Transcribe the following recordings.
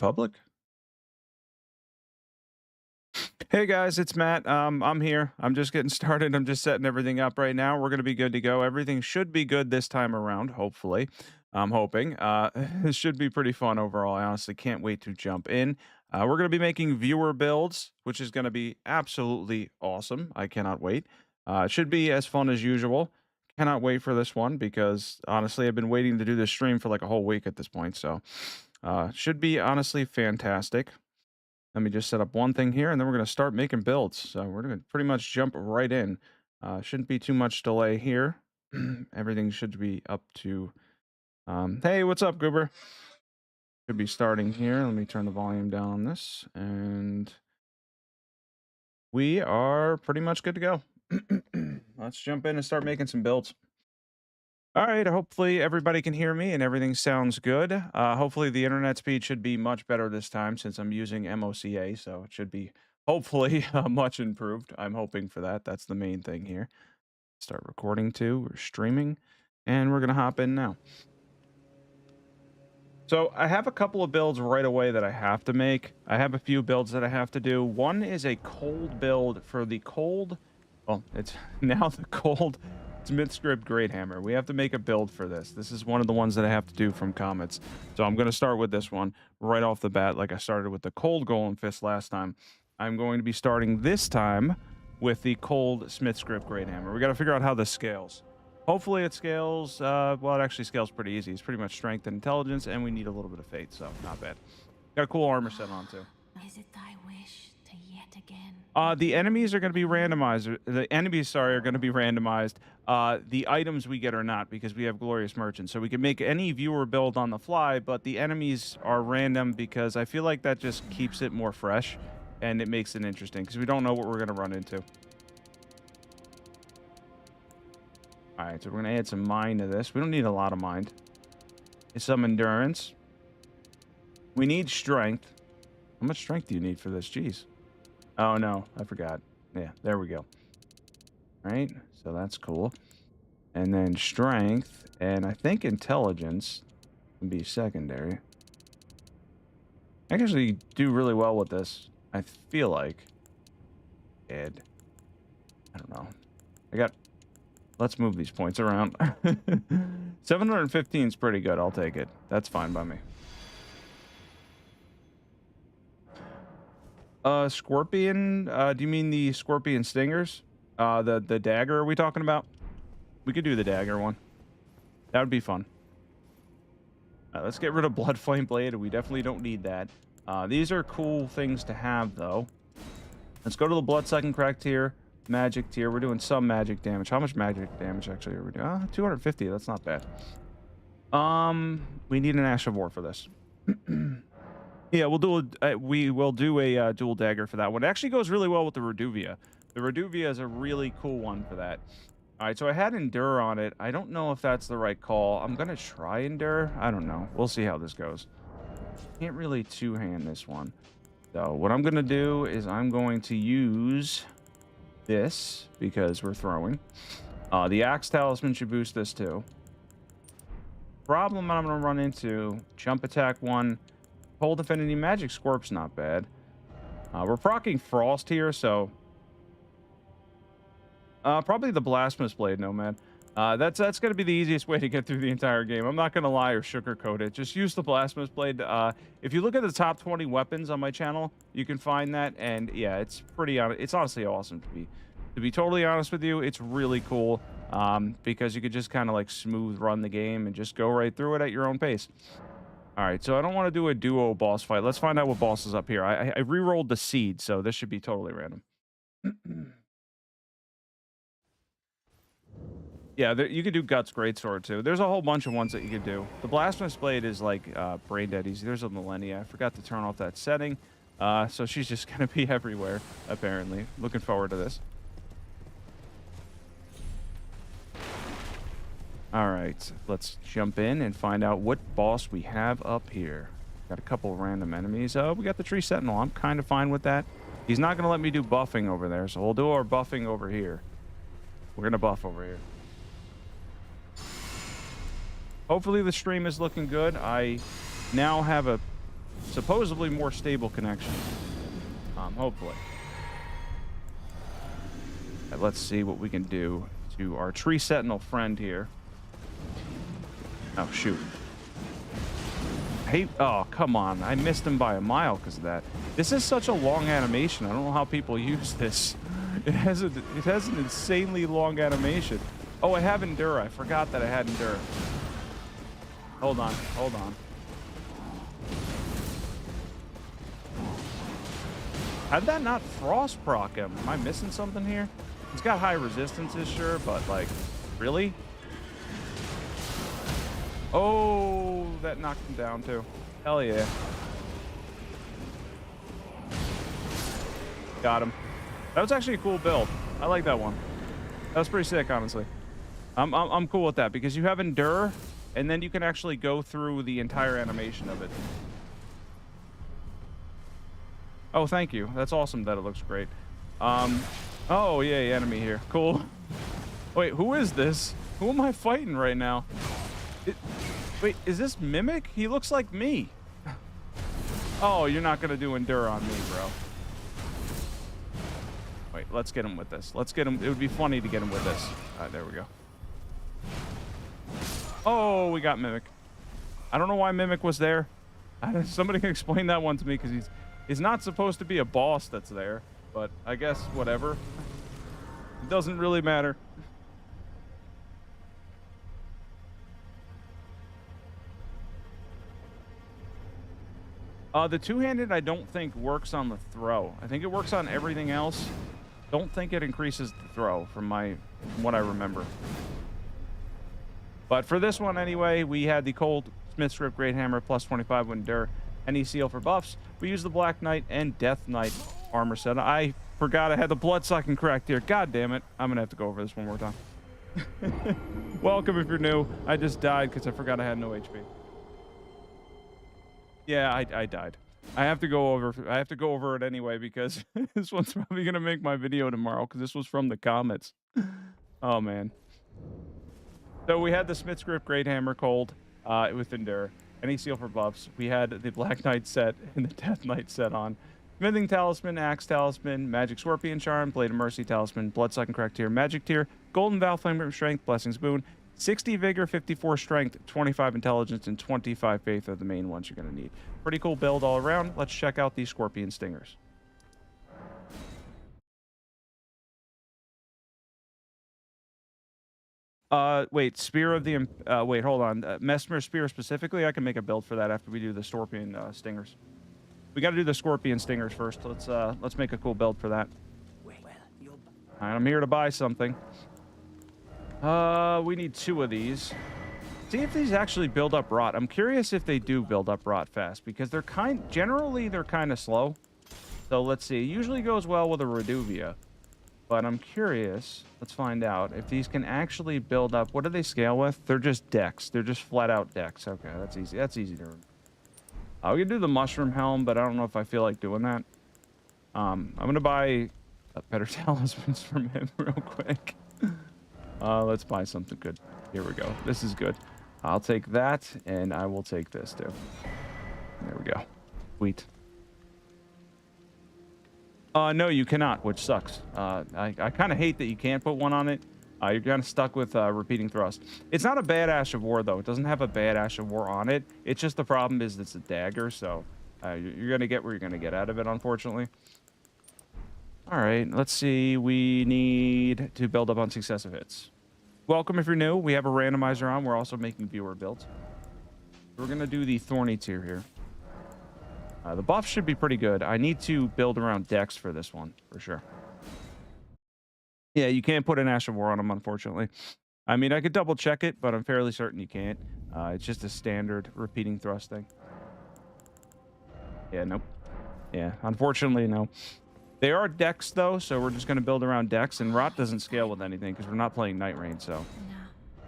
Public? Hey guys, it's Matt. I'm here. I'm just getting started. I'm just setting everything up right now. We're gonna be good to go. Everything should be good this time around, hopefully. I'm hoping. It should be pretty fun overall. I honestly can't wait to jump in. We're gonna be making viewer builds, which is gonna be absolutely awesome. I cannot wait. It should be as fun as usual. Cannot wait for this one because honestly, I've been waiting to do this stream for like a whole week at this point. So, should be honestly fantastic. Let me just set up one thing here, and then we're going to start making builds. So we're going to pretty much jump right in. Shouldn't be too much delay here. Everything should be up to... hey, what's up, Goober? Should be starting here. Let me turn the volume down on this. And we are pretty much good to go. Let's jump in and start making some builds. All right, hopefully everybody can hear me and everything sounds good. Hopefully the internet speed should be much better this time since I'm using MOCA, so it should be hopefully much improved. I'm hoping for that. That's the main thing here. Start recording too. We're streaming, and we're gonna hop in now. So I have a couple of builds right away that I have to make. I have a few builds that I have to do. One is a cold build for the cold. Well, it's now the cold Smith Script Great Hammer. We have to make a build for this. This is one of the ones that I have to do from comments. So I'm going to start with this one right off the bat, like I started with the cold Golem Fist last time. I'm going to be starting this time with the cold Smith Script Great Hammer. We got to figure out how this scales. Hopefully it scales, well, it actually scales pretty easy. It's pretty much strength and intelligence, and we need a little bit of fate, so not bad. Got a cool armor set on, too. Is it thy wish to yet again? The enemies are going to be randomized. The enemies, sorry, are going to be randomized. The items we get are not because we have Glorious Merchant. So we can make any viewer build on the fly, but the enemies are random because I feel like that just keeps it more fresh and it makes it interesting because we don't know what we're going to run into. All right, so we're going to add some mind to this. We don't need a lot of mind. It's some endurance. We need strength. How much strength do you need for this? Jeez. Oh, no, I forgot. Yeah, there we go. Right, so that's cool. And then strength, and I think intelligence can be secondary. I actually do really well with this, I feel like. Ed. I don't know. Let's move these points around. 715 is pretty good. I'll take it. That's fine by me. Scorpion, do you mean the scorpion stingers? The dagger are we talking about? We could do the dagger one. That would be fun. Let's get rid of Blood Flame Blade. We definitely don't need that. These are cool things to have, though. Let's go to the Blood-Sucking Crack tier, magic tier. We're doing some magic damage. How much magic damage, actually, are we doing? 250. That's not bad. We need an Ash of War for this. Yeah, we will do a dual dagger for that one. It actually goes really well with the Reduvia. The Reduvia is a really cool one for that. All right, so I had Endure on it. I don't know if that's the right call. I'm going to try Endure. I don't know. We'll see how this goes. Can't really two-hand this one. So what I'm going to do is I'm going to use this because we're throwing. The Axe Talisman should boost this too. Problem I'm going to run into, jump attack 1. Cold Affinity Magic Scorp's not bad. We're proccing Frost here, so... probably the Blasphemous Blade, Nomad. That's going to be the easiest way to get through the entire game. I'm not going to lie or sugarcoat it. Just use the Blasphemous Blade. If you look at the top 20 weapons on my channel, you can find that, and yeah, it's it's honestly awesome to be totally honest with you. It's really cool, because you could just kind of like smooth run the game and just go right through it at your own pace. All right, so I don't want to do a duo boss fight. Let's find out what boss is up here. I re-rolled the seed, so this should be totally random. Yeah, you could do Guts Greatsword, too. There's a whole bunch of ones that you could do. The Blasphemous Blade is like brain dead easy. There's a Millennia. I forgot to turn off that setting. So she's just going to be everywhere, apparently. Looking forward to this. All right, let's jump in and find out what boss we have up here. Got a couple random enemies. Oh, we got the Tree Sentinel. I'm kind of fine with that. He's not going to let me do buffing over there, so we'll do our buffing over here. We're going to buff over here. Hopefully the stream is looking good. I now have a supposedly more stable connection. Hopefully. Let's see what we can do to our tree sentinel friend here. Oh, shoot. Hey, oh, come on. I missed him by a mile because of that. This is such a long animation. I don't know how people use this. It has an insanely long animation. Oh, I have Endure. I forgot that I had Endure. Hold on. Hold on. How'd that not frost proc him? Am I missing something here? He's got high resistances, sure, but like, really? Oh, that knocked him down too. Hell yeah. Got him. That was actually a cool build. I like that one. That was pretty sick, honestly. I'm cool with that because you have Endure, and then you can actually go through the entire animation of it. Oh, thank you. That's awesome that it looks great. Oh, yay, enemy here. Cool. Wait, who is this? Who am I fighting right now? Wait, is this Mimic? He looks like me. Oh, you're not going to do Endure on me, bro. Wait, let's get him with this. Let's get him. It would be funny to get him with this. All right, there we go. Oh, we got Mimic. I don't know why Mimic was there. Somebody can explain that one to me because he's not supposed to be a boss that's there. But I guess whatever. It doesn't really matter. The two-handed I don't think works on the throw. I think it works on everything else. Don't think it increases the throw from what I remember. But for this one anyway, we had the Cold Smith's Grip Great Hammer plus 25 with Endure. Any seal for buffs. We use the Black Knight and Death Knight armor set. I forgot I had the Bloodsucking correct here. God damn it. I'm gonna have to go over this one more time. Welcome if you're new. I just died because I forgot I had no HP. Yeah, I died. I have to go over it anyway because this one's probably gonna make my video tomorrow because this was from the comments. Oh man. So we had the Smith's Grip Great Hammer Cold with Endure. Any seal for buffs. We had the Black Knight set and the Death Knight set on. Smithing Talisman, Axe Talisman, Magic Scorpion Charm, Blade of Mercy Talisman, Bloodsucking Correct Tier, Magic Tier, Golden Vow Flame Grip Strength, Blessings Boon, 60 Vigor, 54 Strength, 25 Intelligence, and 25 Faith are the main ones you're going to need. Pretty cool build all around. Let's check out these Scorpion Stingers. Wait, Spear of the... wait, hold on. Mesmer Spear specifically? I can make a build for that after we do the Scorpion Stingers. We got to do the Scorpion Stingers first. Let's make a cool build for that. All right, I'm here to buy something. We need 2 of these. See if these actually build up rot. I'm curious if they do build up rot fast because generally they're kind of slow. So let's see. It usually goes well with a Reduvia. But I'm curious. Let's find out if these can actually build up. What do they scale with? They're just dex. They're just flat out dex. Okay, that's easy. That's easy to remember. We can do the Mushroom Helm, but I don't know if I feel like doing that. I'm going to buy better talismans from him real quick. Let's buy something good. Here we go. This is good. I'll take that, and I will take this, too. There we go. Sweet. No, you cannot, which sucks. I kind of hate that you can't put one on it. You're kind of stuck with repeating thrust. It's not a bad Ash of War, though. It doesn't have a bad Ash of War on it. It's just the problem is it's a dagger, so you're going to get where you're going to get out of it, unfortunately. All right, let's see. We need to build up on successive hits. Welcome if you're new. We have a randomizer on. We're also making viewer builds. We're going to do the Thorny tier here. The buff should be pretty good. I need to build around Dex for this one, for sure. Yeah, you can't put an Ash of War on him, unfortunately. I mean, I could double check it, but I'm fairly certain you can't. It's just a standard repeating thrust thing. Yeah, nope. Yeah, unfortunately, no. They are Dex, though, so we're just going to build around Dex, and Rot doesn't scale with anything because we're not playing Night Rain, so...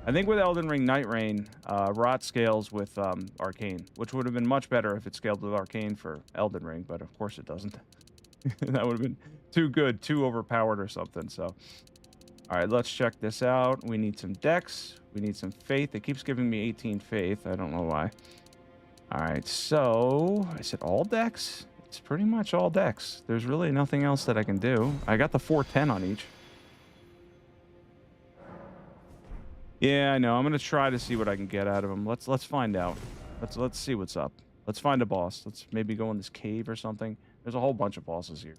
I think with Elden Ring Night Rain, Rot scales with Arcane, which would have been much better if it scaled with Arcane for Elden Ring, but of course it doesn't. That would have been too good, too overpowered or something, so... All right, let's check this out. We need some Dex. We need some Faith. It keeps giving me 18 Faith. I don't know why. All right, so is it all decks? It's pretty much all decks. There's really nothing else that I can do. I got the 410 on each. Yeah, I know. I'm gonna try to see what I can get out of him. Let's find out. Let's see what's up. Let's find a boss. Let's maybe go in this cave or something. There's a whole bunch of bosses here.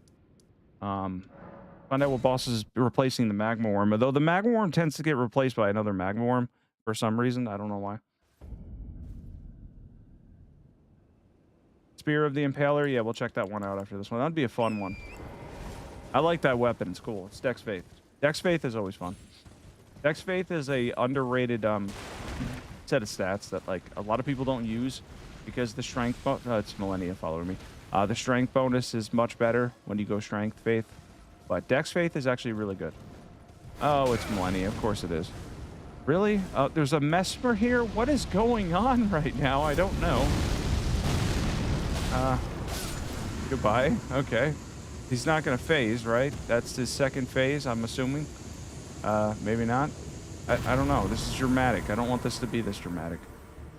Find out what boss is replacing the magma worm. Although the magma worm tends to get replaced by another magma worm for some reason. I don't know why. Spear of the Impaler. Yeah, we'll check that one out after this one. That'd be a fun one. I like that weapon. It's cool. It's Dex Faith. Dex Faith is always fun. Dex Faith is a underrated set of stats that like a lot of people don't use because the strength it's Millennia following me. The strength bonus is much better when you go Strength Faith, but Dex Faith is actually really good. Oh, it's Millennia. Of course it is. Really? There's a Mesmer here? What is going on right now? I don't know. Goodbye. Okay. He's not going to phase, right? That's his second phase, I'm assuming. Maybe not. I don't know. This is dramatic. I don't want this to be this dramatic.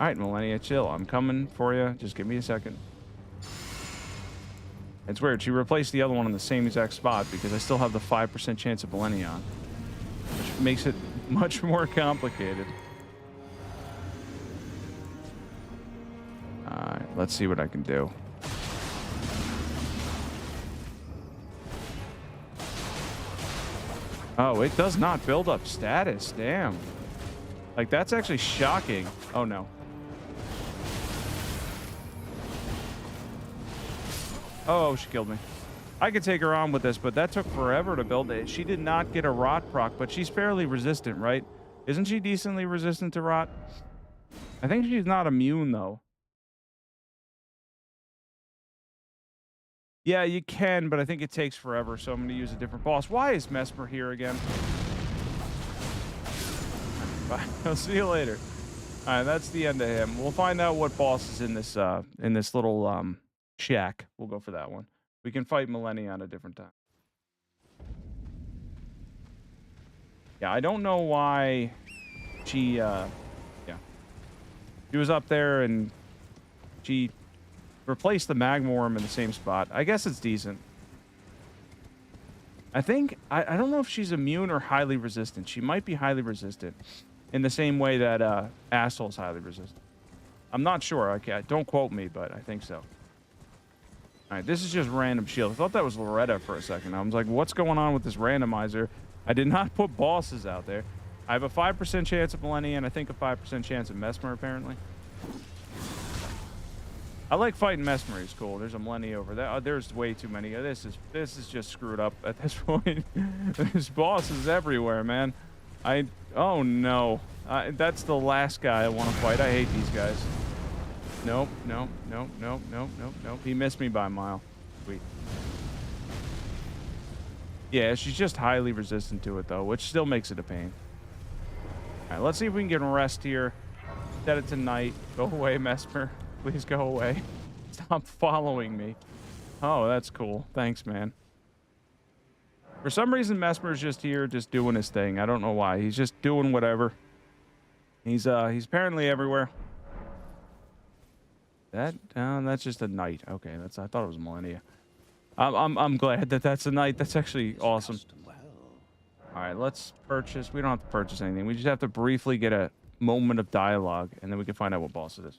All right, Millennia, chill. I'm coming for you. Just give me a second. It's weird. She replaced the other one in the same exact spot because I still have the 5% chance of Millennia on, which makes it much more complicated. All right, let's see what I can do. Oh, it does not build up status. Damn. Like, that's actually shocking. Oh, no. Oh, she killed me. I could take her on with this, but that took forever to build it. She did not get a rot proc, but she's fairly resistant, right? Isn't she decently resistant to rot? I think she's not immune, though. Yeah, you can, but I think it takes forever, so I'm going to use a different boss. Why is Mesmer here again? Bye. I'll see you later. All right, that's the end of him. We'll find out what boss is in this little shack. We'll go for that one. We can fight Millennia on a different time. Yeah, I don't know why she she was up there and she replace the magma worm in the same spot. I guess it's decent. I think I don't know if she's immune or highly resistant. She might be highly resistant in the same way that Asshole's highly resistant. I'm not sure. Okay, don't quote me, but I think so. All right, this is just random shield. I thought that was Loretta for a second. I was like, what's going on with this randomizer? I did not put bosses out there. I have a 5% chance of Millennia and I think a 5% chance of Mesmer, apparently. I like fighting Mesmer. He's cool. There's a Millennia over there. There's way too many. This is just screwed up at this point. There's bosses everywhere, man. Oh no. That's the last guy I want to fight. I hate these guys. Nope, nope, nope, nope, nope, nope, nope. He missed me by a mile. Sweet. Yeah, she's just highly resistant to it though, which still makes it a pain. All right, let's see if we can get rest here. Set it to night. Go away, Mesmer. Please go away. Stop following me. Oh, that's cool. Thanks, man. For some reason, Mesmer's just here, just doing his thing. I don't know why. He's just doing whatever. He's apparently everywhere. That's just a knight. Okay, I thought it was Millennia. I'm glad that that's a knight. That's actually awesome. All right, let's purchase. We don't have to purchase anything. We just have to briefly get a moment of dialogue, and then we can find out what boss it is.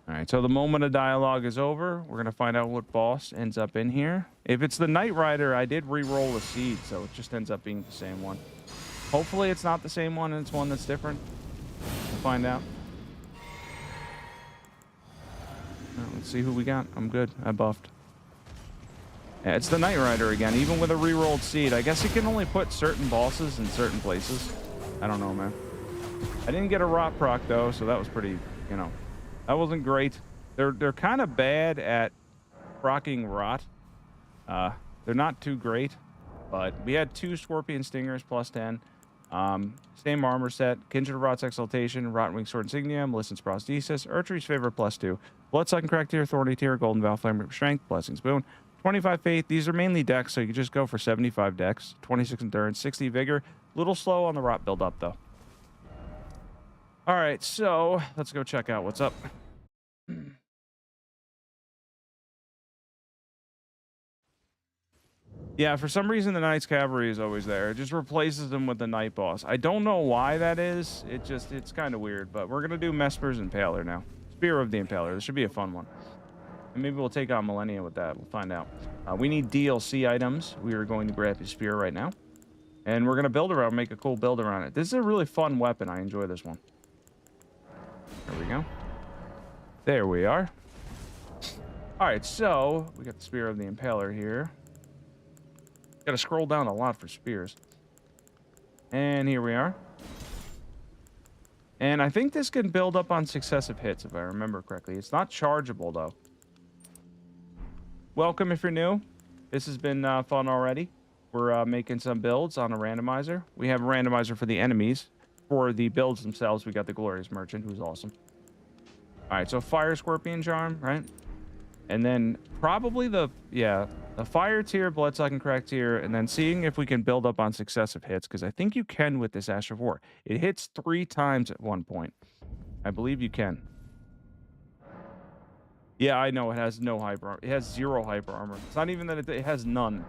All right, so the moment of dialogue is over. We're going to find out what boss ends up in here. If it's the Knight Rider, I did re-roll a seed, so it just ends up being the same one. Hopefully it's not the same one and it's one that's different. We'll find out. Let's see who we got. I'm good. I buffed. Yeah, it's the Knight Rider again, even with a re-rolled seed. I guess you can only put certain bosses in certain places. I don't know, man. I didn't get a rot proc, though, so that was pretty, that wasn't great. They're kind of bad at proccing rot. They're not too great, but we had 2 Scorpion Stingers plus 10. Same armor set, Kindred of Rot's Exaltation, Rotwing Sword Insignia, Melissa's Prosthesis, Urtry's Favor plus 2, Bloodsucking Crack Tear, Thorny Tear, Golden Vow, Flame Strength, Blessings Boon, 25 Faith. These are mainly dex, so you can just go for 75 dex, 26 Endurance, 60 Vigor. Little slow on the rot build up, though. All right, so let's go check out what's up. Yeah, for some reason the Knight's Cavalry is always there. It just replaces them with the Night Boss. I don't know why that is. It's kind of weird, but we're gonna do Mesmer's Impaler now. Spear of the Impaler. This should be a fun one. And maybe we'll take on Millennia with that. We'll find out. We need DLC items. We are going to grab his spear right now. And we're gonna build around, make a cool build around it. This is a really fun weapon. I enjoy this one. There we go. There we are. All right, so we got the Spear of the Impaler here. Got to scroll down a lot for spears. And here we are. And I think this can build up on successive hits, if I remember correctly. It's not chargeable, though. Welcome if you're new. This has been fun already. We're making some builds on a randomizer. We have a randomizer for the enemies. For the builds themselves, we got the Glorious Merchant, who's awesome. All right, so Fire Scorpion Charm, right? And then probably the Fire tier, Bloodsucking Crack tier, and then seeing if we can build up on successive hits, because I think you can with this Ash of War. It hits 3 times at one point. I believe you can. Yeah, I know it has no hyper armor. It has 0 hyper armor. It's not even that it has none.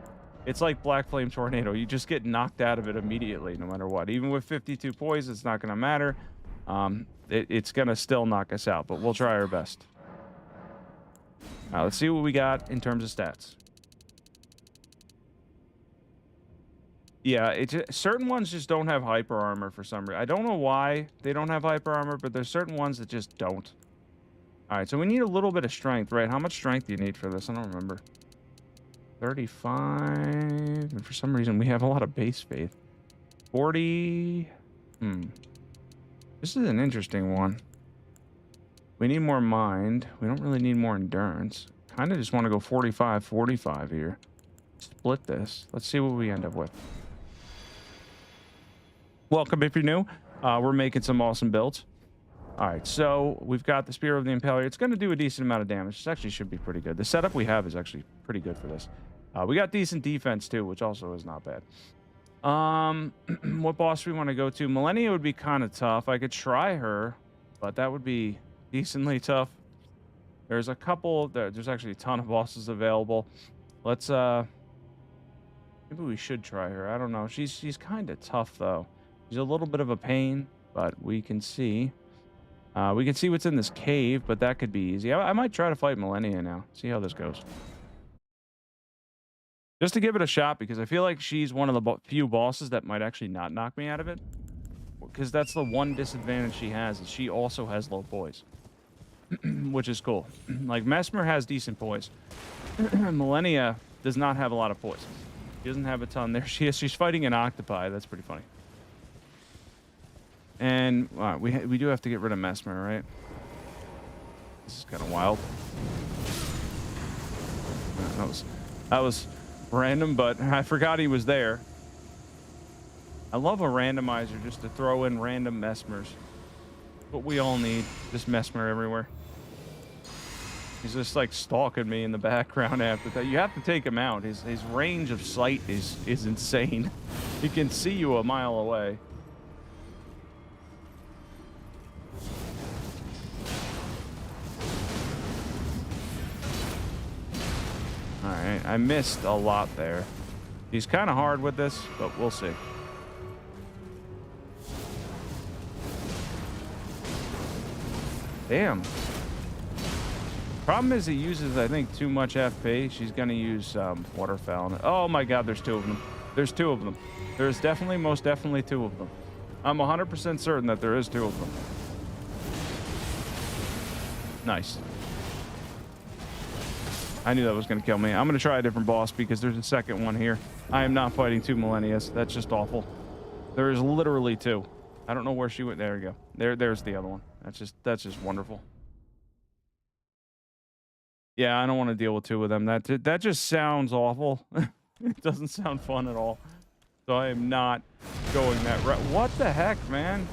It's like Black Flame Tornado. You just get knocked out of it immediately, no matter what. Even with 52 poise, it's not going to matter. It's going to still knock us out, but we'll try our best. Let's see what we got in terms of stats. Yeah, certain ones just don't have hyper armor for some reason. I don't know why they don't have hyper armor, but there's certain ones that just don't. All right, so we need a little bit of strength, right? How much strength do you need for this? I don't remember. 35. And for some reason, we have a lot of base faith. 40. This is an interesting one. We need more mind. We don't really need more endurance. Kind of just want to go 45, 45 here. Split this. Let's see what we end up with. Welcome if you're new. We're making some awesome builds. All right, so we've got the Spear of the Impaler. It's going to do a decent amount of damage. This actually should be pretty good. The setup we have is actually pretty good for this. We got decent defense too, which also is not bad. What boss do we want to go to? Millennia would be kind of tough. I could try her, but that would be decently tough. There's a couple. There's actually a ton of bosses available. Let's maybe we should try her. I don't know. She's kind of tough though. She's a little bit of a pain, but we can see. We can see what's in this cave, but that could be easy. I might try to fight Millennia now. See how this goes. Just to give it a shot, because I feel like she's one of the few bosses that might actually not knock me out of it. Because that's the one disadvantage she has, is she also has low poise. Which is cool. Like, Mesmer has decent poise. Millennia does not have a lot of poise. She doesn't have a ton there. She's fighting an octopi. That's pretty funny. And we do have to get rid of Mesmer, right? This is kind of wild. That was random, but I forgot he was there. I love a randomizer just to throw in random Mesmers. What we all need, just Mesmer everywhere. He's just like stalking me in the background after that. You have to take him out. His range of sight is insane. He can see you a mile away. Alright, I missed a lot there. He's kind of hard with this, but we'll see. Damn. Problem is he uses, I think, too much FP. She's going to use Waterfowl. Oh my god, there's 2 of them. There's 2 of them. There's definitely, most definitely 2 of them. I'm 100% certain that there is 2 of them. Nice. I knew that was going to kill me. I'm going to try a different boss because there's a second one here. I am not fighting 2 Millennias. That's just awful. There is literally 2. I don't know where she went. There we go. There's the other one. That's just wonderful. Yeah, I don't want to deal with 2 of them. That just sounds awful. It doesn't sound fun at all. So I am not going that route. What the heck, man?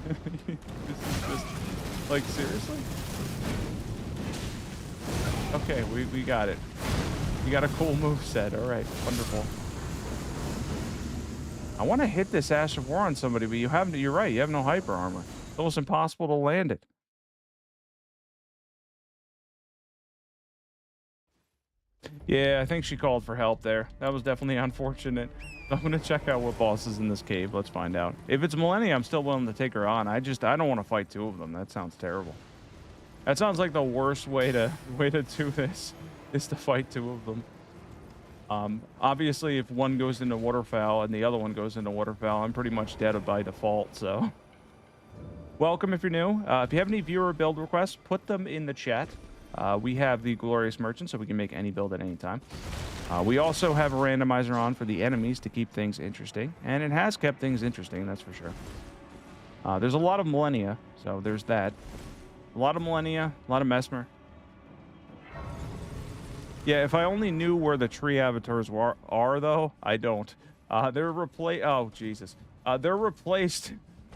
This is just like, seriously? Okay, we got it. We got a cool moveset. All right, wonderful. I want to hit this Ash of War on somebody, but you're right. You have no hyper armor. It's almost impossible to land it. Yeah, I think she called for help there. That was definitely unfortunate. I'm gonna check out what boss is in this cave. Let's find out. If it's Millennia, I'm still willing to take her on. I don't want to fight two of them. That sounds terrible. That sounds like the worst way to do this is to fight two of them. Obviously, if one goes into waterfowl and the other one goes into waterfowl, I'm pretty much dead by default. So, welcome if you're new. If you have any viewer build requests, put them in the chat. We have the glorious merchant, so we can make any build at any time. We also have a randomizer on for the enemies to keep things interesting, and it has kept things interesting, that's for sure. There's a lot of millennia, so there's that. A lot of millennia, a lot of mesmer. Yeah, if I only knew where the tree avatars are though, I don't. They're replaced. Oh, Jesus. They're replaced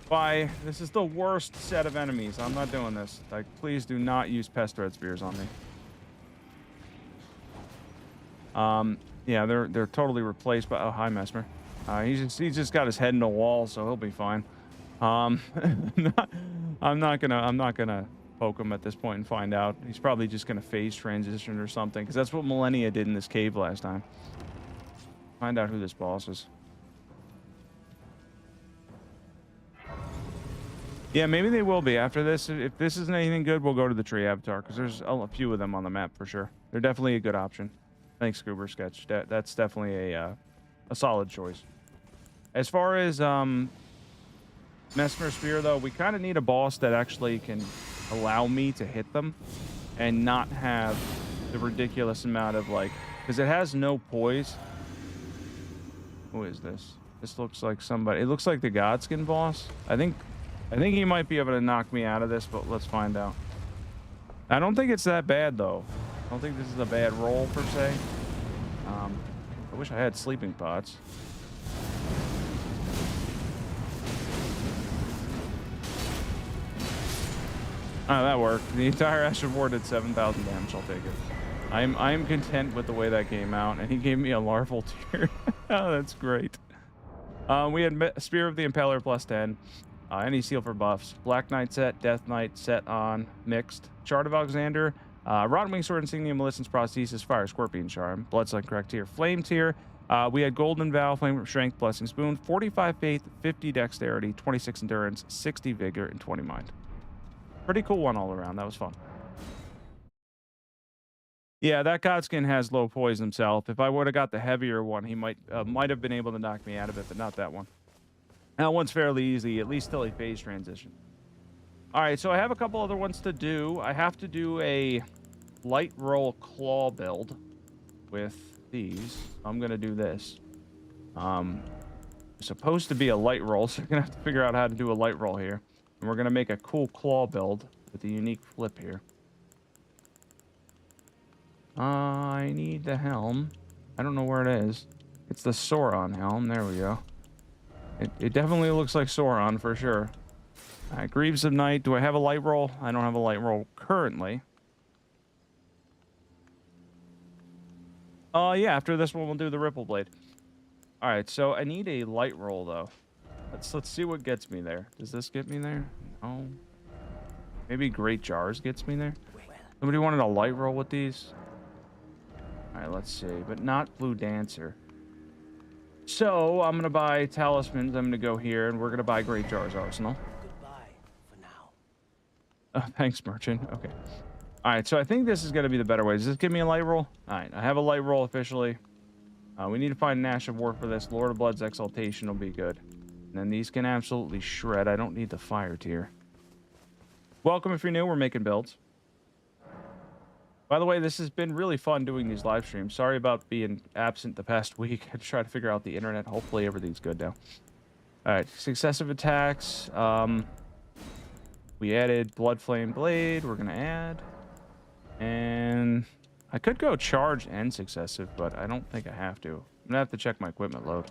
by... This is the worst set of enemies. I'm not doing this. Like, please do not use pest red spears on me. Yeah, they're totally replaced by... Oh, hi, Mesmer. He's just got his head in the wall, so he'll be fine. I'm not gonna poke him at this point and find out. He's probably just gonna phase transition or something, because that's what Millennia did in this cave last time. Find out who this boss is. Yeah, maybe they will be after this. If this isn't anything good, we'll go to the tree avatar, because there's a few of them on the map for sure. They're definitely a good option. Thanks, Scuba Sketch. That's definitely a solid choice. As far as Mesmer Spear, though, we kind of need a boss that actually can allow me to hit them and not have the ridiculous amount of, like, because it has no poise. Who is this? This looks like somebody. It looks like the Godskin boss. I think he might be able to knock me out of this, but let's find out. I don't think it's that bad, though. I don't think this is a bad roll, per se. I wish I had sleeping pots. Oh, that worked. The entire Ash of War did 7,000 damage. I'll take it. I'm content with the way that came out, and he gave me a larval tier. Oh, that's great. We had Spear of the Impaler plus 10. Any seal for buffs. Black Knight set, Death Knight set on, mixed. Shard of Alexander, Rod Wing Sword Insignia, Millicent's Prosthesis, Fire Scorpion Charm, Bloodsun correct tier, Flame tier. We had Golden Vow, Flame Strength, Blessing Spoon, 45 Faith, 50 Dexterity, 26 Endurance, 60 Vigor, and 20 Mind. Pretty cool one all around. That was fun. Yeah, that Godskin has low poise himself. If I would have got the heavier one, he might have been able to knock me out of it, but not that one. That one's fairly easy, at least till he phase transition. All right, so I have a couple other ones to do. I have to do a light roll claw build with these. I'm gonna do this. It's supposed to be a light roll, so you're gonna have to figure out how to do a light roll here. And we're gonna make a cool claw build with a unique flip here. I need the helm. I don't know where it is. It's the Sauron helm. There we go. It definitely looks like Sauron for sure. All right, Greaves of Night. Do I have a light roll? I don't have a light roll currently. Yeah, after this one, we'll do the Ripple Blade. All right, so I need a light roll, though. Let's see what gets me there. Does this get me there? No. Maybe Great Jars gets me there. Somebody wanted a light roll with these? All right, let's see. But not Blue Dancer. So, I'm going to buy Talismans. I'm going to go here, and we're going to buy Great Jars Arsenal. Goodbye for now. Thanks, Merchant. Okay. All right, so I think this is going to be the better way. Does this give me a light roll? All right, I have a light roll officially. We need to find an Ash of War for this. Lord of Blood's Exaltation will be good. And then these can absolutely shred. I don't need the fire tier. Welcome if you're new. We're making builds. By the way, this has been really fun doing these live streams. Sorry about being absent the past week. I just try to figure out the internet. Hopefully everything's good now. All right, successive attacks. We added Blood Flame Blade. We're going to add. And I could go charge and successive, but I don't think I have to. I'm going to have to check my equipment load.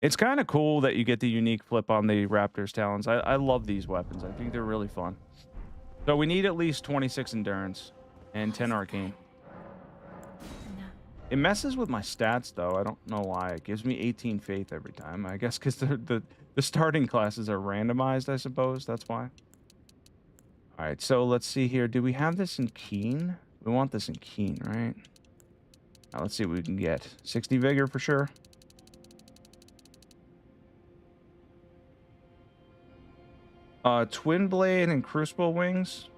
It's kind of cool that you get the unique flip on the Raptor's Talons. I love these weapons. I think they're really fun. So we need at least 26 Endurance and 10 Arcane. It messes with my stats, though. I don't know why. It gives me 18 Faith every time. I guess because the The starting classes are randomized, I suppose. That's why. All right, so let's see here. Do we have this in Keen? We want this in Keen, right? Now, let's see what we can get. 60 vigor for sure. Twin blade and crucible wings.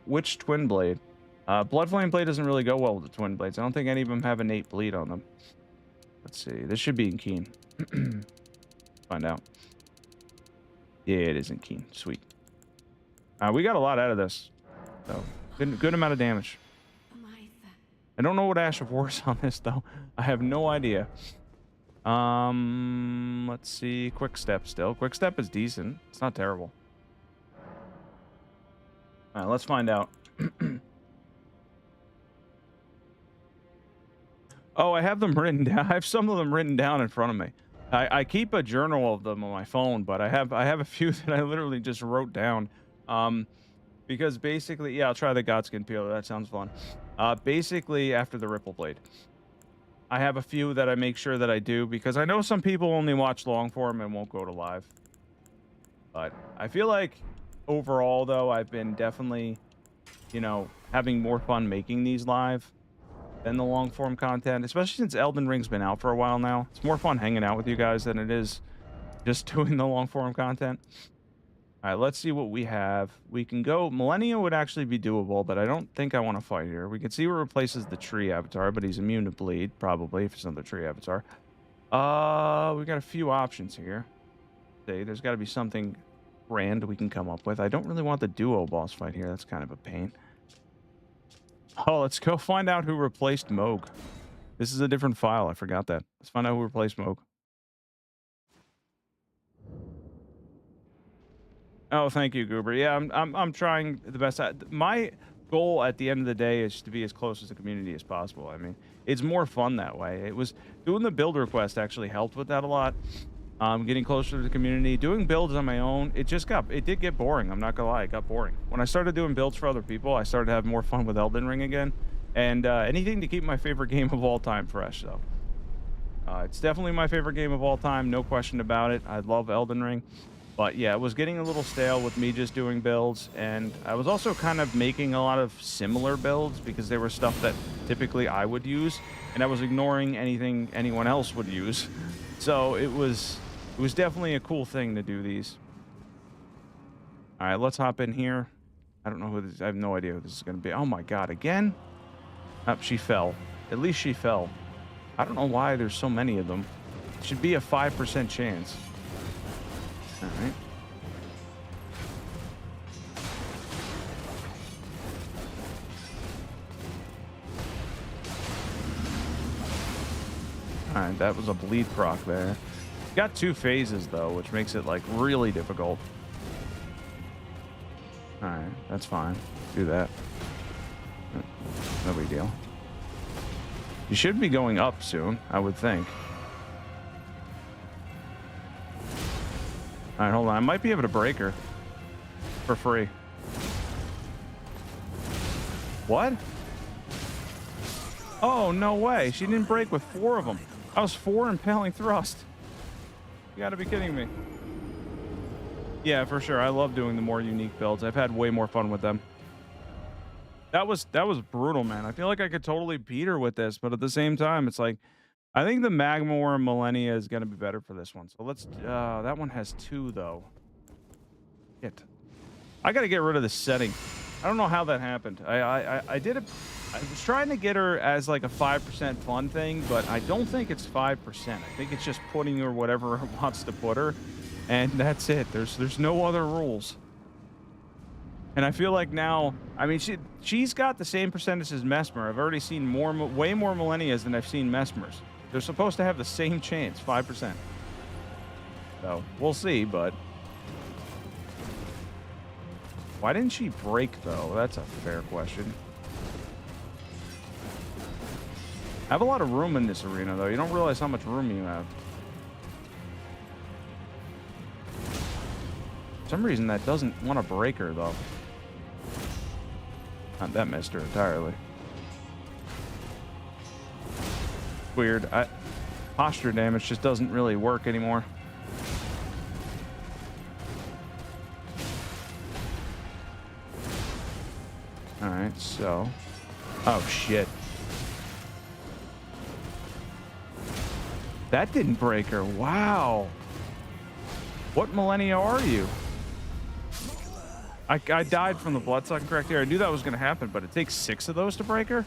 Which twin blade? Bloodflame blade doesn't really go well with the twin blades. I don't think any of them have innate bleed on them. Let's see. This should be in Keen. Find out. Yeah, it is in Keen. Sweet. We got a lot out of this. So, good amount of damage. I don't know what Ash of War is on this, though. I have no idea. Let's see. Quick step still. Quick step is decent. It's not terrible. All right, let's find out. Oh, I have them written down. I have some of them written down in front of me. I keep a journal of them on my phone, but I have a few that I literally just wrote down. Because basically, yeah, I'll try the Godskin Peeler. That sounds fun. Basically, after the Ripple Blade, I have a few that I make sure that I do because I know some people only watch long form and won't go to live. But I feel like overall, though, I've been definitely, you know, having more fun making these live than the long form content, especially since Elden Ring's been out for a while now. It's more fun hanging out with you guys than it is just doing the long form content. All right, let's see what we have. We can go. Millennia would actually be doable, but I don't think I want to fight here. We can see what replaces the tree avatar, but he's immune to bleed, probably, if it's another tree avatar. We got a few options here. See, there's got to be something grand we can come up with. I don't really want the duo boss fight here. That's kind of a pain. Oh, let's go find out who replaced Moog. This is a different file. I forgot that. Let's find out who replaced Moog. Oh, thank you, Goober. Yeah, I'm trying the best. My goal at the end of the day is to be as close as the community as possible. I mean, it's more fun that way. It was doing the build request actually helped with that a lot. Getting closer to the community, doing builds on my own, it did get boring. I'm not gonna lie, it got boring. When I started doing builds for other people, I started having more fun with Elden Ring again, and anything to keep my favorite game of all time fresh. So it's definitely my favorite game of all time, no question about it. I love Elden Ring. But yeah, it was getting a little stale with me just doing builds, and I was also kind of making a lot of similar builds because they were stuff that typically I would use, and I was ignoring anything anyone else would use. So it was definitely a cool thing to do these. All right, let's hop in here. I don't know who this. I have no idea who this is going to be. Oh my god, again? Oh, she fell. At least she fell. I don't know why there's so many of them. It should be a 5% chance. All right. All right, that was a bleed proc there. Got 2 phases though, which makes it like really difficult. All right, that's fine. Do that. No big deal. You should be going up soon, I would think. All right, hold on. I might be able to break her for free. What? Oh, no way. She didn't break with 4 of them. I was 4 impaling thrust. You gotta be kidding me. Yeah, for sure. I love doing the more unique builds. I've had way more fun with them. That was brutal, man. I feel like I could totally beat her with this, but at the same time, it's like, I think the Magma Worm Millennia is going to be better for this one. So let's, that one has 2 though. Shit. I got to get rid of this setting. I don't know how that happened. I did it. I was trying to get her as like a 5% fun thing, but I don't think it's 5%. I think it's just putting her whatever it wants to put her. And that's it. There's no other rules. And I feel like now, I mean, she's got the same percentage as Mesmer. I've already seen way more Millennias than I've seen Mesmers. They're supposed to have the same chance, 5%. So, we'll see, but... Why didn't she break, though? That's a fair question. I have a lot of room in this arena, though. You don't realize how much room you have. For some reason, that doesn't want to break her, though. That missed her entirely. Weird. Posture damage just doesn't really work anymore. All right, so. Oh, shit. That didn't break her. Wow. What millennia are you? I died from the bloodsucking correct here. I knew that was going to happen, but it takes 6 of those to break her?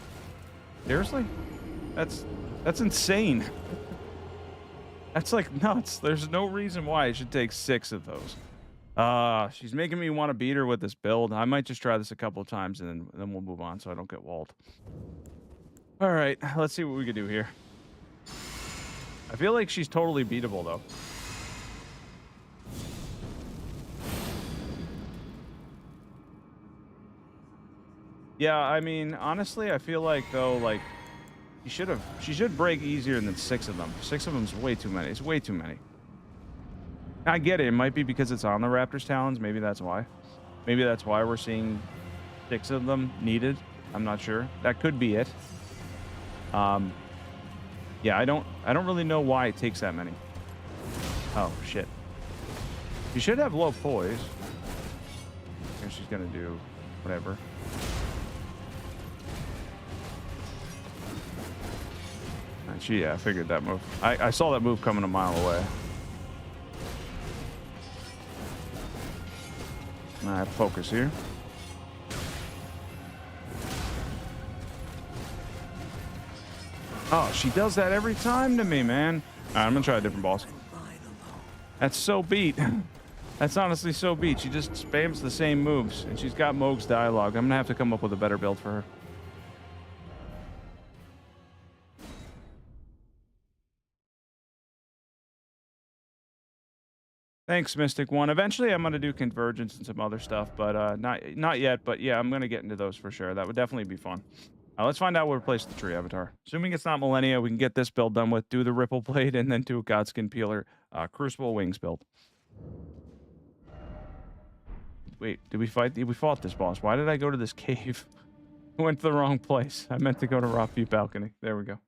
Seriously? That's insane. That's like nuts. There's no reason why it should take 6 of those. She's making me want to beat her with this build. I might just try this a couple of times and then we'll move on so I don't get walled. All right, let's see what we can do here. I feel like she's totally beatable though. Yeah, I mean, honestly, I feel like though, like she should break easier than 6 of them. 6 of them is way too many. It's way too many. I get it. It might be because it's on the Raptor's talons. Maybe that's why. Maybe that's why we're seeing 6 of them needed. I'm not sure. That could be it. Yeah, I don't really know why it takes that many. Oh shit. She should have low poise. And she's gonna do whatever. And yeah, I figured that move. I saw that move coming a mile away. All right, focus here. Oh, she does that every time to me, man. All right, I'm gonna try a different boss. That's so beat. That's honestly so beat. She just spams the same moves, and she's got Moog's dialogue. I'm gonna have to come up with a better build for her. Thanks, Mystic One. Eventually, I'm gonna do Convergence and some other stuff, but not yet. But yeah, I'm gonna get into those for sure. That would definitely be fun. Let's find out what replaced the tree avatar. Assuming it's not Millennia, we can get this build done with, do the Ripple Blade, and then do a Godskin Peeler Crucible Wings build. Wait, did we fight? We fought this boss. Why did I go to this cave? I went to the wrong place. I meant to go to Rockview Balcony. There we go.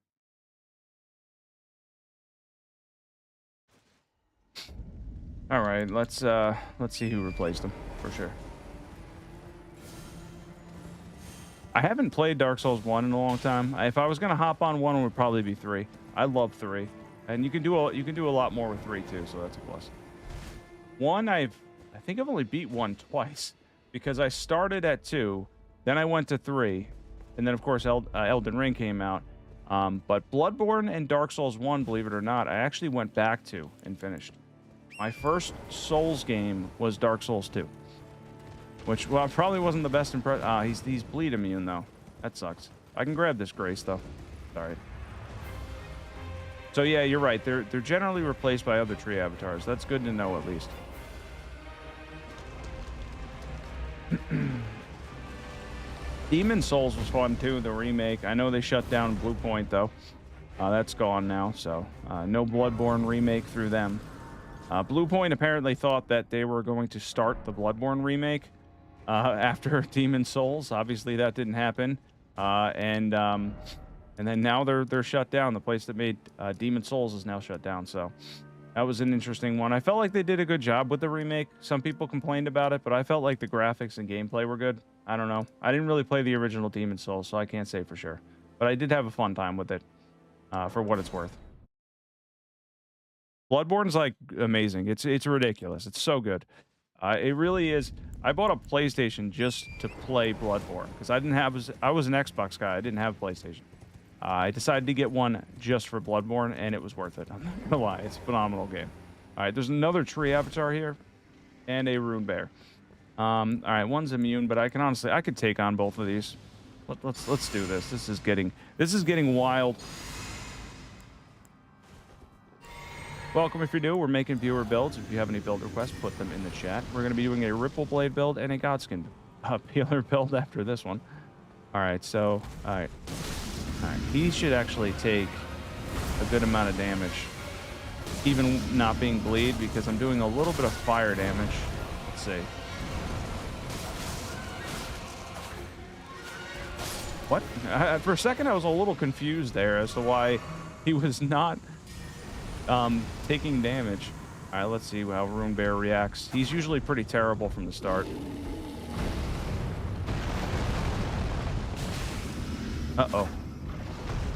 All right, let's see who replaced him for sure. I haven't played Dark Souls 1 in a long time. If I was gonna hop on 1, it would probably be 3. I love 3, and you can do a lot more with 3 too, so that's a plus. 1, I think I've only beat 1 twice because I started at 2, then I went to 3, and then of course Elden Ring came out. But Bloodborne and Dark Souls 1, believe it or not, I actually went back to and finished. My first Souls game was Dark Souls 2. Which, well, probably wasn't the best impression. He's bleed immune, though. That sucks. I can grab this Grace, though. Sorry. So, yeah, you're right. They're generally replaced by other tree avatars. That's good to know, at least. Demon Souls was fun, too, the remake. I know they shut down Blue Point, though. That's gone now, so no Bloodborne remake through them. Blue Point apparently thought that they were going to start the Bloodborne remake after Demon Souls. Obviously, that didn't happen, and then now they're shut down. The place that made Demon Souls is now shut down. So that was an interesting one. I felt like they did a good job with the remake. Some people complained about it, but I felt like the graphics and gameplay were good. I don't know. I didn't really play the original Demon Souls, so I can't say for sure. But I did have a fun time with it, for what it's worth. Bloodborne's like amazing. It's ridiculous. It's so good. It really is. I bought a PlayStation just to play Bloodborne because I was an Xbox guy. I didn't have a PlayStation. I decided to get one just for Bloodborne, and it was worth it. I'm not gonna lie. It's a phenomenal game. All right, there's another tree avatar here, and a rune bear. All right, one's immune, but I could take on both of these. Let's do this. This is getting wild. Welcome if you're new. We're making viewer builds. If you have any build requests, put them in the chat. We're going to be doing a Ripple Blade build and a Godskin Peeler build after this one. All right, so, all right. He should actually take a good amount of damage, even not being bleed, because I'm doing a little bit of fire damage. Let's see. What? For a second, I was a little confused there as to why he was not taking damage. All right, let's see how Rune Bear reacts. He's usually pretty terrible from the start. Uh-oh.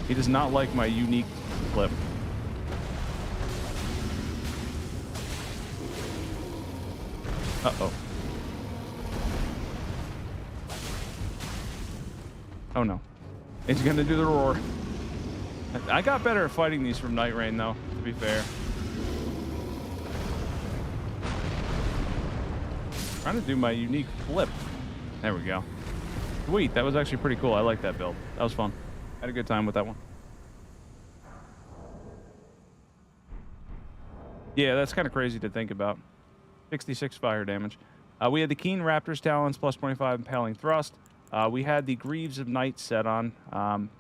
He does not like my unique flip. Uh-oh. Oh no. He's gonna do the roar. I got better at fighting these from Night Rain though, to be fair. Trying to do my unique flip. There we go. Sweet, that was actually pretty cool. I like that build. That was fun. Had a good time with that one. Yeah, that's kind of crazy to think about. 66 fire damage. We had the Keen Raptor's Talons, plus 25 Impaling Thrust. We had the Greaves of Night set on.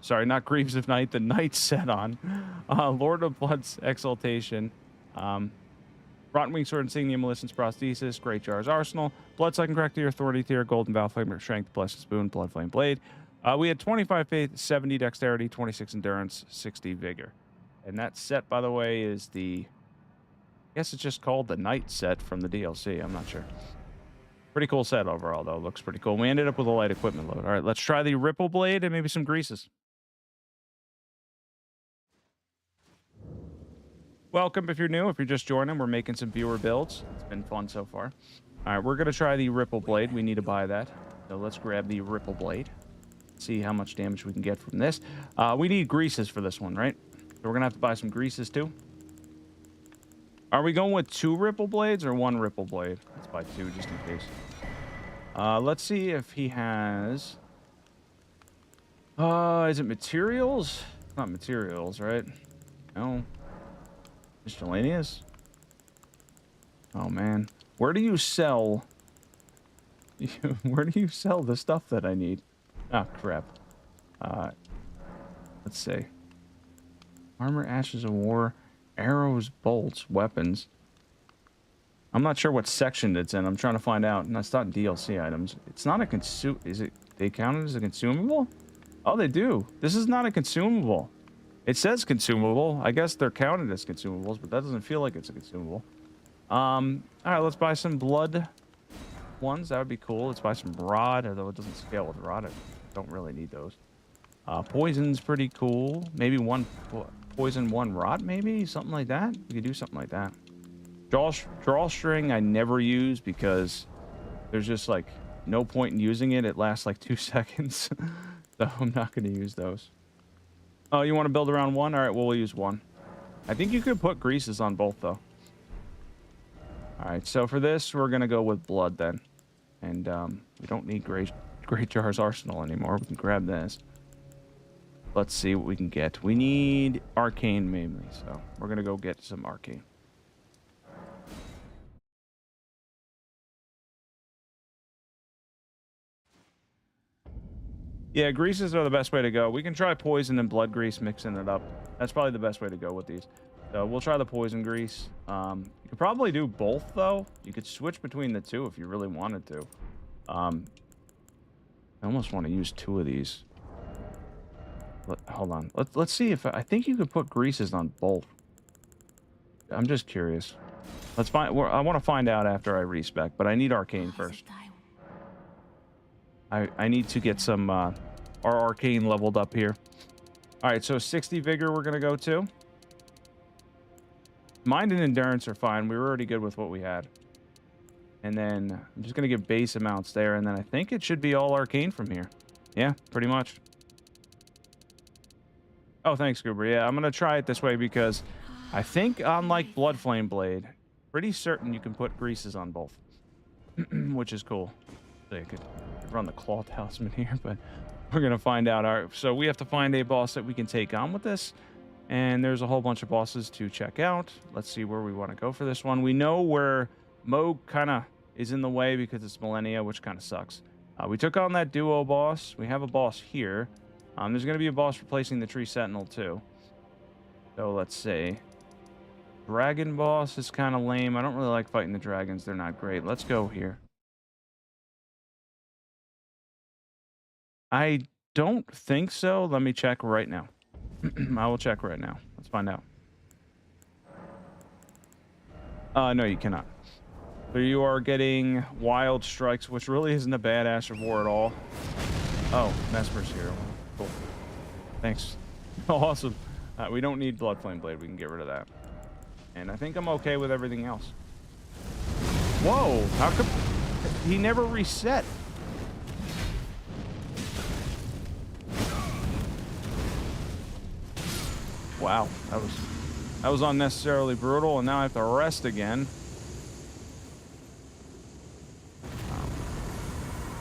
Sorry, not Greaves of Night, the Night set on. Lord of Blood's Exaltation. Rotten Wing Sword, Insignia, Maleficent's Prosthesis, Great Jar's Arsenal, Bloodsucking Crack Tier, Authority Tier, Golden Valflame, Strength, Blessed Spoon, Bloodflame Blade. We had 25 Faith, 70 Dexterity, 26 Endurance, 60 Vigor. And that set, by the way, is the... I guess it's just called the Night set from the DLC. I'm not sure. Pretty cool set overall, though. Looks pretty cool. We ended up with a light equipment load. All right, let's try the Ripple Blade and maybe some greases. Welcome if you're new. If you're just joining, we're making some viewer builds. It's been fun so far. All right, we're going to try the Ripple Blade. We need to buy that. So let's grab the Ripple Blade. See how much damage we can get from this. We need greases for this one, right? So we're going to have to buy some greases too. Are we going with 2 Ripple Blades or 1 Ripple Blade? Let's buy 2 just in case. Let's see if he has... is it materials? Not materials, right? No. Miscellaneous? Oh, man. Where do you sell... Where do you sell the stuff that I need? Ah, crap. Let's see. Armor, Ashes of War, arrows, bolts, weapons. I'm not sure what section it's in. I'm trying to find out. And that's not DLC items. It's not a Is it... They count it as a consumable? Oh, they do. This is not a consumable. It says consumable. I guess they're counted as consumables, but that doesn't feel like it's a consumable. All right, let's buy some blood ones. That would be cool. Let's buy some rod, although it doesn't scale with rod. I don't really need those. Poison's pretty cool. Maybe 1 poison, 1 rot, maybe? Something like that? We could do something like that. Drawstring I never use because there's just, like, no point in using it. It lasts, like, 2 seconds. So I'm not going to use those. Oh, you want to build around 1? All right, well, we'll use 1. I think you could put greases on both, though. All right, so for this, we're going to go with blood, then. And we don't need Great Jar's Arsenal anymore. We can grab this. Let's see what we can get. We need Arcane, mainly, so we're going to go get some Arcane. Yeah, greases are the best way to go. We can try poison and blood grease, mixing it up. That's probably the best way to go with these. So we'll try the poison grease. You could probably do both, though. You could switch between the 2 if you really wanted to. I almost want to use 2 of these. Hold on. Let's see if... I think you could put greases on both. I'm just curious. Let's find... I want to find out after I respec, but I need Arcane first. I need to get some our Arcane leveled up here. All right, so 60 Vigor we're going to go to. Mind and Endurance are fine. We were already good with what we had. And then I'm just going to give base amounts there, and then I think it should be all Arcane from here. Yeah, pretty much. Oh, thanks, Goober. Yeah, I'm going to try it this way because I think, unlike Bloodflame Blade, pretty certain you can put greases on both, which is cool. So you could run the Claw Talisman here, but we're going to find out. All right, so we have to find a boss that we can take on with this, and there's a whole bunch of bosses to check out. Let's see where we want to go for this one. We know where Moog kind of is in the way because it's Millennia, which kind of sucks. We took on that duo boss. We have a boss here. There's going to be a boss replacing the Tree Sentinel, too. So let's see. Dragon boss is kind of lame. I don't really like fighting the dragons. They're not great. Let's go here. I don't think so. Let me check right now. I will check right now. Let's find out. No, you cannot. So you are getting Wild Strikes, which really isn't a badass reward at all. Oh, Mesmer's here. Cool. Thanks. Awesome. We don't need Blood Flame Blade. We can get rid of that. And I think I'm okay with everything else. Whoa! How come he never reset? Wow, that was unnecessarily brutal, and now I have to rest again.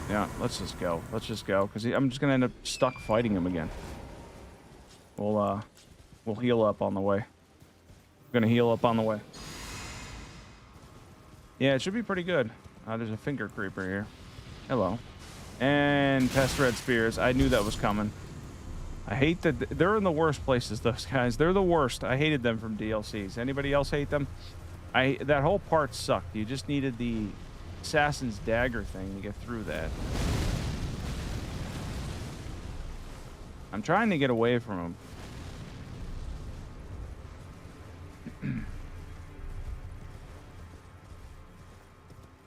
Yeah, let's just go. Let's just go, because I'm just gonna end up stuck fighting him again. We'll heal up on the way. Gonna heal up on the way. Yeah, it should be pretty good. There's a finger creeper here. Hello. And pest red spears. I knew that was coming. I hate that they're in the worst places, those guys. They're the worst. I hated them from DLCs. Anybody else hate them? That whole part sucked. You just needed the assassin's dagger thing to get through that. I'm trying to get away from him.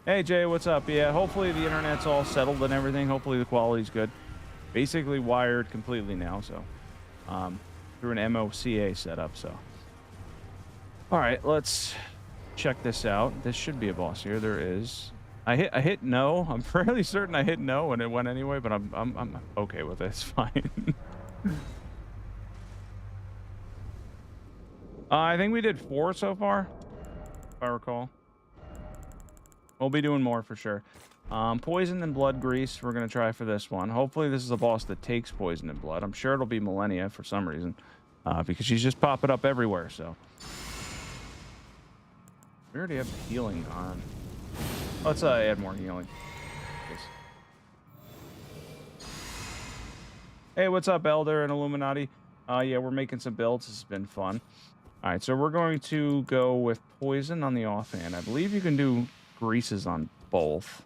Hey Jay, what's up? Yeah, hopefully the internet's all settled and everything. Hopefully the quality's good. Basically wired completely now, so through an MOCA setup. So all right, let's check this out. This should be a boss here. There is. I hit no. I'm fairly certain I hit no and it went anyway, but I'm okay with it. It's fine. I think we did 4 so far, if I recall. We'll be doing more for sure. Poison and blood grease, we're going to try for this one. Hopefully this is a boss that takes poison and blood. I'm sure it'll be Millennia for some reason, because she's just popping up everywhere, so. We already have healing on. Let's add more healing. Hey, what's up, Elder and Illuminati? Yeah, we're making some builds. This has been fun. All right, so we're going to go with poison on the offhand. I believe you can do greases on both.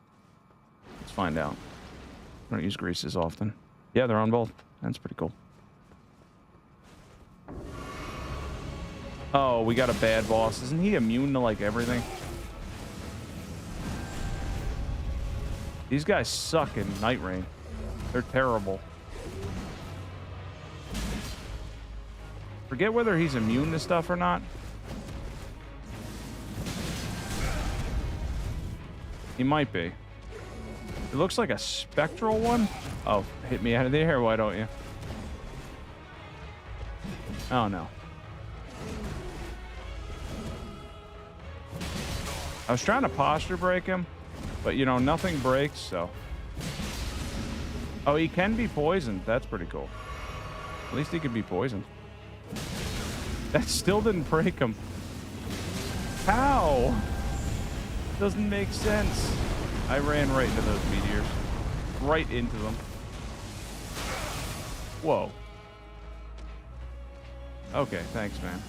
Let's find out. I don't use greases often. Yeah, they're on both. That's pretty cool. Oh, we got a bad boss. Isn't he immune to, like, everything? These guys suck in Night Rain. They're terrible. Forget whether he's immune to stuff or not. He might be. It looks like a spectral one. Oh, hit me out of the air, why don't you? Oh, no. I was trying to posture break him, but, you know, nothing breaks, so. Oh, he can be poisoned. That's pretty cool. At least he could be poisoned. That still didn't break him. How? Doesn't make sense. I ran right into those meteors. Right into them. Whoa. Okay, thanks, man.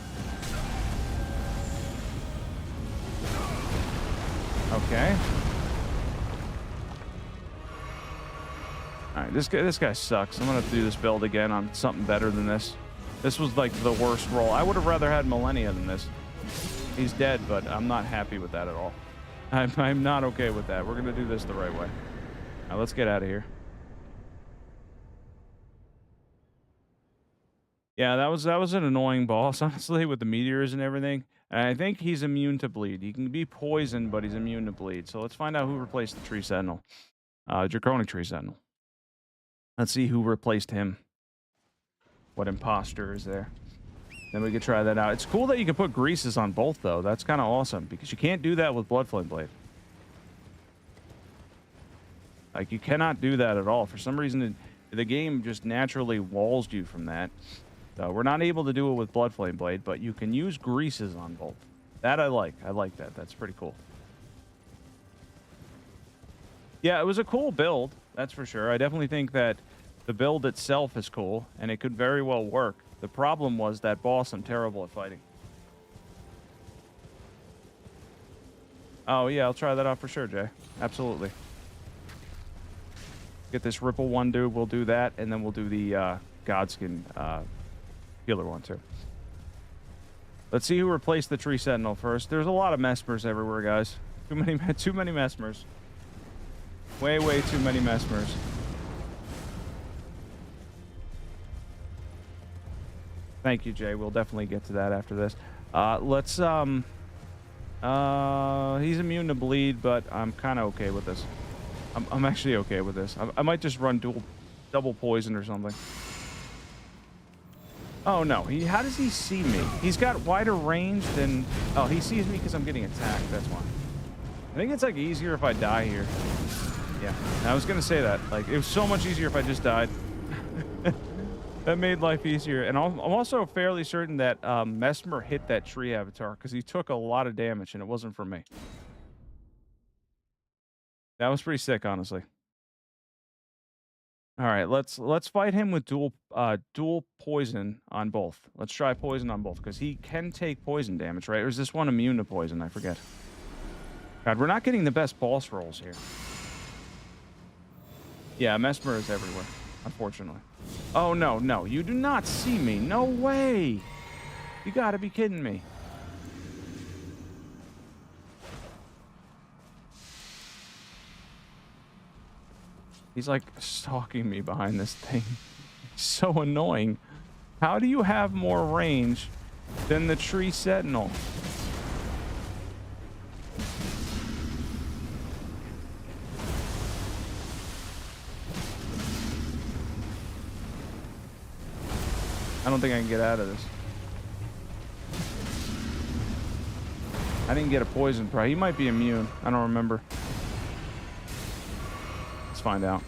Okay. All right, this guy sucks. I'm gonna have to do this build again on something better than this. This was like the worst roll. I would have rather had Millennia than this. He's dead, but I'm not happy with that at all. I'm not okay with that. We're gonna do this the right way. Now let's get out of here. Yeah, that was an annoying boss, honestly, with the meteors and everything. And I think he's immune to bleed. He can be poisoned, but he's immune to bleed. So let's find out who replaced the Tree Sentinel. Draconic Tree Sentinel. Let's see who replaced him. What imposter is there? Then we could try that out. It's cool that you can put greases on both, though. That's kind of awesome, because you can't do that with Bloodflame Blade. Like, you cannot do that at all. For some reason, the game just naturally walls you from that. So we're not able to do it with Bloodflame Blade, but you can use greases on both. That I like. I like that. That's pretty cool. Yeah, it was a cool build. That's for sure. I definitely think that the build itself is cool, and it could very well work. The problem was that boss I'm terrible at fighting. Oh, yeah, I'll try that out for sure, Jay. Absolutely. Get this Ripple one, dude. We'll do that, and then we'll do the Godskin healer one, too. Let's see who replaced the Tree Sentinel first. There's a lot of Messmers everywhere, guys. Too many Messmers. Way too many Messmers. Thank you, Jay. We'll definitely get to that after this. Let's he's immune to bleed, but I'm kind of okay with this. I'm actually okay with this. I might just run double poison or something. Oh no, how does he see me? He's got wider range than, oh, he sees me because I'm getting attacked. That's why. I think it's like easier if I die here. Yeah, I was gonna say that. Like, it was so much easier if I just died. That made life easier. And I'm also fairly certain that Mesmer hit that tree avatar because he took a lot of damage and it wasn't from me. That was pretty sick, honestly. All right, let's fight him with dual poison on both. Let's try poison on both because he can take poison damage, right? Or is this one immune to poison? I forget. God, we're not getting the best boss rolls here. Yeah, Mesmer is everywhere, unfortunately. Oh, no, no. You do not see me. No way. You gotta be kidding me. He's like stalking me behind this thing. So annoying. How do you have more range than the tree sentinel? I don't think I can get out of this. I didn't get a poison probably. He might be immune. I don't remember. Let's find out.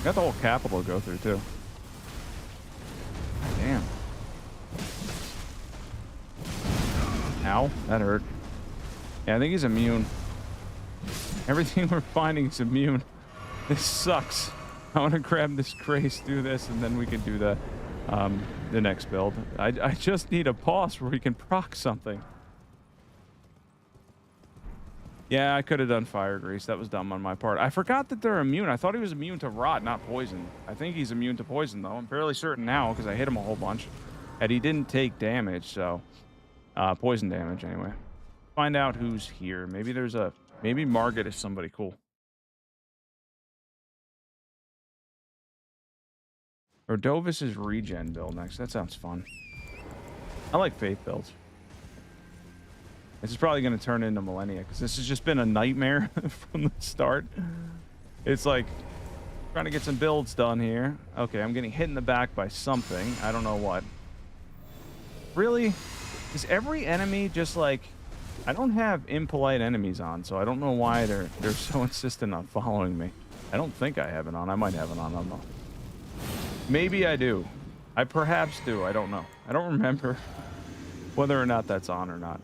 Got the whole capital to go through too. Damn. Ow, that hurt. Yeah, I think he's immune. Everything we're finding is immune. This sucks. I want to grab this grace, do this, and then we can do the next build. I just need a pause where we can proc something. Yeah, I could have done fire grease. That was dumb on my part. I forgot that they're immune. I thought he was immune to rot, not poison. I think he's immune to poison, though. I'm fairly certain now because I hit him a whole bunch. And he didn't take damage, so... poison damage, anyway. Find out who's here. Maybe there's a... Maybe Margit is somebody cool. Ordovis's regen build next. That sounds fun. I like faith builds. This is probably going to turn into Millennia because this has just been a nightmare from the start. It's like trying to get some builds done here. Okay, I'm getting hit in the back by something. I don't know what. Really? Is every enemy just like... I don't have impolite enemies on, so I don't know why they're so insistent on following me. I don't think I have it on. I might have it on. I don't know. Maybe I do. I perhaps do. I don't know. I don't remember whether or not that's on or not.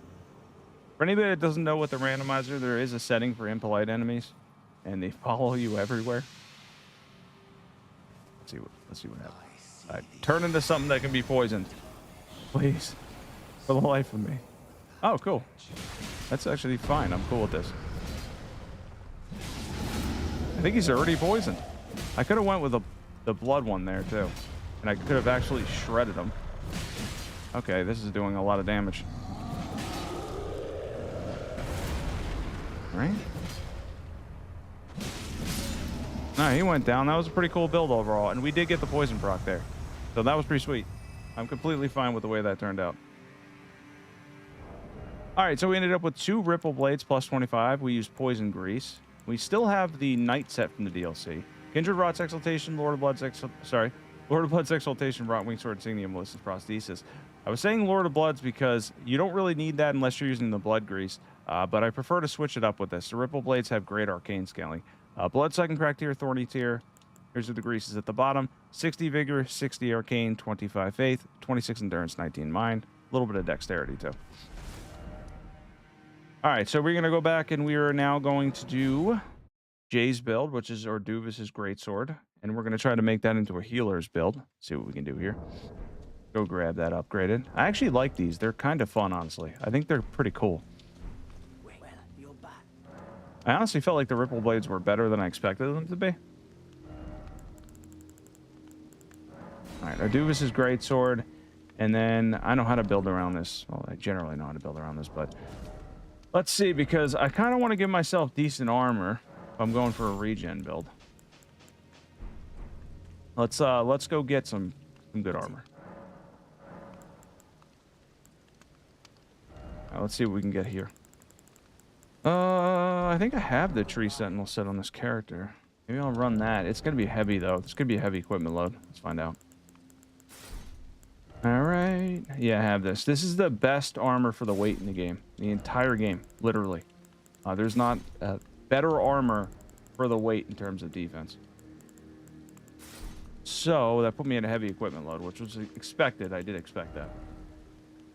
For anybody that doesn't know what the randomizer, there is a setting for impolite enemies, and they follow you everywhere. Let's see what happens. All right, turn into something that can be poisoned, please, for the life of me. Oh, cool. That's actually fine. I'm cool with this. I think he's already poisoned. I could have went with the blood one there too, and I could have actually shredded him. Okay, this is doing a lot of damage. Right? No, he went down. That was a pretty cool build overall, and we did get the poison proc there, so that was pretty sweet. I'm completely fine with the way that turned out. All right, so we ended up with 2 Ripple Blades plus 25. We used Poison Grease. We still have the Night set from the DLC. Kindred Rot's Exaltation, Lord of Blood's Exaltation, Rot Wing Sword, Insignia, Melissa's Prosthesis. I was saying Lord of Bloods because you don't really need that unless you're using the Blood Grease, but I prefer to switch it up with this. The Ripple Blades have great arcane scaling. Blood Second Crack Tier, Thorny Tier. Here's the greases at the bottom. 60 Vigor, 60 Arcane, 25 Faith, 26 Endurance, 19 Mind. A little bit of Dexterity, too. All right, so we're going to go back, and we are now going to do Jay's build, which is Ordovis's Greatsword. And we're going to try to make that into a healer's build. See what we can do here. Go grab that upgraded. I actually like these. They're kind of fun, honestly. I think they're pretty cool. I honestly felt like the Ripple Blades were better than I expected them to be. All right, Ordovis's Greatsword. And then I know how to build around this. Well, I generally know how to build around this, but let's see, because I kind of want to give myself decent armor if I'm going for a regen build. Let's go get some good armor. let's see what we can get here. I think I have the tree sentinel set on this character. Maybe I'll run that. It's gonna be heavy though. It's gonna be a heavy equipment load. Let's find out. All right. Yeah, I have this. This is the best armor for the weight in the game. The entire game, literally. There's not better armor for the weight in terms of defense. So that put me in a heavy equipment load, which was expected. I did expect that.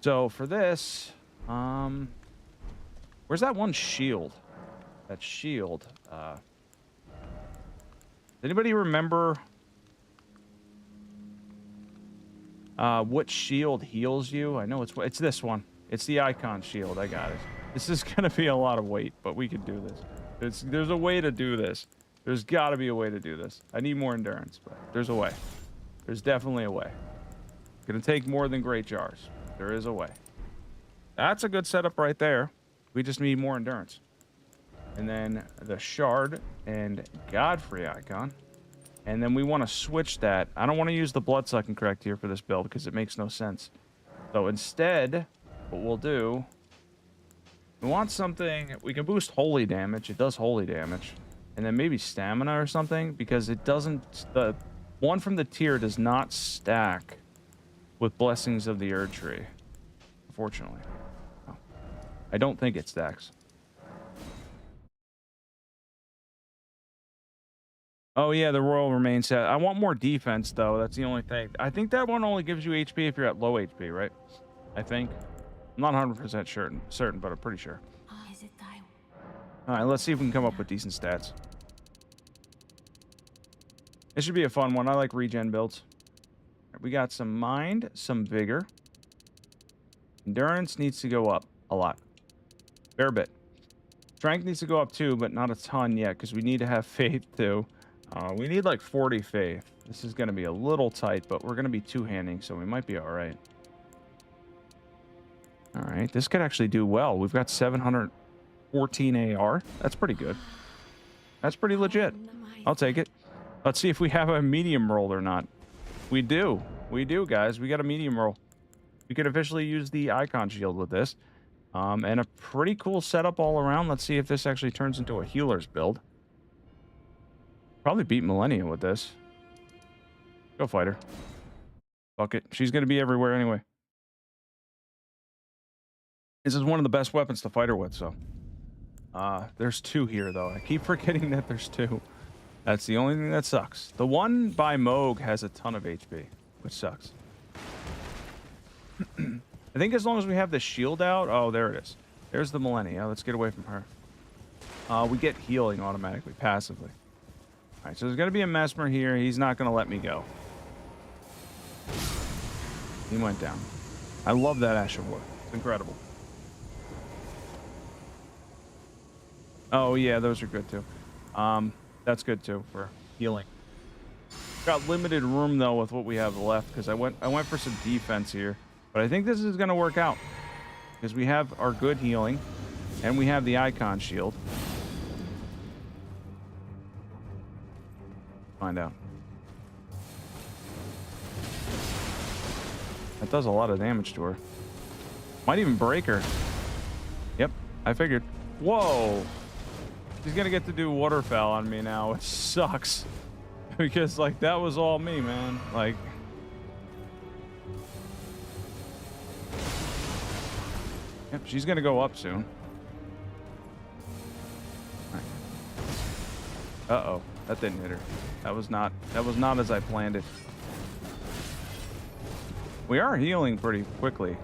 So for this, where's that one shield? That shield. Does anybody remember what shield heals you? I know it's this one. It's the icon shield. I got it. This is gonna be a lot of weight, but we can do this. There's a way to do this. There's got to be a way to do this. I need more endurance, but there's a way. There's definitely a way. It's gonna take more than great jars. There is a way. That's a good setup right there. We just need more endurance. And then the shard and Godfrey icon. And then we want to switch that. I don't want to use the blood-sucking correct here for this build because it makes no sense. So instead, what we'll do, we want something, we can boost holy damage. It does holy damage. And then maybe stamina or something because it doesn't, the one from the tier does not stack with Blessings of the Erd Tree. Unfortunately. Oh. I don't think it stacks. Oh yeah, the Royal Remain set. I want more defense though. That's the only thing. I think that one only gives you HP if you're at low HP, right? I think. I'm not 100% certain, but I'm pretty sure. Is it thy All right, let's see if we can come up with decent stats. This should be a fun one. I like regen builds. We got some mind, some vigor. Endurance needs to go up a lot. Fair bit. Strength needs to go up too, but not a ton yet because we need to have faith too. We need like 40 faith. This is going to be a little tight, but we're going to be two-handing, so we might be all right. All right, this could actually do well. We've got 714 AR. That's pretty good. That's pretty legit. I'll take it. Let's see if we have a medium roll or not. We do. We do, guys. We got a medium roll. We could officially use the icon shield with this. And a pretty cool setup all around. Let's see if this actually turns into a healer's build. Probably beat Millennia with this. Go fight her. Fuck it. She's going to be everywhere anyway. This is one of the best weapons to fight her with, so. There's two here, though. I keep forgetting that there's two. That's the only thing that sucks. The one by Moog has a ton of HP, which sucks. I think as long as we have the shield out... Oh, there it is. There's the Millennia. Let's get away from her. We get healing automatically, passively. Alright, so there's going to be a Mesmer here. He's not going to let me go. He went down. I love that Asher War. It's incredible. Oh, yeah, those are good, too. That's good, too, for healing. Got limited room, though, with what we have left, because I went for some defense here. But I think this is going to work out. Because we have our good healing, and we have the icon shield. Find out. That does a lot of damage to her. Might even break her. Yep, I figured. Whoa! She's gonna get to do waterfowl on me now, which sucks. Because, like, that was all me, man. Like... Yep, she's gonna go up soon. Right. Uh-oh. That didn't hit her. That was not as I planned it. We are healing pretty quickly.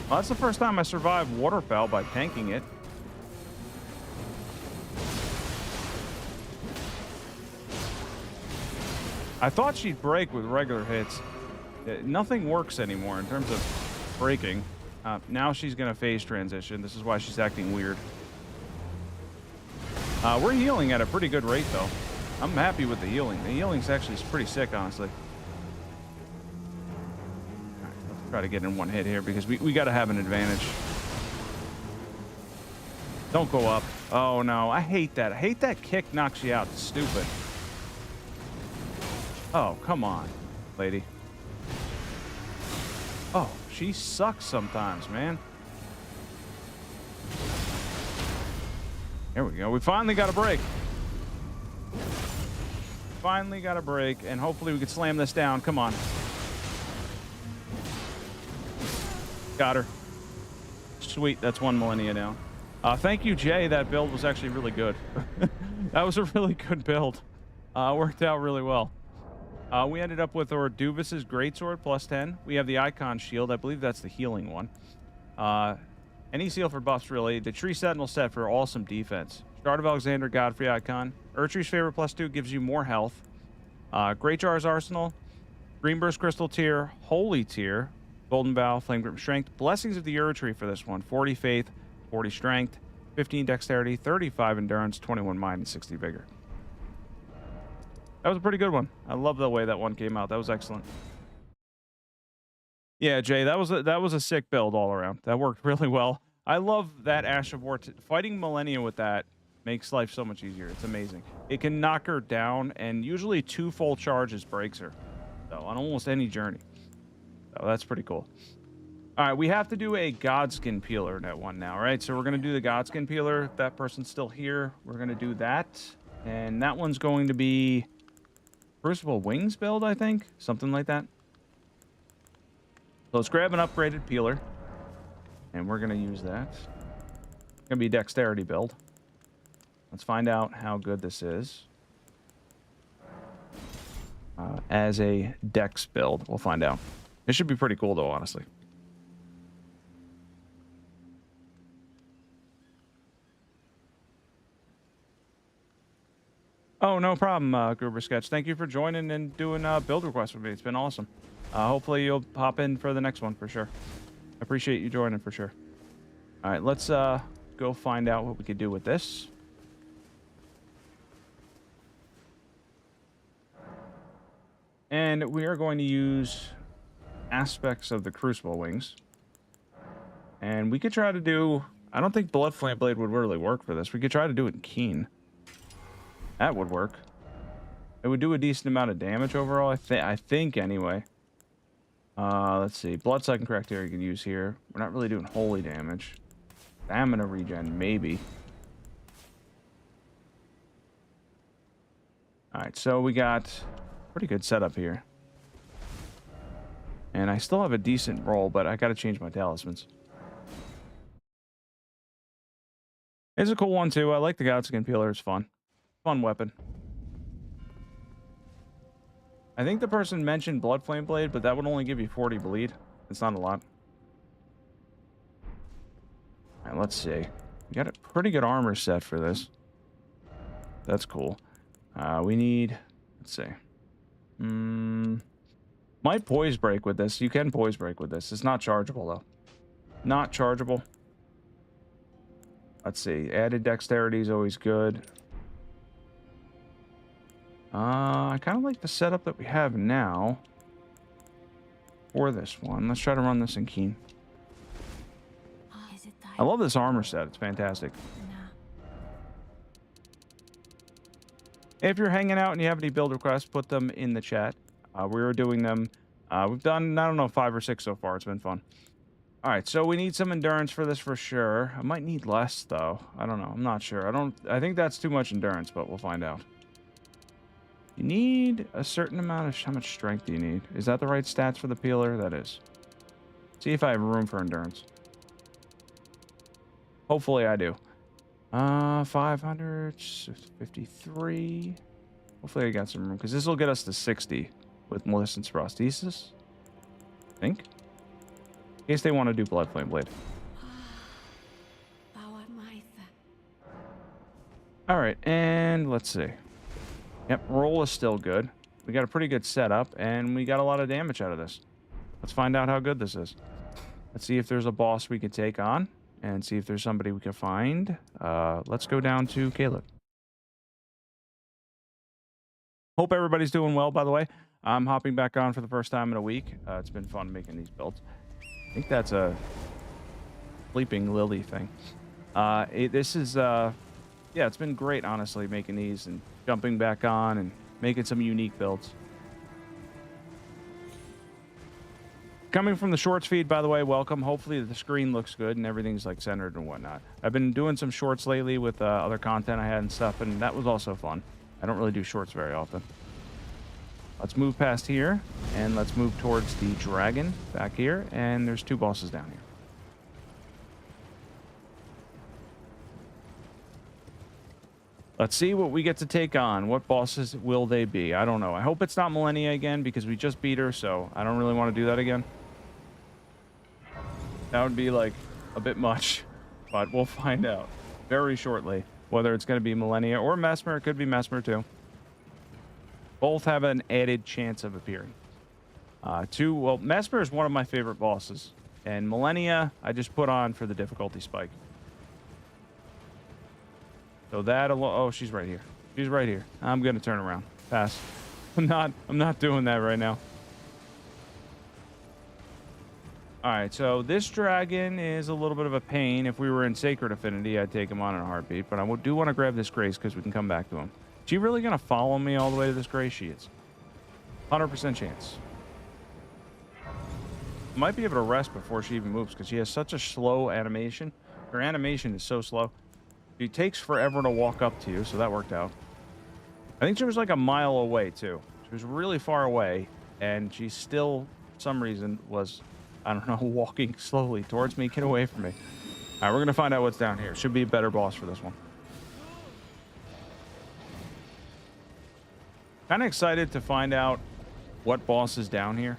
Well, that's the first time I survived waterfowl by tanking it. I thought she'd break with regular hits. Nothing works anymore in terms of breaking. Now she's going to phase transition. This is why she's acting weird. We're healing at a pretty good rate, though. I'm happy with the healing. The healing's actually pretty sick, honestly. All right, let's try to get in one hit here because we got to have an advantage. Don't go up. Oh, no. I hate that. I hate that kick knocks you out. It's stupid. Oh, come on, lady. Oh, she sucks sometimes, man. There we go. We finally got a break. Finally got a break, and hopefully we can slam this down. Come on. Got her. Sweet. That's 1 millennia now. Thank you, Jay. That build was actually really good. That was a really good build. Worked out really well. We ended up with Orduvis's Greatsword plus 10. We have the Icon Shield. I believe that's the healing one. Any seal for buffs, really. The Tree Sentinel set for awesome defense. Shard of Alexander, Godfrey Icon. Urtree's Favor plus 2 gives you more health. Great Jar's Arsenal. Greenburst Crystal Tier. Holy Tier. Golden Bow. Flame Grip Strength. Blessings of the Urtree for this one. 40 Faith. 40 Strength. 15 Dexterity. 35 Endurance. 21 Mind. And 60 Vigor. That was a pretty good one. I love the way that one came out. That was excellent. Yeah, Jay, that was a sick build all around. That worked really well. I love that Ash of War. Fighting Millennia with that makes life so much easier. It's amazing. It can knock her down, and usually 2 full charges breaks her. So on almost any journey. So that's pretty cool. All right, we have to do a Godskin Peeler net one now, right? So we're going to do the Godskin Peeler. If that person's still here, we're going to do that. And that one's going to be Crucible Wings build, I think. Something like that. So let's grab an upgraded peeler. And we're going to use that. It's going to be a dexterity build. Let's find out how good this is. As a dex build, we'll find out. It should be pretty cool, though, honestly. Oh, no problem, Gruber Sketch. Thank you for joining and doing build requests with me. It's been awesome. Hopefully you'll pop in for the next one for sure. I appreciate you joining for sure. All right, let's go find out what we could do with this. And we are going to use aspects of the Crucible Wings. And we could try to do... I don't think Blood Flame Blade would really work for this. We could try to do it in Keen. That would work. It would do a decent amount of damage overall, I think, anyway. Let's see. Blood Sucking Criteria you can use here. We're not really doing holy damage. Stamina regen, maybe. Alright, so we got pretty good setup here. And I still have a decent roll, but I gotta change my talismans. It's a cool one, too. I like the Godskin Peeler. It's fun. Fun weapon. I think the person mentioned Blood Flame Blade, but that would only give you 40 bleed. It's not a lot. Alright, let's see. We got a pretty good armor set for this. That's cool. We need... Let's see. Might Poise Break with this. You can Poise Break with this. It's not chargeable, though. Not chargeable. Let's see. Added Dexterity is always good. I kind of like the setup that we have now for this one. Let's try to run this in Keen. I love this armor set. It's fantastic. If you're hanging out and you have any build requests, put them in the chat. We were doing them. We've done, I don't know, 5 or 6 so far. It's been fun. All right, so we need some endurance for this for sure. I might need less, though. I don't know. I'm not sure. I think that's too much endurance, but we'll find out. You need a certain amount of... How much strength do you need? Is that the right stats for the peeler? That is. See if I have room for endurance. Hopefully I do. 500, 53. Hopefully I got some room, because this will get us to 60 with Maleficent's Prosthesis. I think. In case they want to do Blood Flame Blade. Alright, and let's see. Yep, roll is still good. We got a pretty good setup, and we got a lot of damage out of this. Let's find out how good this is. Let's see if there's a boss we can take on, and see if there's somebody we can find. Let's go down to Caleb. Hope everybody's doing well, by the way. I'm hopping back on for the first time in a week. It's been fun making these builds. I think that's a Sleeping Lily thing. This is... yeah, it's been great, honestly, making these and jumping back on and making some unique builds. Coming from the shorts feed, by the way, welcome. Hopefully the screen looks good and everything's like centered and whatnot. I've been doing some shorts lately with other content I had and stuff, and that was also fun. I don't really do shorts very often. Let's move past here, and let's move towards the dragon back here, and there's 2 bosses down here. Let's see what we get to take on. What bosses will they be? I don't know. I hope it's not Millennia again, because we just beat her, so I don't really want to do that again. That would be like a bit much, but we'll find out very shortly whether it's going to be Millennia or Mesmer. It could be Mesmer too. Both have an added chance of appearing. Well, Mesmer is one of my favorite bosses, and Millennia I just put on for the difficulty spike. So that alone. Oh, she's right here. She's right here. I'm gonna turn around. Pass. I'm not doing that right now. All right, so this dragon is a little bit of a pain. If we were in Sacred Affinity, I'd take him on in a heartbeat, but I do want to grab this Grace because we can come back to him. Is she really going to follow me all the way to this Grace? She is. 100% chance. Might be able to rest before she even moves because she has such a slow animation. Her animation is so slow. She takes forever to walk up to you, so that worked out. I think she was like a mile away, too. She was really far away, and she still, for some reason, was... I don't know, walking slowly towards me. Get away from me. All right, we're going to find out what's down here. Should be a better boss for this one. Kind of excited to find out what boss is down here.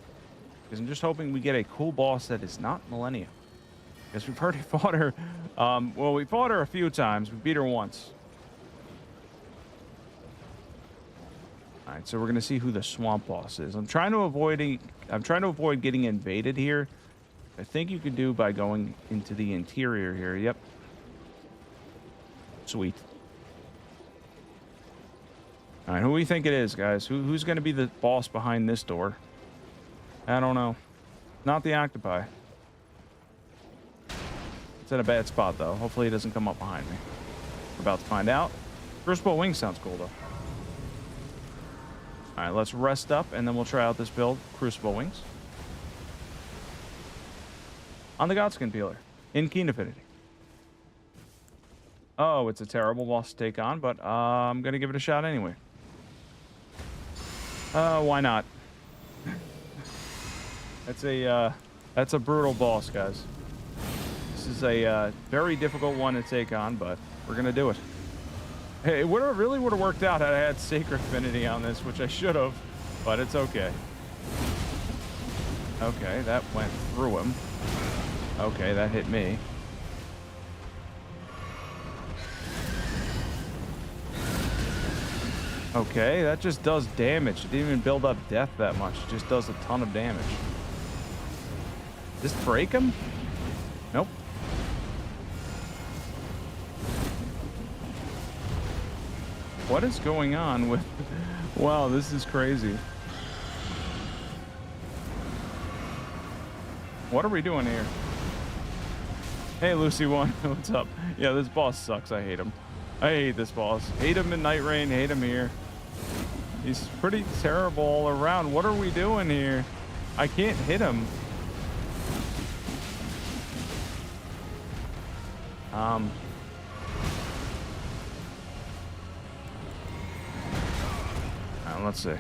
Because I'm just hoping we get a cool boss that is not Millennia. Because we've already fought her. Well, we fought her a few times. We beat her once. All right, so we're going to see who the swamp boss is. I'm trying to avoid getting invaded here. I think you can do by going into the interior here. Yep. Sweet. All right, who do we think it is, guys? Who's going to be the boss behind this door? I don't know. Not the octopi. It's in a bad spot, though. Hopefully it doesn't come up behind me. We're about to find out. Crucible Wings sounds cool, though. All right, let's rest up, and then we'll try out this build, Crucible Wings. On the Godskin Peeler, in Keen Affinity. Oh, it's a terrible boss to take on, but I'm going to give it a shot anyway. Why not? That's a brutal boss, guys. This is a very difficult one to take on, but we're going to do it. Hey, it really would have worked out had I had Sacred Affinity on this, which I should have, but it's okay. Okay, that went through him. Okay, that hit me. Okay, that just does damage. It didn't even build up death that much. It just does a ton of damage. Does this break him? Nope. What is going on with... Wow, this is crazy. What are we doing here? Hey, Lucy One, what's up? Yeah, this boss sucks. I hate him. I hate this boss. Hate him in Night Rain, hate him here. He's pretty terrible all around. What are we doing here? I can't hit him. Let's see. I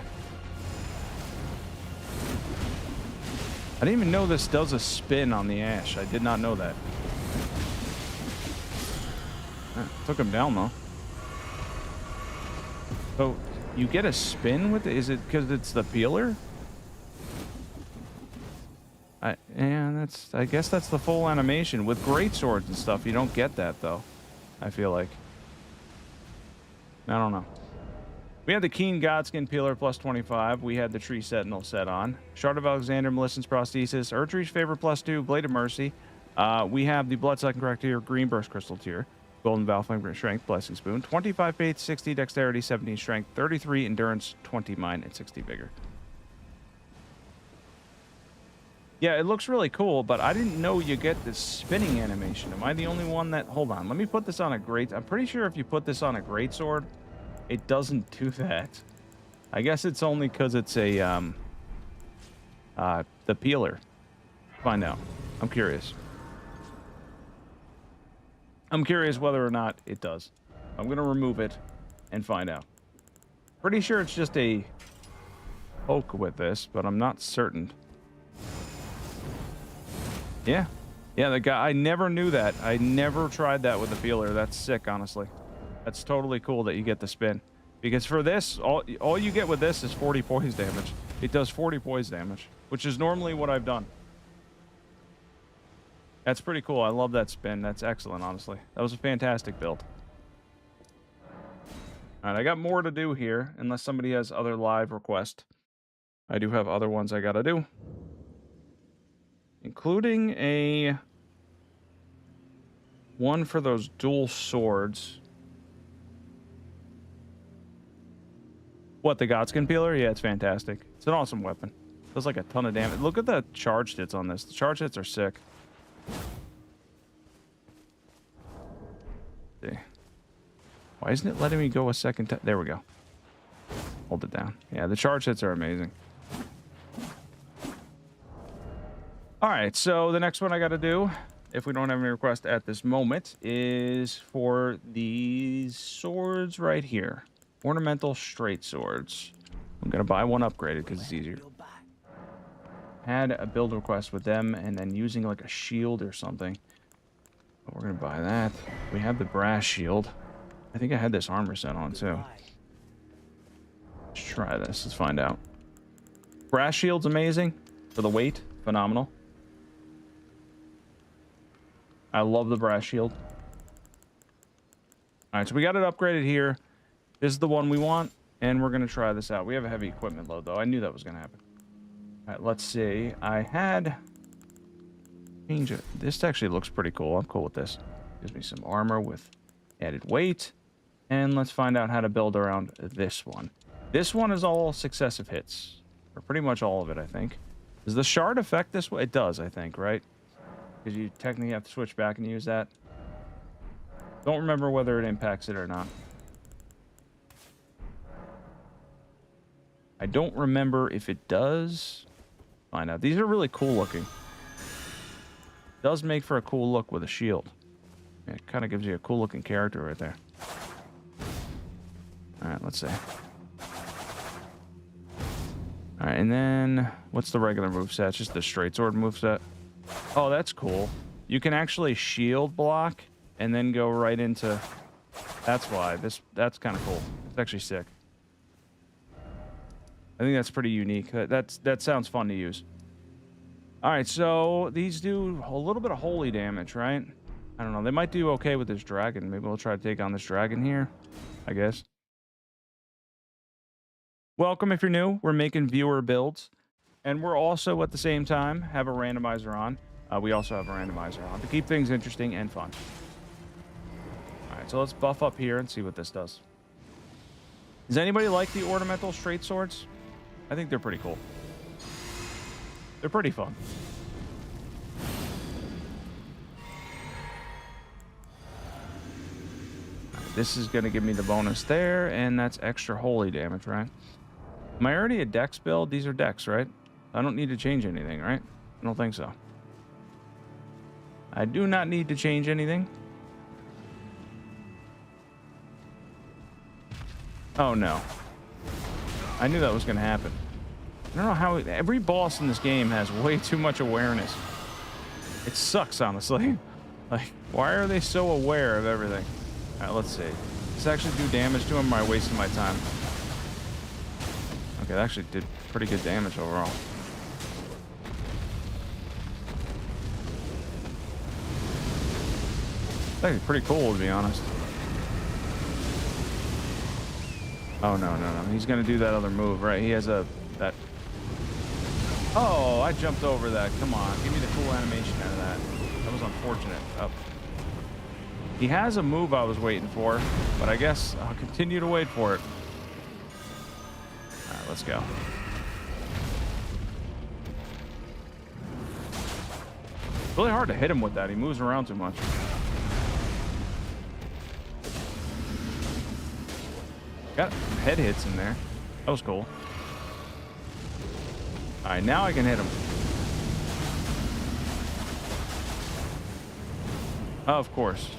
didn't even know this does a spin on the ash. I did not know that. Took him down though. So you get a spin with it? Is it because it's the peeler? I guess that's the full animation. With great swords and stuff, you don't get that though. I feel like. I don't know. We had the Keen Godskin Peeler plus 25. We had the Tree Sentinel set on. Shard of Alexander, Millicent's Prosthesis, Erdtree's Favor plus 2, Blade of Mercy. We have the Bloodsucking Correct tier, Green Burst Crystal tier, Golden Valflame Strength, Blessing Spoon, 25 Faith, 60 Dexterity, 17 Strength, 33 Endurance, 20 Mind, and 60 Vigor. Yeah, it looks really cool, but I didn't know you get this spinning animation. Am I the only one that... Hold on, let me put this on a great... I'm pretty sure if you put this on a greatsword, it doesn't do that. I guess it's only because it's a the peeler. Find out. I'm curious. I'm curious whether or not it does. I'm going to remove it and find out. Pretty sure it's just a poke with this, but I'm not certain. Yeah. Yeah, the guy, I never knew that. I never tried that with the feeler. That's sick, honestly. That's totally cool that you get the spin. Because for this, all you get with this is 40 poise damage. It does 40 poise damage, which is normally what I've done. That's pretty cool. I love that spin. That's excellent, honestly. That was a fantastic build. All right, I got more to do here, unless somebody has other live requests. I do have other ones I gotta do. Including a one for those dual swords. What, the Godskin Peeler? Yeah, it's fantastic. It's an awesome weapon. Does like a ton of damage. Look at the charge hits on this. The charge hits are sick. See. Why isn't it letting me go a second time? There we go. Hold it down. Yeah, the charge hits are amazing. All right, so the next one I got to do, if we don't have any requests at this moment, is for these swords right here. Ornamental straight swords. I'm going to buy one upgraded because it's easier. Had a build request with them and then using like a shield or something. But we're going to buy that. We have the brass shield. I think I had this armor set on too. Let's try this. Let's find out. Brass shield's amazing. For the weight, phenomenal. I love the brass shield. All right, so we got it upgraded here. This is the one we want, and we're going to try this out. We have a heavy equipment load, though. I knew that was going to happen. All right, let's see. I had... change it. This actually looks pretty cool. I'm cool with this. Gives me some armor with added weight. And let's find out how to build around this one. This one is all successive hits. Or pretty much all of it, I think. Does the shard affect this one? It does, I think, right? Because you technically have to switch back and use that. Don't remember whether it impacts it or not. I don't remember if it does. Find out. These are really cool looking. Does make for a cool look with a shield. It kind of gives you a cool looking character right there. Alright, let's see. Alright, and then what's the regular moveset? It's just the straight sword moveset. Oh, that's cool. You can actually shield block and then go right into... That's why. That's kind of cool. It's actually sick. I think that's pretty unique. That sounds fun to use. Alright, so these do a little bit of holy damage, right? I don't know. They might do okay with this dragon. Maybe we'll try to take on this dragon here, I guess. Welcome if you're new. We're making viewer builds. And we're also, at the same time, have a randomizer on. We also have a randomizer on to keep things interesting and fun. Alright, so let's buff up here and see what this does. Does anybody like the ornamental straight swords? I think they're pretty cool. They're pretty fun. This is going to give me the bonus there, and that's extra holy damage, right? Am I already a dex build? These are dex, right? I don't need to change anything, right? I don't think so. I do not need to change anything. Oh, no. I knew that was going to happen. I don't know how... Every boss in this game has way too much awareness. It sucks, honestly. Like, why are they so aware of everything? All right, let's see. Does this actually do damage to him, or am I wasting my time? Okay, that actually did pretty good damage overall. It's actually pretty cool, to be honest. Oh, no, no, no. He's going to do that other move, right? He has that... Oh, I jumped over that. Come on. Give me the cool animation out of that. That was unfortunate. Oh. He has a move I was waiting for, but I guess I'll continue to wait for it. All right, let's go. It's really hard to hit him with that. He moves around too much. Got head hits in there. That was cool. All right, now I can hit him. Oh, of course.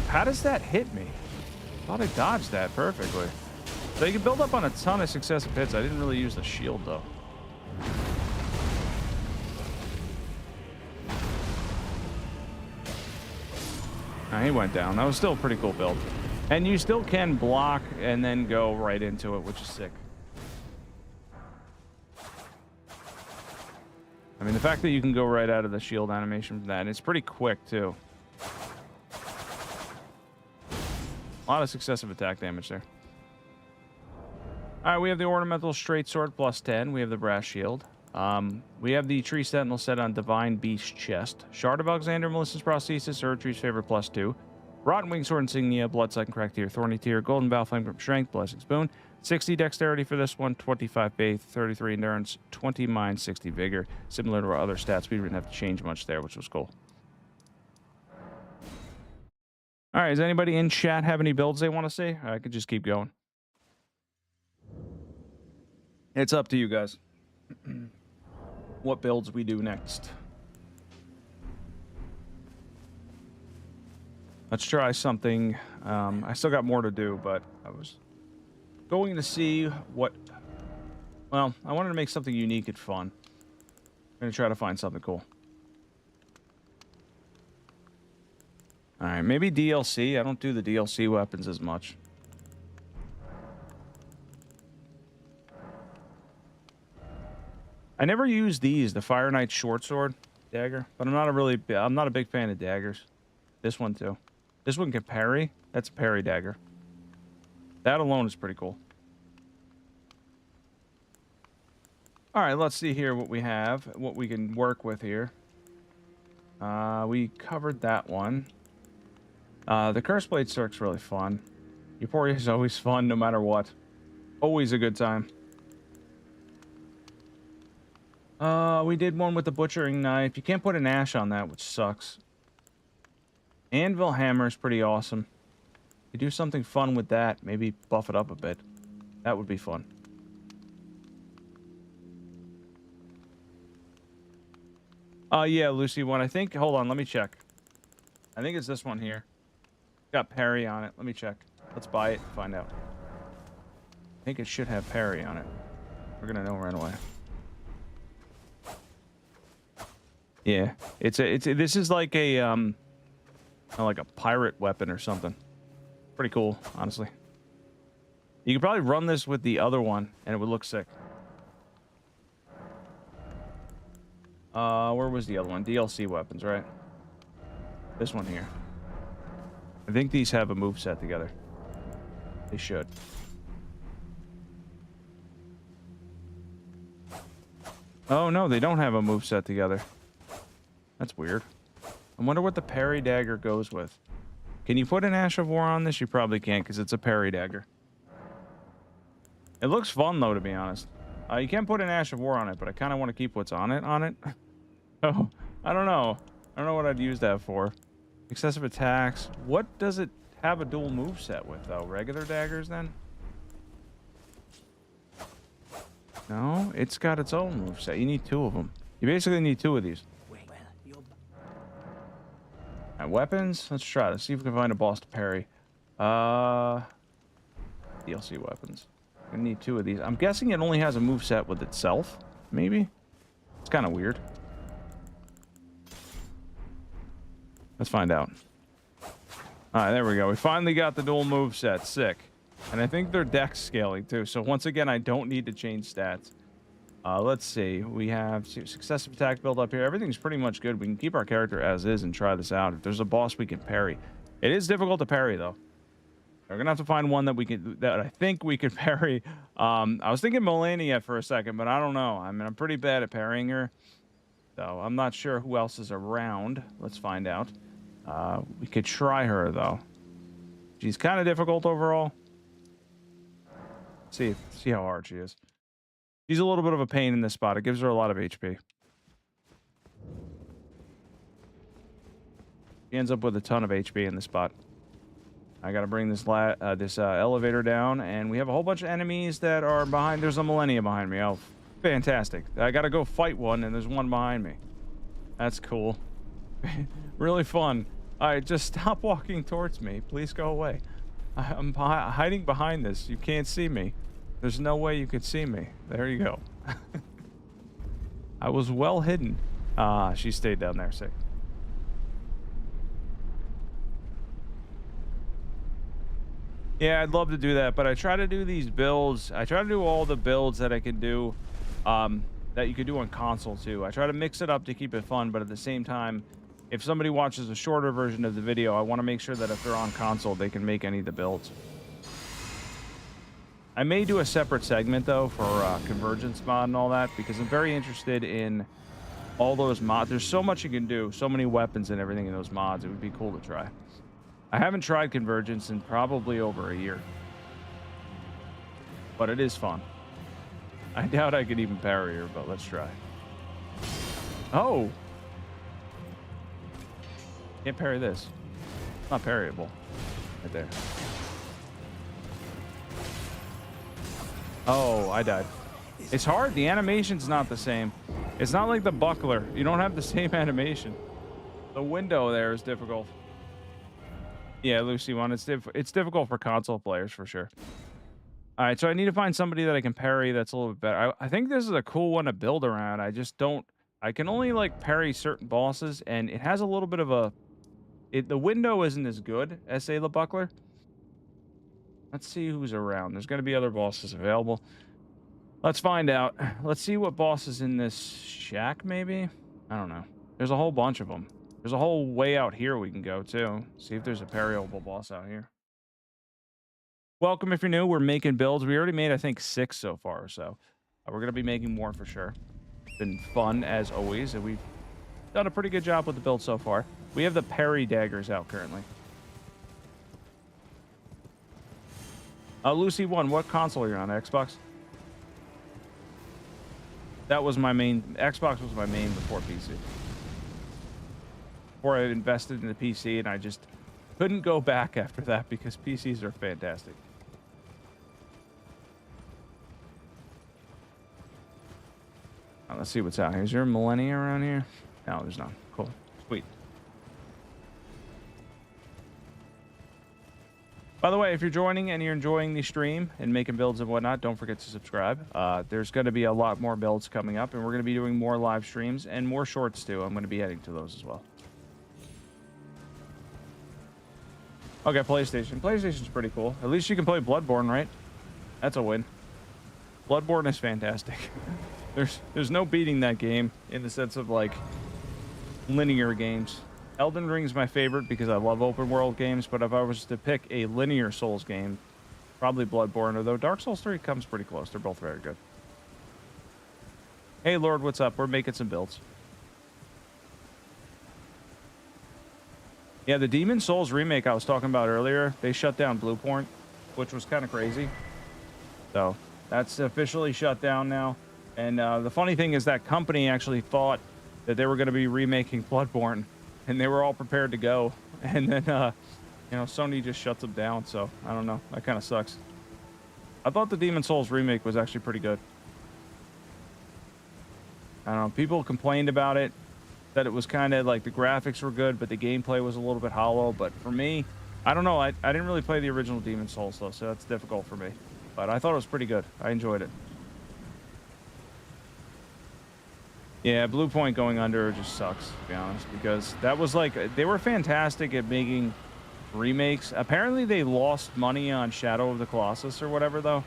How does that hit me? Thought I dodged that perfectly. So you can build up on a ton of successive hits. I didn't really use the shield, though. He went down. That was still a pretty cool build. And you still can block and then go right into it, which is sick. I mean, the fact that you can go right out of the shield animation from that, and it's pretty quick, too. A lot of successive attack damage there. All right, we have the ornamental straight sword plus 10. We have the brass shield. We have the tree sentinel set on divine beast chest. Shard of Alexander, Melissa's prosthesis, Erdtree's favorite plus 2. Rotten wing sword insignia, blood sucking crack tier, thorny tier, golden bow flame grip strength, blessing spoon. 60 dexterity for this one, 25 faith, 33 endurance, 20 mind, 60 vigor. Similar to our other stats, we didn't have to change much there, which was cool. All right, does anybody in chat have any builds they want to see? I could just keep going. It's up to you guys. What builds we do next. Let's try something. I still got more to do, but I was going to see what... Well, I wanted to make something unique and fun. I'm going to try to find something cool. Alright, maybe DLC. I don't do the DLC weapons as much. I never use these, the Fire Knight short sword dagger, but I'm not a big fan of daggers. This one too. This one can parry. That's a parry dagger. That alone is pretty cool. Alright, let's see here what we have, what we can work with here. We covered that one. The Curse Blade Circ's really fun. Euphoria is always fun, no matter what. Always a good time. We did one with the Butchering Knife. You can't put an ash on that, which sucks. Anvil Hammer is pretty awesome. You do something fun with that. Maybe buff it up a bit. That would be fun. Yeah, Lucy one. I think... Hold on, let me check. I think it's this one here. Got parry on it. Let me check. Let's buy it and find out. I think it should have parry on it. We're gonna know right away. Yeah, this is like a pirate weapon or something. Pretty cool, honestly. You could probably run this with the other one and it would look sick. Where was the other one? DLC weapons, right? This one here. I think these have a moveset together. They should. Oh no, they don't have a moveset together. That's weird. I wonder what the parry dagger goes with. Can you put an Ash of War on this? You probably can't because it's a parry dagger. It looks fun though, to be honest. You can't put an Ash of War on it, but I kind of want to keep what's on it. Oh, I don't know. I don't know what I'd use that for. Excessive attacks. What does it have a dual moveset with though? Regular daggers then? No, it's got its own moveset. You need two of them. You basically need two of these. And weapons? Let's try to see if we can find a boss to parry. DLC weapons. We need two of these. I'm guessing it only has a moveset with itself, maybe? It's kind of weird. Let's find out. Alright, there we go. We finally got the dual moveset. Sick. And I think they're dex scaling too. So once again, I don't need to change stats. Let's see. We have successive attack build up here. Everything's pretty much good. We can keep our character as is and try this out. If there's a boss we can parry. It is difficult to parry though. We're gonna have to find one that I think we could parry. I was thinking Melania for a second, but I don't know. I mean, I'm pretty bad at parrying her. So I'm not sure who else is around. Let's find out. We could try her though. She's kind of difficult overall. See how hard she is. She's a little bit of a pain in this spot. It gives her a lot of HP. She ends up with a ton of HP in this spot. I gotta bring this elevator down, and we have a whole bunch of enemies that are behind. There's a Millennia behind me. Oh, fantastic. I gotta go fight one, and there's one behind me. That's cool. Really fun. All right, just stop walking towards me. Please go away. I'm hiding behind this. You can't see me. There's no way you could see me. There you go. I was well hidden. She stayed down there. Sick. Yeah, I'd love to do that, but I try to do these builds. I try to do all the builds that I can do, that you could do on console too. I try to mix it up to keep it fun, but at the same time, if somebody watches a shorter version of the video, I want to make sure that if they're on console, they can make any of the builds. I may do a separate segment though for convergence mod and all that, because I'm very interested in all those mods. There's so much you can do, so many weapons and everything in those mods. It would be cool to try. I haven't tried convergence in probably over a year, but it is fun. I doubt I could even parry her, but let's try. Oh, can't parry this. It's not parryable. Right there. Oh, I died. It's hard. The animation's not the same. It's not like the buckler. You don't have the same animation. The window there is difficult. Yeah, Lucy one. It's difficult for console players for sure. All right, so I need to find somebody that I can parry that's a little bit better. I think this is a cool one to build around. I just don't. I can only like parry certain bosses, and it has a little bit of a. The window isn't as good as say the buckler. Let's see who's around. There's going to be other bosses available. Let's find out. Let's see what boss is in this shack. Maybe I don't know. There's a whole bunch of them. There's a whole way out here we can go too. See if there's a parryable boss out here. Welcome if you're new. We're making builds. We already made, I think, 6 so far. So we're going to be making more for sure. It's been fun as always. And we've done a pretty good job with the build so far. We have the parry daggers out currently. Lucy 1, what console are you on? Xbox? That was my main. Xbox was my main before PC. Before I invested in the PC, and I just couldn't go back after that because PCs are fantastic. Let's see what's out here. Is there a Millennia around here? No, there's none. Cool. Sweet. By the way, if you're joining and you're enjoying the stream and making builds and whatnot, don't forget to subscribe. There's going to be a lot more builds coming up, and we're going to be doing more live streams and more shorts too. I'm going to be adding to those as well. Okay, PlayStation. PlayStation's pretty cool. At least you can play Bloodborne, right? That's a win. Bloodborne is fantastic. There's no beating that game in the sense of like linear games. Elden Ring's my favorite because I love open world games, but if I was to pick a linear Souls game, probably Bloodborne, although Dark Souls 3 comes pretty close. They're both very good. Hey Lord, what's up? We're making some builds. Yeah, the Demon Souls remake I was talking about earlier, they shut down Bluepoint, which was kind of crazy. So that's officially shut down now. And the funny thing is that company actually thought that they were going to be remaking Bloodborne, and they were all prepared to go. And then, you know, Sony just shuts them down. So I don't know. That kind of sucks. I thought the Demon Souls remake was actually pretty good. I don't know. People complained about it, that it was kind of like the graphics were good, but the gameplay was a little bit hollow. But for me, I don't know. I didn't really play the original Demon Souls, though, so that's difficult for me. But I thought it was pretty good. I enjoyed it. Yeah, Bluepoint going under just sucks, to be honest, because that was like, they were fantastic at making remakes. Apparently they lost money on Shadow of the Colossus or whatever, though.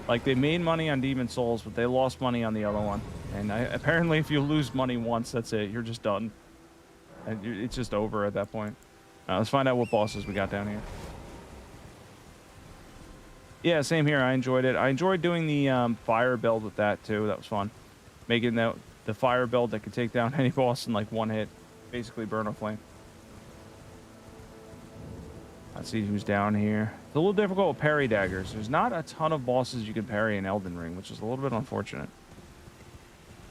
Like, they made money on Demon Souls, but they lost money on the other one. And apparently if you lose money once, that's it. You're just done. And it's just over at that point. Let's find out what bosses we got down here. Yeah, same here. I enjoyed it. I enjoyed doing the fire build with that, too. That was fun. Making the fire build that could take down any boss in like one hit. Basically burn a flame. Let's see who's down here. It's a little difficult with parry daggers. There's not a ton of bosses you can parry in Elden Ring, which is a little bit unfortunate.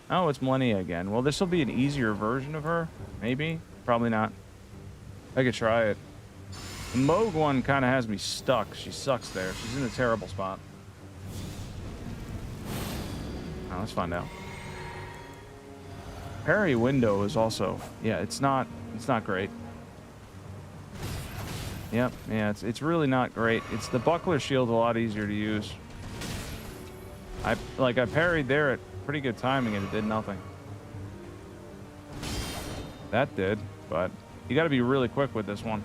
Oh, it's Millennia again. Well, this will be an easier version of her. Maybe. Probably not. I could try it. The Moog one kind of has me stuck. She sucks there. She's in a terrible spot. Now, let's find out. Parry window is also, yeah, it's not great. Yep. Yeah, it's really not great. It's the buckler shield's a lot easier to use. I parried there at pretty good timing and it did nothing. That did, but you got to be really quick with this one.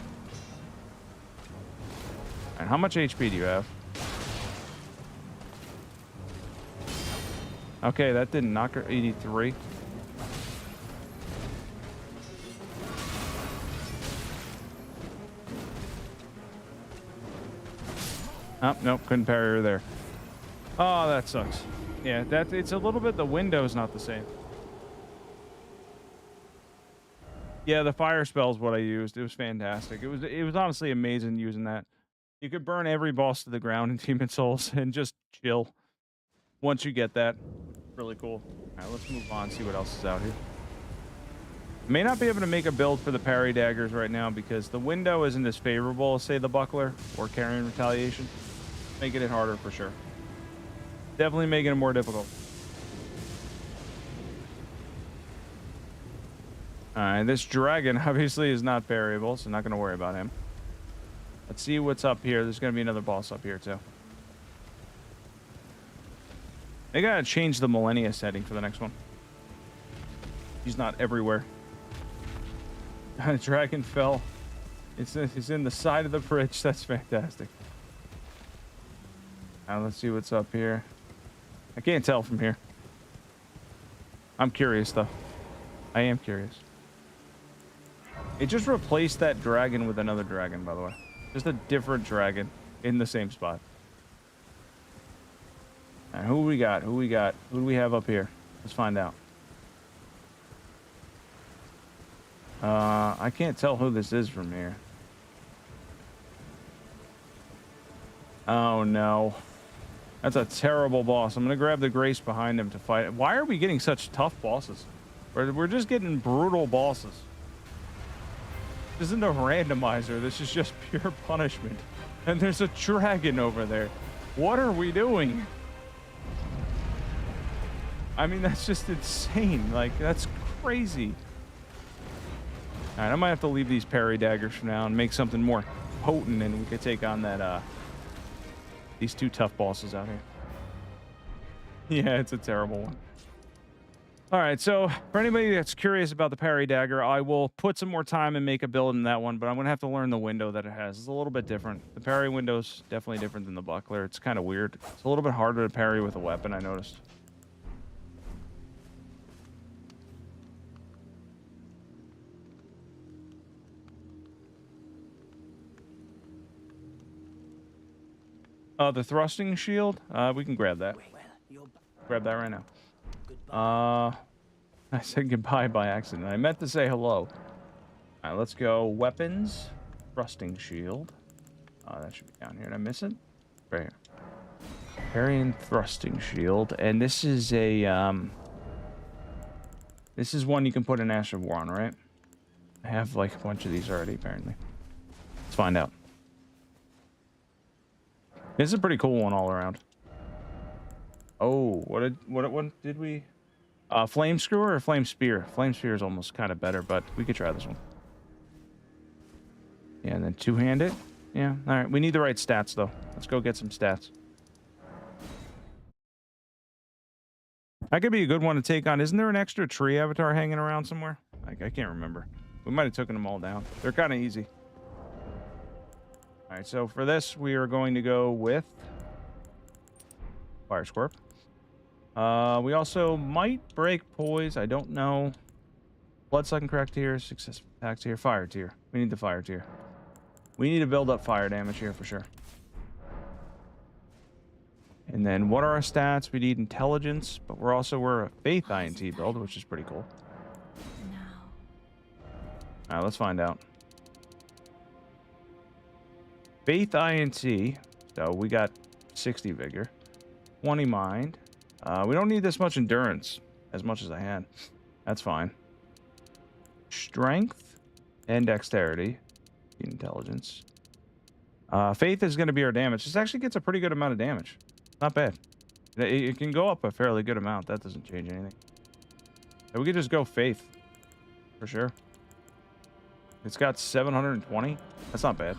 And how much HP do you have? Okay, that didn't knock her. 83. Oh, nope, couldn't parry her there. Oh, that sucks. Yeah, it's a little bit, the window's not the same. Yeah, the fire spell is what I used. It was fantastic. It was honestly amazing using that. You could burn every boss to the ground in Demon Souls and just chill. Once you get that, really cool. All right, let's move on, see what else is out here. May not be able to make a build for the parry daggers right now because the window isn't as favorable as, say, the buckler or carrying retaliation. Making it harder for sure. Definitely making it more difficult. All right, this dragon obviously is not parryable, so not going to worry about him. Let's see what's up here. There's going to be another boss up here too. They got to change the Millennia setting for the next one. He's not everywhere. The dragon fell. It's in the side of the bridge. That's fantastic. Now let's see what's up here. I can't tell from here. I'm curious though. I am curious. It just replaced that dragon with another dragon, by the way. Just a different dragon in the same spot. And who we got? Who we got? Who do we have up here? Let's find out. I can't tell who this is from here. Oh no. That's a terrible boss. I'm gonna grab the grace behind him to fight it. Why are we getting such tough bosses? We're just getting brutal bosses. This isn't a randomizer. This is just pure punishment. And there's a dragon over there. What are we doing? I mean, that's just insane. Like, that's crazy. All right, I might have to leave these parry daggers for now and make something more potent, and we could take on that these two tough bosses out here. Yeah, it's a terrible one. All right, so for anybody that's curious about the parry dagger, I will put some more time and make a build in that one, but I'm going to have to learn the window that it has. It's a little bit different. The parry window's definitely different than the buckler. It's kind of weird. It's a little bit harder to parry with a weapon, I noticed. The thrusting shield, we can grab that. Grab that right now. I said goodbye by accident. I meant to say hello. All right, let's go. Weapons, thrusting shield. That should be down here. Did I miss it? Right here. Parry and thrusting shield, and this is a this is one you can put an Ash of War on, right? I have like a bunch of these already, apparently. Let's find out. This is a pretty cool one all around. Oh, what did we? Flame Screwer or Flame Spear? Flame Spear is almost kind of better, but we could try this one. Yeah, and then two-handed. Yeah, all right. We need the right stats, though. Let's go get some stats. That could be a good one to take on. Isn't there an extra tree avatar hanging around somewhere? Like, I can't remember. We might have taken them all down. They're kind of easy. All right, so for this, we are going to go with Fire Scorp. We also might break poise. I don't know. Bloodsucking crack tier, success attack tier, fire tier. We need the fire tier. We need to build up fire damage here for sure. And then what are our stats? We need intelligence, but we're a faith INT build, which is pretty cool. All right, let's find out. Faith INT. So we got 60 vigor, 20 mind. We don't need this much endurance, as much as I had. That's fine. Strength and dexterity. Intelligence. Faith is going to be our damage. This actually gets a pretty good amount of damage. Not bad. It can go up a fairly good amount. That doesn't change anything. So we could just go faith. For sure. It's got 720. That's not bad.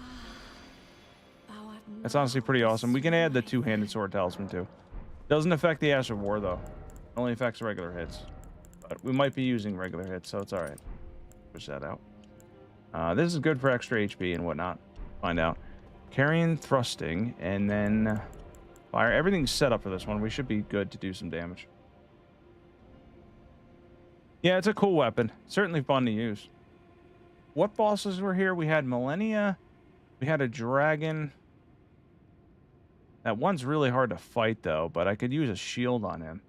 That's honestly pretty awesome. We can add the two-handed sword talisman too. Doesn't affect the Ash of War though. It only affects regular hits. But we might be using regular hits, so it's all right. Push that out. This is good for extra HP and whatnot. Find out. Carrying, thrusting, and then fire. Everything's set up for this one. We should be good to do some damage. Yeah, it's a cool weapon. Certainly fun to use. What bosses were here? We had Millennia. We had a dragon. That one's really hard to fight, though, but I could use a shield on him.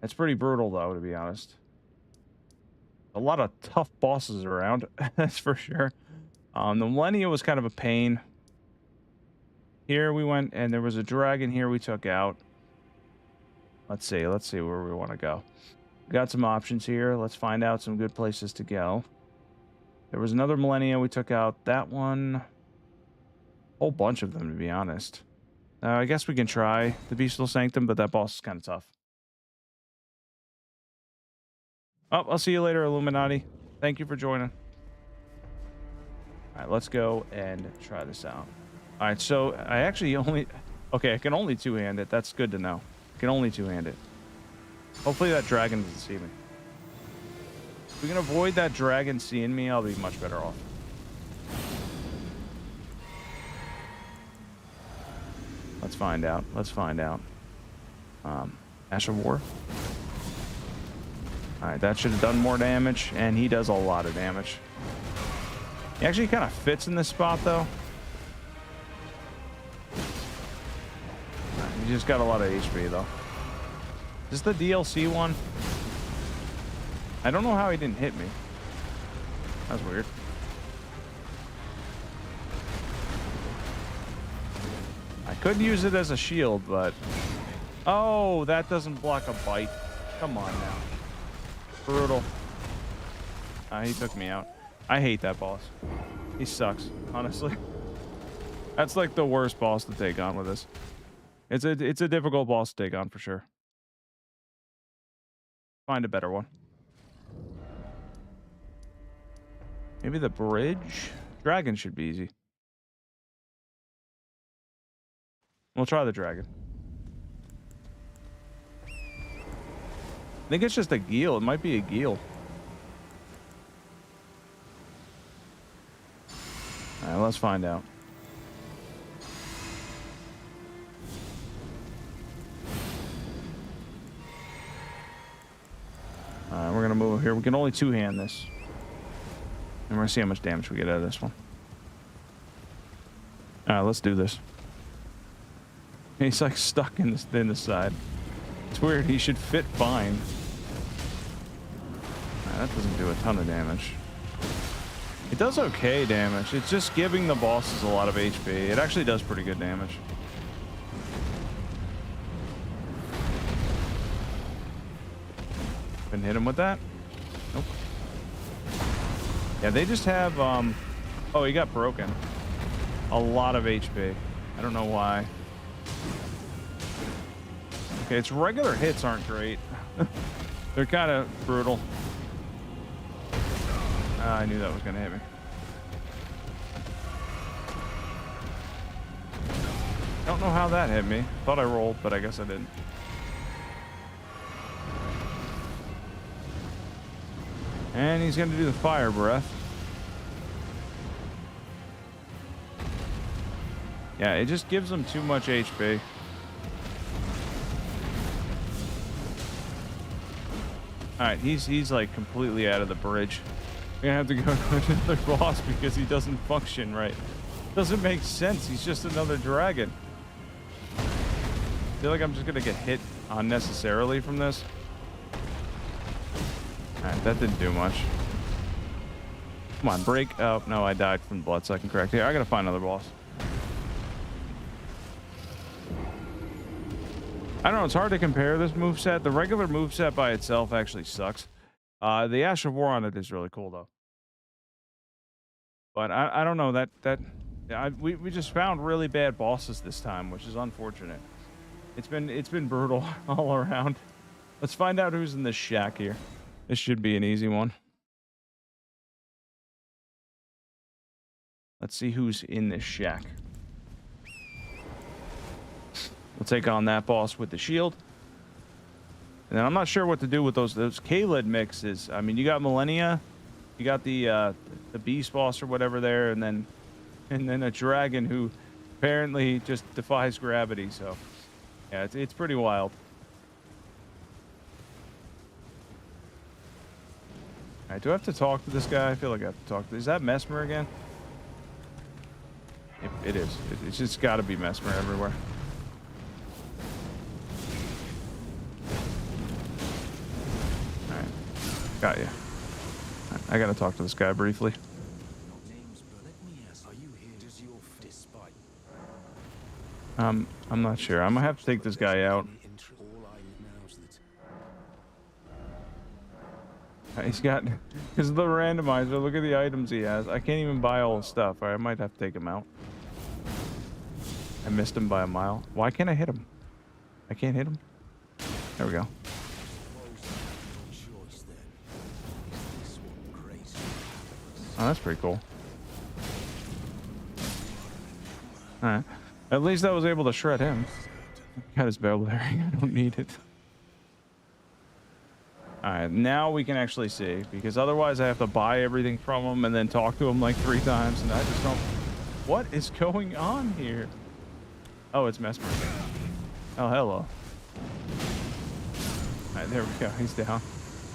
It's pretty brutal, though, to be honest. A lot of tough bosses around, that's for sure. The Millennia was kind of a pain. Here we went, and there was a dragon here we took out. Let's see where we want to go. Got some options here. Let's find out some good places to go. There was another Millennia we took out. That one, a whole bunch of them, to be honest. I guess we can try the Beastful Sanctum, but that boss is kind of tough. Oh, I'll see you later, Illuminati. Thank you for joining. All right, let's go and try this out. All right, so I actually only... Okay, I can only two-hand it. That's good to know. I can only two-hand it. Hopefully that dragon doesn't see me. If we can avoid that dragon seeing me, I'll be much better off. Let's find out. Let's find out. Ash of War. Alright, that should have done more damage, and he does a lot of damage. He actually kind of fits in this spot, though. He just got a lot of HP, though. Is this the DLC one? I don't know how he didn't hit me. That's weird. I could use it as a shield, but... Oh, that doesn't block a bite. Come on now. Brutal. He took me out. I hate that boss. He sucks, honestly. That's like the worst boss to take on with this. It's a difficult boss to take on for sure. Find a better one. Maybe the bridge? Dragon should be easy. We'll try the dragon. I think it's just a Geel. It might be a Geel. Alright, let's find out. Alright, we're gonna move here. We can only two-hand this. And we're gonna see how much damage we get out of this one. Alright, let's do this. He's like stuck in the side. It's weird. He should fit fine. That doesn't do a ton of damage. It does okay damage. It's just giving the bosses a lot of HP. It actually does pretty good damage. Couldn't hit him with that? Nope. Yeah, they just have, oh, he got broken. A lot of HP. I don't know why. Okay, its regular hits aren't great. They're kind of brutal. I knew that was going to hit me. I don't know how that hit me. Thought I rolled, but I guess I didn't. And he's going to do the fire breath. Yeah, it just gives him too much HP. Alright, he's like completely out of the bridge. We're gonna have to go to another boss because he doesn't function right. Doesn't make sense. He's just another dragon. I feel like I'm just gonna get hit unnecessarily from this. Alright, that didn't do much. Come on, break. Oh, no, I died from blood, so I can correct here. I gotta find another boss. I don't know, it's hard to compare this moveset. The regular moveset by itself actually sucks. The Ash of War on it is really cool, though. But I don't know, we just found really bad bosses this time, which is unfortunate. It's been brutal all around. Let's find out who's in this shack here. This should be an easy one. Let's see who's in this shack. We'll take on that boss with the shield. And then I'm not sure what to do with those Kaled mixes. I mean, you got Millennia, you got the beast boss or whatever there, and then a dragon who apparently just defies gravity. So yeah, it's pretty wild. All right, do I have to talk to this guy? I feel like I have to talk to. Is that Mesmer again? It is. It's just got to be Mesmer everywhere. All right, got you. I gotta talk to this guy briefly. I'm not sure. I'm gonna have to take this guy out. He's got, because of the randomizer, look at the items he has. I can't even buy all his stuff. All right, I might have to take him out. I missed him by a mile. Why can't I hit him? I can't hit him. There we go. Oh, that's pretty cool. All right. At least I was able to shred him. Got his bell bearing. I don't need it. All right, now we can actually see, because otherwise I have to buy everything from him and then talk to him like 3 times, and I just don't. What is going on here? Oh, it's Mesmer. Oh, hello. All right, there we go. He's down.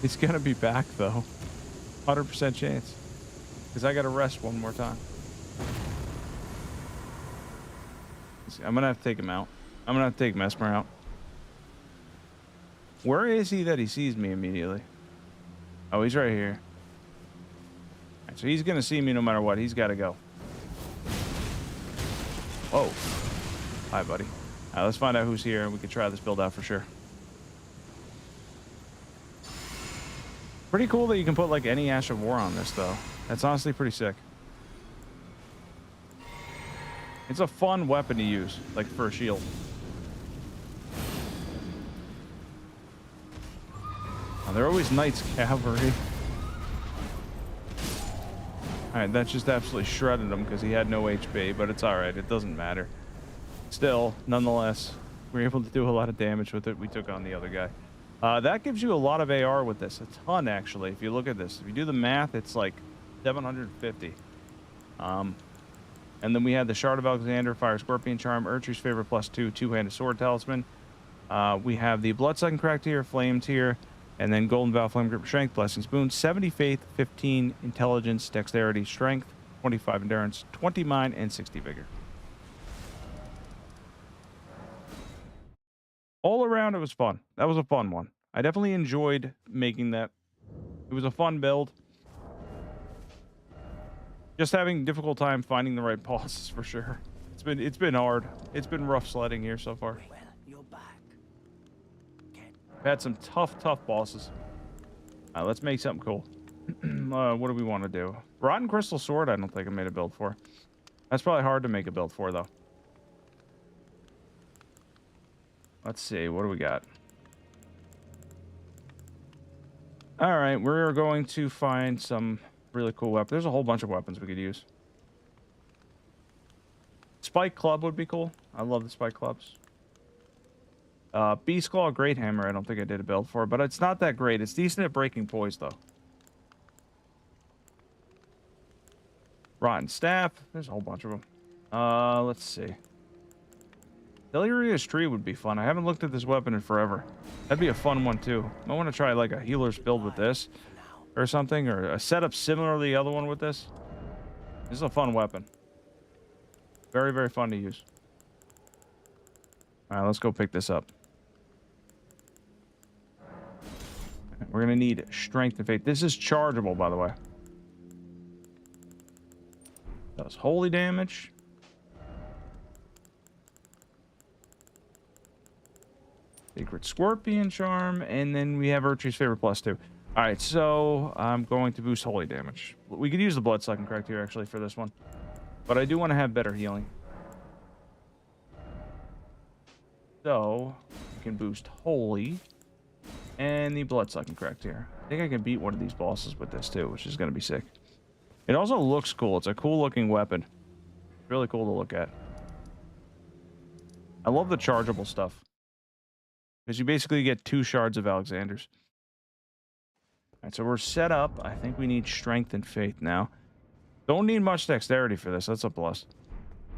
He's gonna be back though. 100% chance, because I gotta rest one more time. I'm gonna have to take him out. I'm gonna have to take Mesmer out. Where is he that he sees me immediately? Oh, he's right here. Right, so he's gonna see me no matter what. He's got to go. Whoa. Hi, buddy. All right, let's find out who's here, and we can try this build out for sure. Pretty cool that you can put like any Ash of War on this, though. That's honestly pretty sick. It's a fun weapon to use, like for a shield. Oh, they're always Knights Cavalry. Alright, that just absolutely shredded him because he had no HP, but it's alright. It doesn't matter. Still, nonetheless, we were able to do a lot of damage with it. We took on the other guy. That gives you a lot of AR with this. A ton, actually. If you look at this. If you do the math, it's like 750. And then we had the Shard of Alexander, Fire Scorpion Charm, Urtru's Favorite +2, Two-Handed Sword Talisman. We have the Bloodsucking Crack tier, Flame tier, and then Golden Vow, Flame Grip, Strength, Blessing Spoon, 70 Faith, 15 Intelligence, Dexterity, Strength, 25 Endurance, 20 Mind, and 60 Vigor. All around, it was fun. That was a fun one. I definitely enjoyed making that. It was a fun build. Just having a difficult time finding the right bosses for sure. It's been hard. It's been rough sledding here so far. Well, you're back. I've had some tough bosses. Let's make something cool. What do we want to do? Rotten Crystal Sword, I don't think I made a build for. That's probably hard to make a build for, though. Let's see. What do we got? All right. We're going to find some really cool weapons. There's a whole bunch of weapons we could use. Spike Club would be cool. I love the Spike Clubs. Beast Claw, Great Hammer, I don't think I did a build for, but it's not that great. It's decent at breaking poise, though. Rotten Staff. There's a whole bunch of them. Let's see. Delirious Tree would be fun. I haven't looked at this weapon in forever. That'd be a fun one, too. I want to try, like, a healer's build with this or something, or a setup similar to the other one with this. This is a fun weapon. Very, very fun to use. All right, let's go pick this up. We're going to need Strength and Faith. This is chargeable, by the way. Does holy damage. Sacred Scorpion Charm. And then we have Urtru's Favorite +2. All right, so I'm going to boost holy damage. We could use the Bloodsucking Crack here, actually, for this one. But I do want to have better healing. So, we can boost holy. And the Bloodsucking Crack here. I think I can beat one of these bosses with this, too, which is going to be sick. It also looks cool. It's a cool-looking weapon. Really cool to look at. I love the chargeable stuff because you basically get 2 shards of Alexander's. All right, so we're set up. I think we need strength and faith now. Don't need much dexterity for this. That's a plus.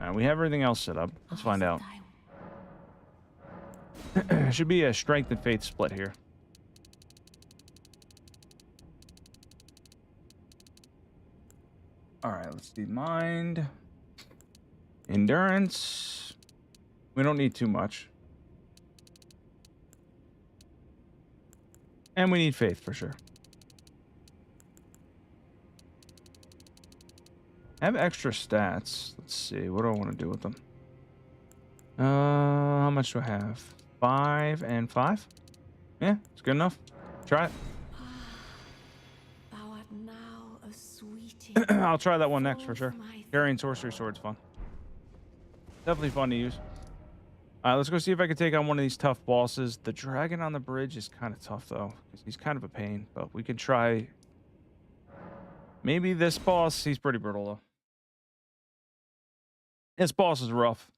All right, we have everything else set up. Let's find out. Should be a strength and faith split here. All right, let's see. Mind. Endurance. We don't need too much. And we need faith for sure. I have extra stats. Let's see. What do I want to do with them? How much do I have? 5 and 5? Yeah, it's good enough. Try it. Thou art now a sweetie. I'll try that one next for sure. My Carrying sorcery sword's fun. Definitely fun to use. All right, let's go see if I can take on one of these tough bosses. The dragon on the bridge is kind of tough though, because he's kind of a pain. But we can try. Maybe this boss. He's pretty brutal though. This boss is rough.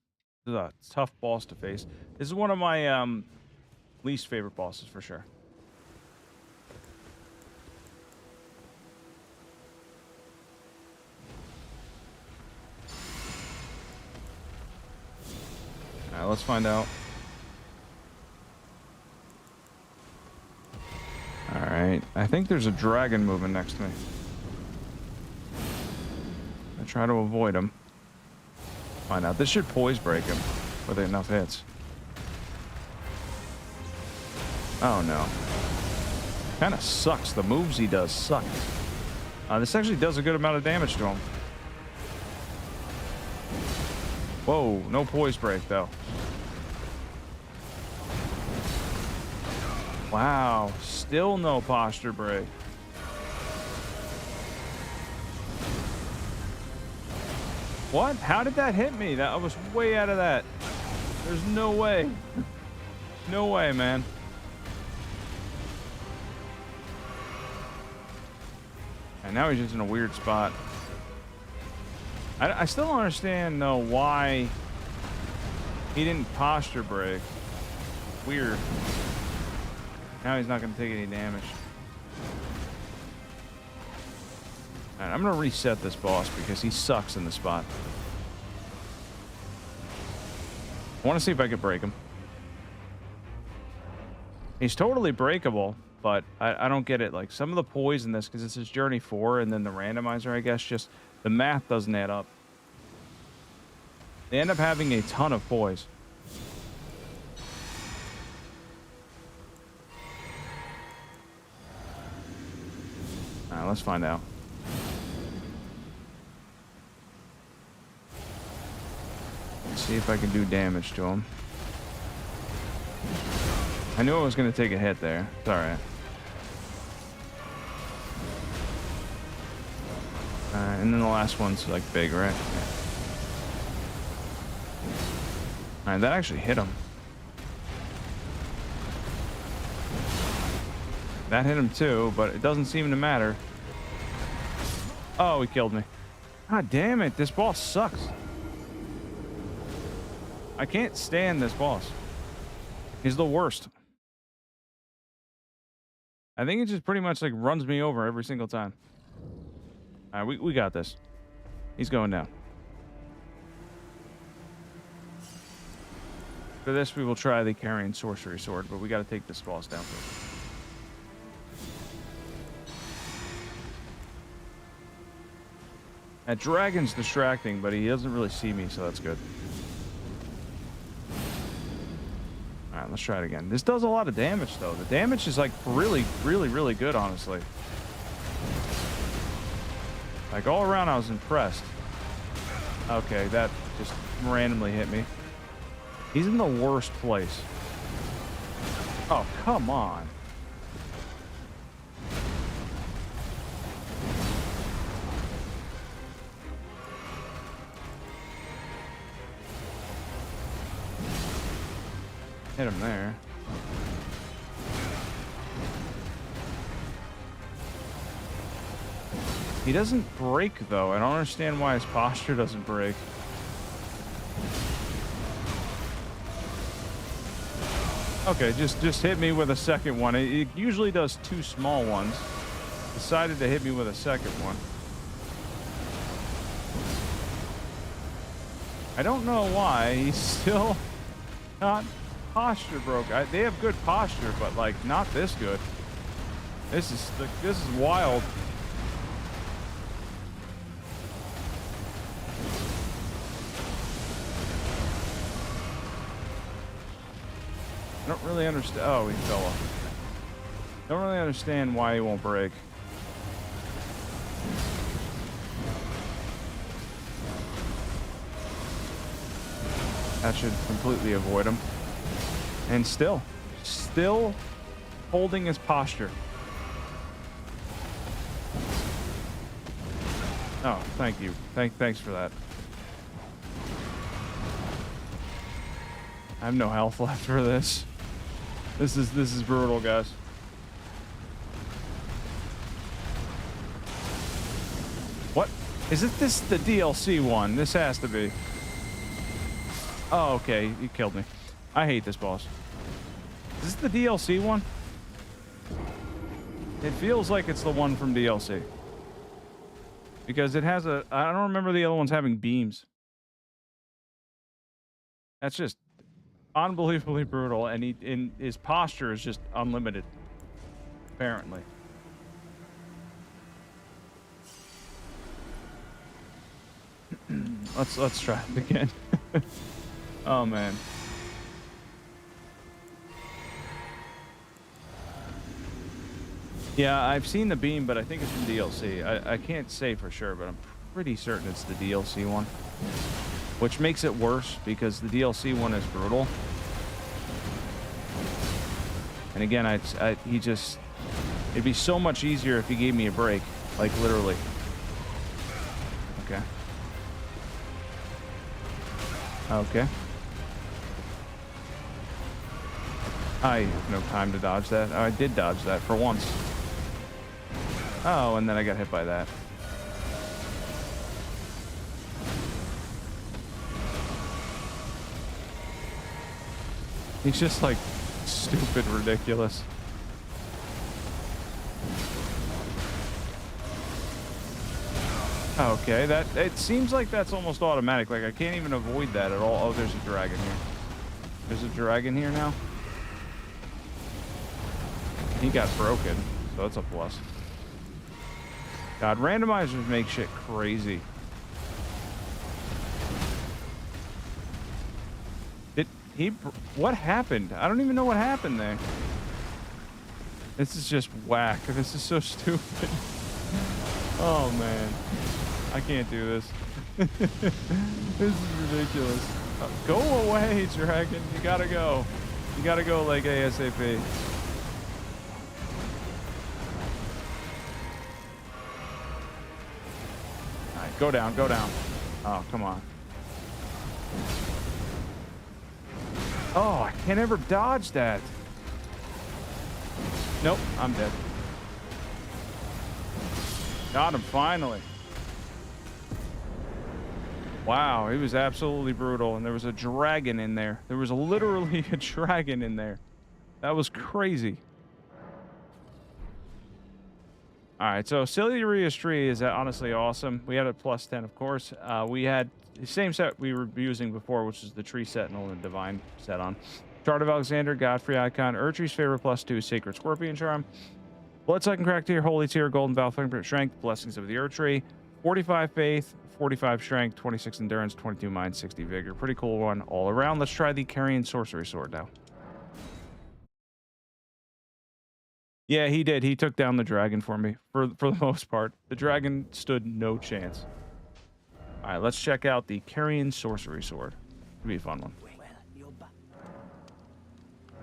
This is a tough boss to face. This is one of my least favorite bosses for sure. All right, let's find out. All right, I think there's a dragon moving next to me. I try to avoid him. Find out. This should poise break him with enough hits. Oh no. Kind of sucks. The moves he does suck. This actually does a good amount of damage to him. Whoa, no poise break though. Wow, still no posture break. What? How did that hit me? That I was way out of that. There's no way. No way, man. And now he's just in a weird spot. I still don't understand though why he didn't posture break. Weird. Now he's not going to take any damage. All right, I'm going to reset this boss because he sucks in the spot. I want to see if I can break him. He's totally breakable, but I don't get it. Like some of the poise in this, because this is Journey 4 and then the randomizer, I guess, just the math doesn't add up. They end up having a ton of poise. All right, let's find out. Let's see if I can do damage to him. I knew I was going to take a hit there. It's all right. And then the last one's like big, right? Yeah. All right, that actually hit him. That hit him too, but it doesn't seem to matter. Oh, he killed me. God damn it, this boss sucks. I can't stand this boss. He's the worst. I think it just pretty much like runs me over every single time. All right, we got this. He's going down. For this, we will try the carrying sorcery sword, but we got to take this boss down first. That dragon's distracting, but he doesn't really see me, so that's good. All right, let's try it again. This does a lot of damage, though. The damage is like really, really, really good, honestly. Like all around, I was impressed. Okay, that just randomly hit me. He's in the worst place. Oh, come on. Hit him there. He doesn't break, though. I don't understand why his posture doesn't break. Okay, just hit me with a second one. It usually does 2 small ones. Decided to hit me with a second one. I don't know why he's still not posture broke. They have good posture, but like not this good. This is wild. I don't really understand. Oh, he fell off. Don't really understand why he won't break. That should completely avoid him. And still holding his posture. Oh, thank you. Thanks for that. I have no health left for this. This is brutal, guys. What? Is it this the DLC one? This has to be. Oh, okay. You killed me. I hate this boss. Is this the DLC one? It feels like it's the one from DLC. Because it has a... I don't remember the other ones having beams. That's just unbelievably brutal. And his posture is just unlimited. Apparently. Let's try it again. Oh, man. Yeah, I've seen the beam, but I think it's from DLC. I can't say for sure, but I'm pretty certain it's the DLC one. Which makes it worse, because the DLC one is brutal. And again, it'd be so much easier if he gave me a break. Like, literally. Okay. Okay. I have no time to dodge that. Oh, I did dodge that for once. Oh, and then I got hit by that. He's just like stupid ridiculous. Okay, it seems like that's almost automatic. Like I can't even avoid that at all. Oh, there's a dragon here. There's a dragon here now. He got broken, so that's a plus. God, randomizers make shit crazy. What happened? I don't even know what happened there. This is just whack. This is so stupid. Oh, man. I can't do this. This is ridiculous. Go away, dragon. You gotta go. You gotta go like ASAP. Alright, go down, go down. Oh, come on. Oh, I can't ever dodge that. Nope, I'm dead. Got him, finally. Wow, it was absolutely brutal. And there was a dragon in there. There was literally a dragon in there. That was crazy. All right, so Ciliaria's tree is honestly awesome. We had a plus 10, of course. We had the same set we were using before, which is the Tree Sentinel and Divine set on. Chart of Alexander, Godfrey Icon, Urtree's favorite plus 2, Sacred Scorpion Charm. Bloodsucking Crack Tier, Holy Tier, Golden Vow, Fingerprint Strength, Blessings of the Urtree, 45 Faith, 45 Strength, 26 Endurance, 22 Mind, 60 Vigor. Pretty cool one all around. Let's try the Carrion Sorcery Sword now. Yeah, he did. He took down the dragon for me, for the most part. The dragon stood no chance. All right, let's check out the Carrion Sorcery Sword. It'll be a fun one.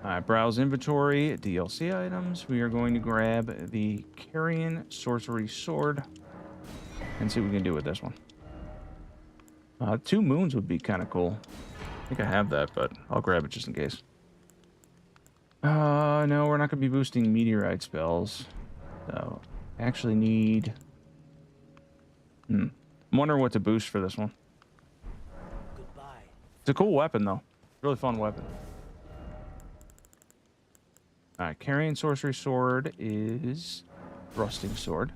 All right, browse inventory, DLC items. We are going to grab the Carrion Sorcery Sword and see what we can do with this one. 2 moons would be kind of cool. I think I have that, but I'll grab it just in case. No, we're not going to be boosting meteorite spells. So, I actually need... I'm wondering what to boost for this one. Goodbye. It's a cool weapon, though. Really fun weapon. All right, carrying sorcery sword is thrusting sword.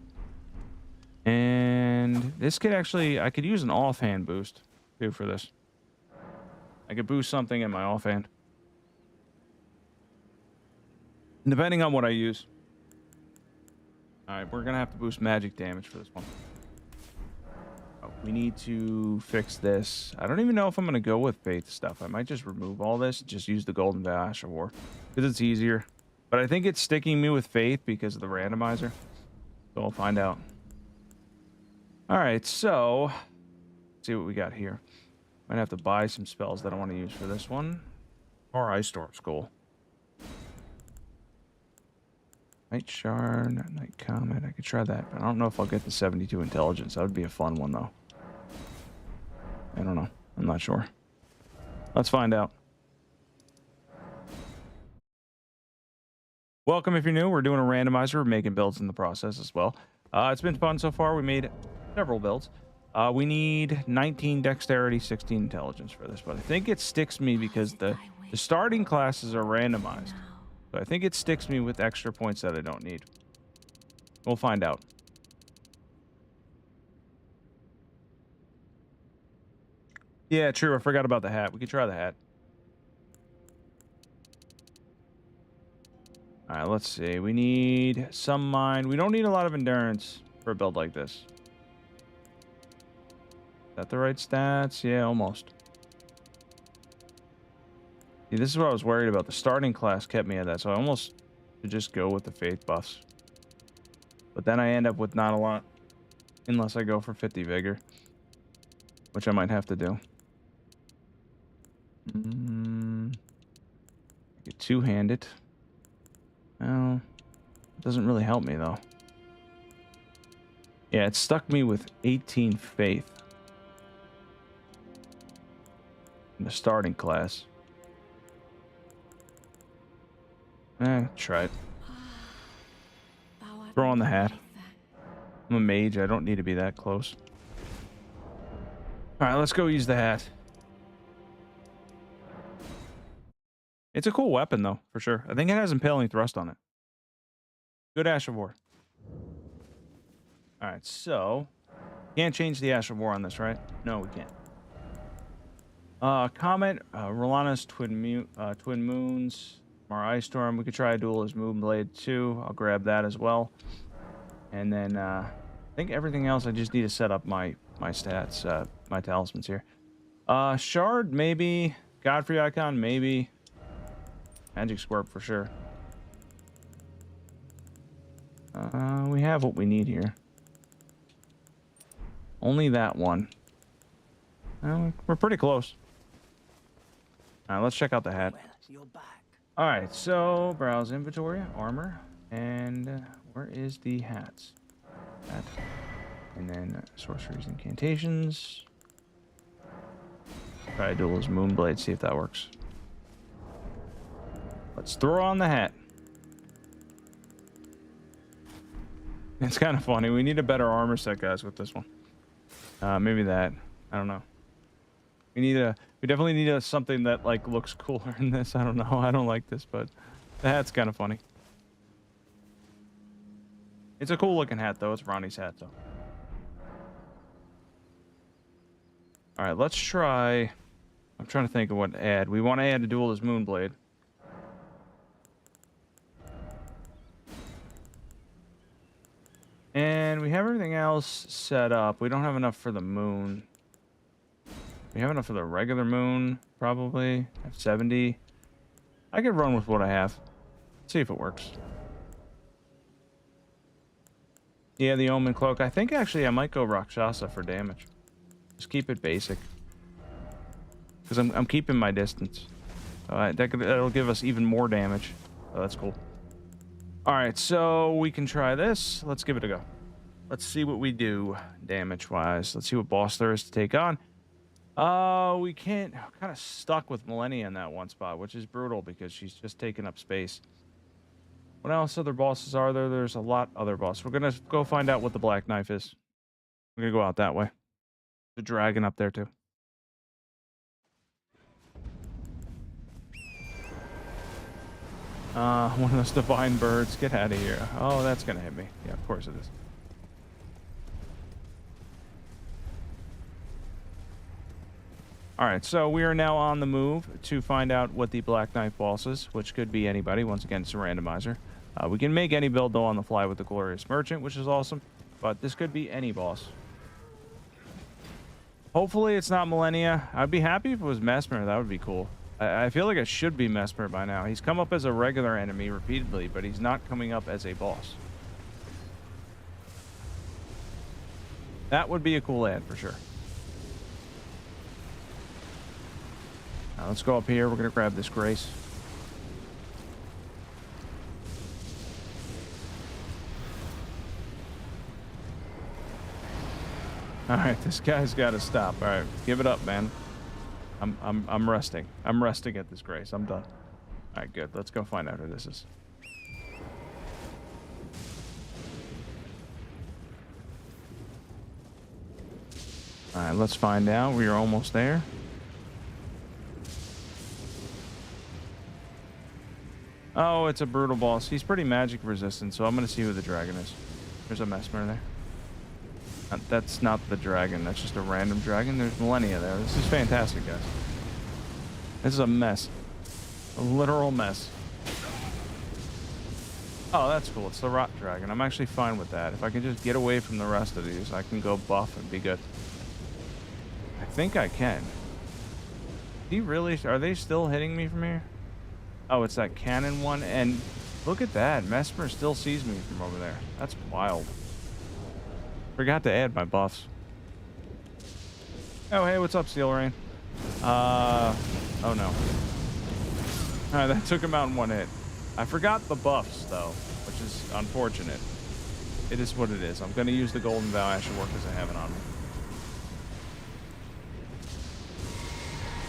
And this could actually, I could use an offhand boost too for this. I could boost something in my offhand. Depending on what I use. All right, we're going to have to boost magic damage for this one. Oh, we need to fix this. I don't even know if I'm going to go with faith stuff. I might just remove all this and just use the golden dash of war because it's easier. But I think it's sticking me with faith because of the randomizer. So we'll find out. All right, so let's see what we got here. Might have to buy some spells that I want to use for this one. Or Ice Storm's cool. Night Shard, Night Comet. I could try that, but I don't know if I'll get the 72 intelligence. That would be a fun one, though. I don't know. I'm not sure. Let's find out. Welcome if you're new. We're doing a randomizer. We're making builds in the process as well. It's been fun so far. We made several builds. We need 19 dexterity, 16 intelligence for this, but I think it sticks me because the starting classes are randomized. So I think it sticks me with extra points that I don't need. We'll find out. Yeah, true. I forgot about the hat. We could try the hat. All right, let's see. We need some mind. We don't need a lot of endurance for a build like this. Is that the right stats? Yeah, almost. See, this is what I was worried about. The starting class kept me at that, so I almost should just go with the faith buffs. But then I end up with not a lot, unless I go for 50 vigor, which I might have to do. Get two-handed. Well, it doesn't really help me though. Yeah, it stuck me with 18 faith in the starting class. Try it. Throw on the hat. I'm a mage. I don't need to be that close. All right, let's go use the hat. It's a cool weapon, though, for sure. I think it has impaling thrust on it. Good Ash of War. All right, so can't change the Ash of War on this, right? No, we can't. Comet, Rolana's Twin Moons, Mar Ice Storm. We could try a Duelist Moonblade too. I'll grab that as well. And then I think everything else I just need to set up my stats, my talismans here. Shard, maybe. Godfrey Icon, maybe. Magic Squirt for sure. We have what we need here. Only that one. We're pretty close. All right, let's check out the hat. Well, you're back. All right, so browse inventory, armor, and where is the hats? Hat. And then sorceries, incantations. Try Duelist Moonblade, see if that works. Let's throw on the hat. It's kind of funny. We need a better armor set, guys, with this one. Maybe that. I don't know. We definitely need something that like looks cooler in this. I don't know. I don't like this, but the hat's kind of funny. It's a cool looking hat though. It's Ronnie's hat though. All right, let's try. I'm trying to think of what to add. We want to add a Duelist Moonblade. And we have everything else set up. We don't have enough for the moon. We have enough for the regular moon, probably. I have 70. I could run with what I have. See if it works. Yeah, the Omen Cloak. I think actually I might go Rakshasa for damage. Just keep it basic. Because I'm keeping my distance. That'll give us even more damage. Oh, that's cool. Alright, so we can try this. Let's give it a go. Let's see what we do damage-wise. Let's see what boss there is to take on. We can't... kind of stuck with Millennia in that one spot, which is brutal because she's just taking up space. What else other bosses are there? There's a lot other bosses. We're going to go find out what the Black Knife is. We're going to go out that way. The dragon up there, too. One of those divine birds. Get out of here. Oh, that's gonna hit me. Yeah, of course it is. All right, so we are now on the move to find out what the Black Knight boss is, which could be anybody. Once again, it's a randomizer. We can make any build, though, on the fly with the Glorious Merchant, which is awesome. But this could be any boss. Hopefully, it's not Millennia. I'd be happy if it was Mesmer. That would be cool. I feel like it should be Mesmer by now. He's come up as a regular enemy repeatedly, but he's not coming up as a boss. That would be a cool ad for sure. Now let's go up here. We're going to grab this Grace. All right, this guy's got to stop. All right, give it up, man. I'm resting. I'm resting at this Grace. I'm done. All right, good. Let's go find out who this is. All right, let's find out. We are almost there. Oh, it's a brutal boss. He's pretty magic resistant, so I'm going to see who the dragon is. There's a Mesmer there. That's not the dragon. That's just a random dragon. There's Millennia there. This is fantastic, guys. This is a mess. A literal mess. Oh, that's cool. It's the rot dragon. I'm actually fine with that. If I can just get away from the rest of these, I can go buff and be good. I think I can. He really... Are they still hitting me from here? Oh, it's that cannon one. And look at that. Mesmer still sees me from over there. That's wild. Forgot to add my buffs. Oh, hey, what's up, Steel Rain? Oh no. Alright, that took him out in one hit. I forgot the buffs, though, which is unfortunate. It is what it is. I'm going to use the Golden Vow Ash of Work as I have it on me.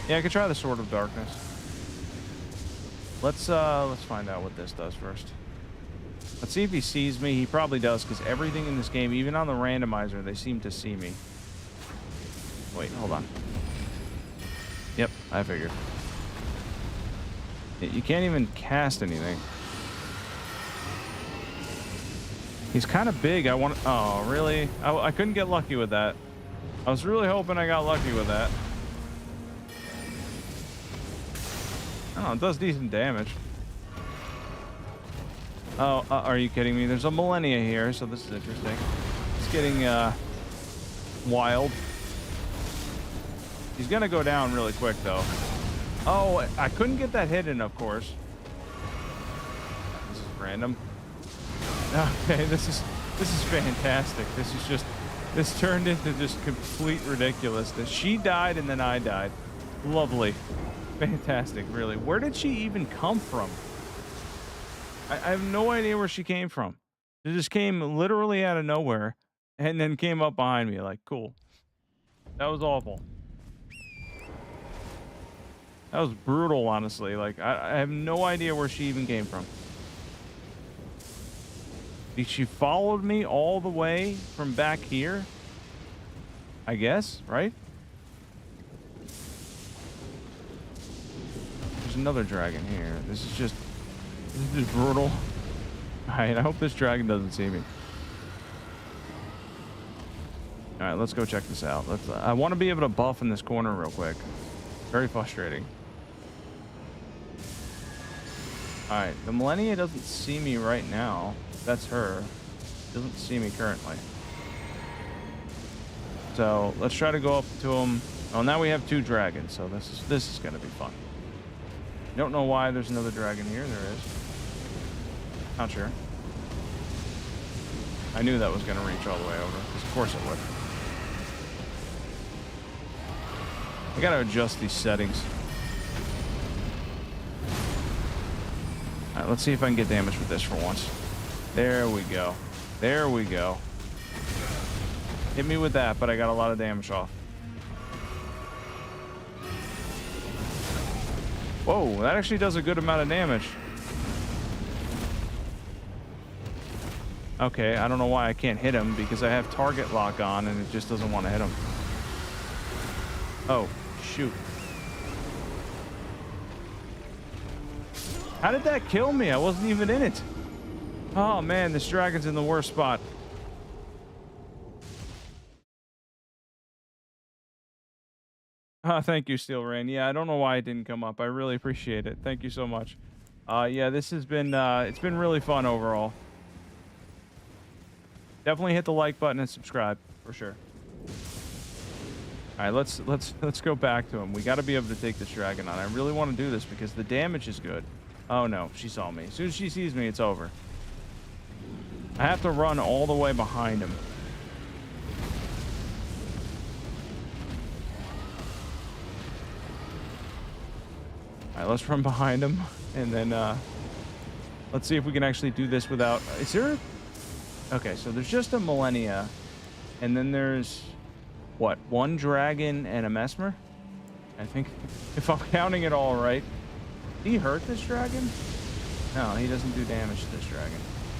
Yeah, I could try the Sword of Darkness. Let's find out what this does first. Let's see if he sees me. He probably does, because everything in this game, even on the randomizer, they seem to see me. Wait, hold on. Yep, I figured. You can't even cast anything. He's kind of big. Oh, really? I couldn't get lucky with that. I was really hoping I got lucky with that. Oh, it does decent damage. Oh, are you kidding me? There's a Millennia here, so this is interesting. It's getting wild. He's gonna go down really quick, though. Oh, I couldn't get that hit in, of course. This is random. Okay, this is fantastic. This turned into just complete ridiculousness. She died and then I died. Lovely. Fantastic, really. Where did she even come from? I have no idea where she came from. She just came literally out of nowhere and then came up behind me. Like, cool. That was awful. That was brutal, honestly. Like, I have no idea where she even came from. She followed me all the way from back here, I guess, right? There's another dragon here. This is just brutal. Alright, I hope this dragon doesn't see me. Alright, let's go check this out. I want to be able to buff in this corner real quick. Very frustrating. Alright, the Millennia doesn't see me right now. That's her. Doesn't see me currently. So let's try to go up to him. Oh, now we have two dragons, so this is gonna be fun. Don't know why there's another dragon here. There is. Not sure. I knew that was gonna reach all the way over, because of course it would. I gotta adjust these settings. Alright, let's see if I can get damage with this for once. There we go. There we go. Hit me with that, but I got a lot of damage off. Whoa, that actually does a good amount of damage. Okay, I don't know why I can't hit him, because I have target lock on and it just doesn't want to hit him. Oh, shoot. How did that kill me? I wasn't even in it. Oh man, this dragon's in the worst spot. Thank you, Steel Rain. Yeah, I don't know why it didn't come up. I really appreciate it. Thank you so much. Yeah, this has been it's been really fun overall. Definitely hit the like button and subscribe for sure. All right, let's go back to him. We got to be able to take this dragon on. I really want to do this because the damage is good. Oh no, she saw me. As soon as she sees me, it's over. I have to run all the way behind him. All right, let's run behind him, and then let's see if we can actually do this without. Is there? Okay, so there's just a Millennia, and then there's what? One dragon and a Mesmer. I think, if I'm counting it all right. Did he hurt this dragon? No, he doesn't do damage to this dragon.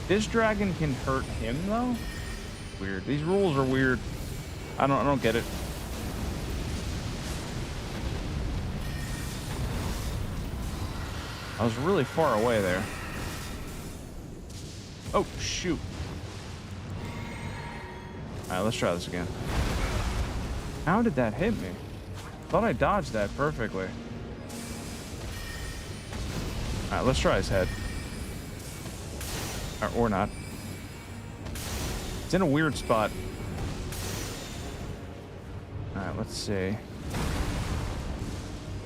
This dragon can hurt him though. Weird. These rules are weird. I don't get it. I was really far away there. Oh, shoot. All right, let's try this again. How did that hit me? Thought I dodged that perfectly. All right, let's try his head. Or not. It's in a weird spot. All right, let's see.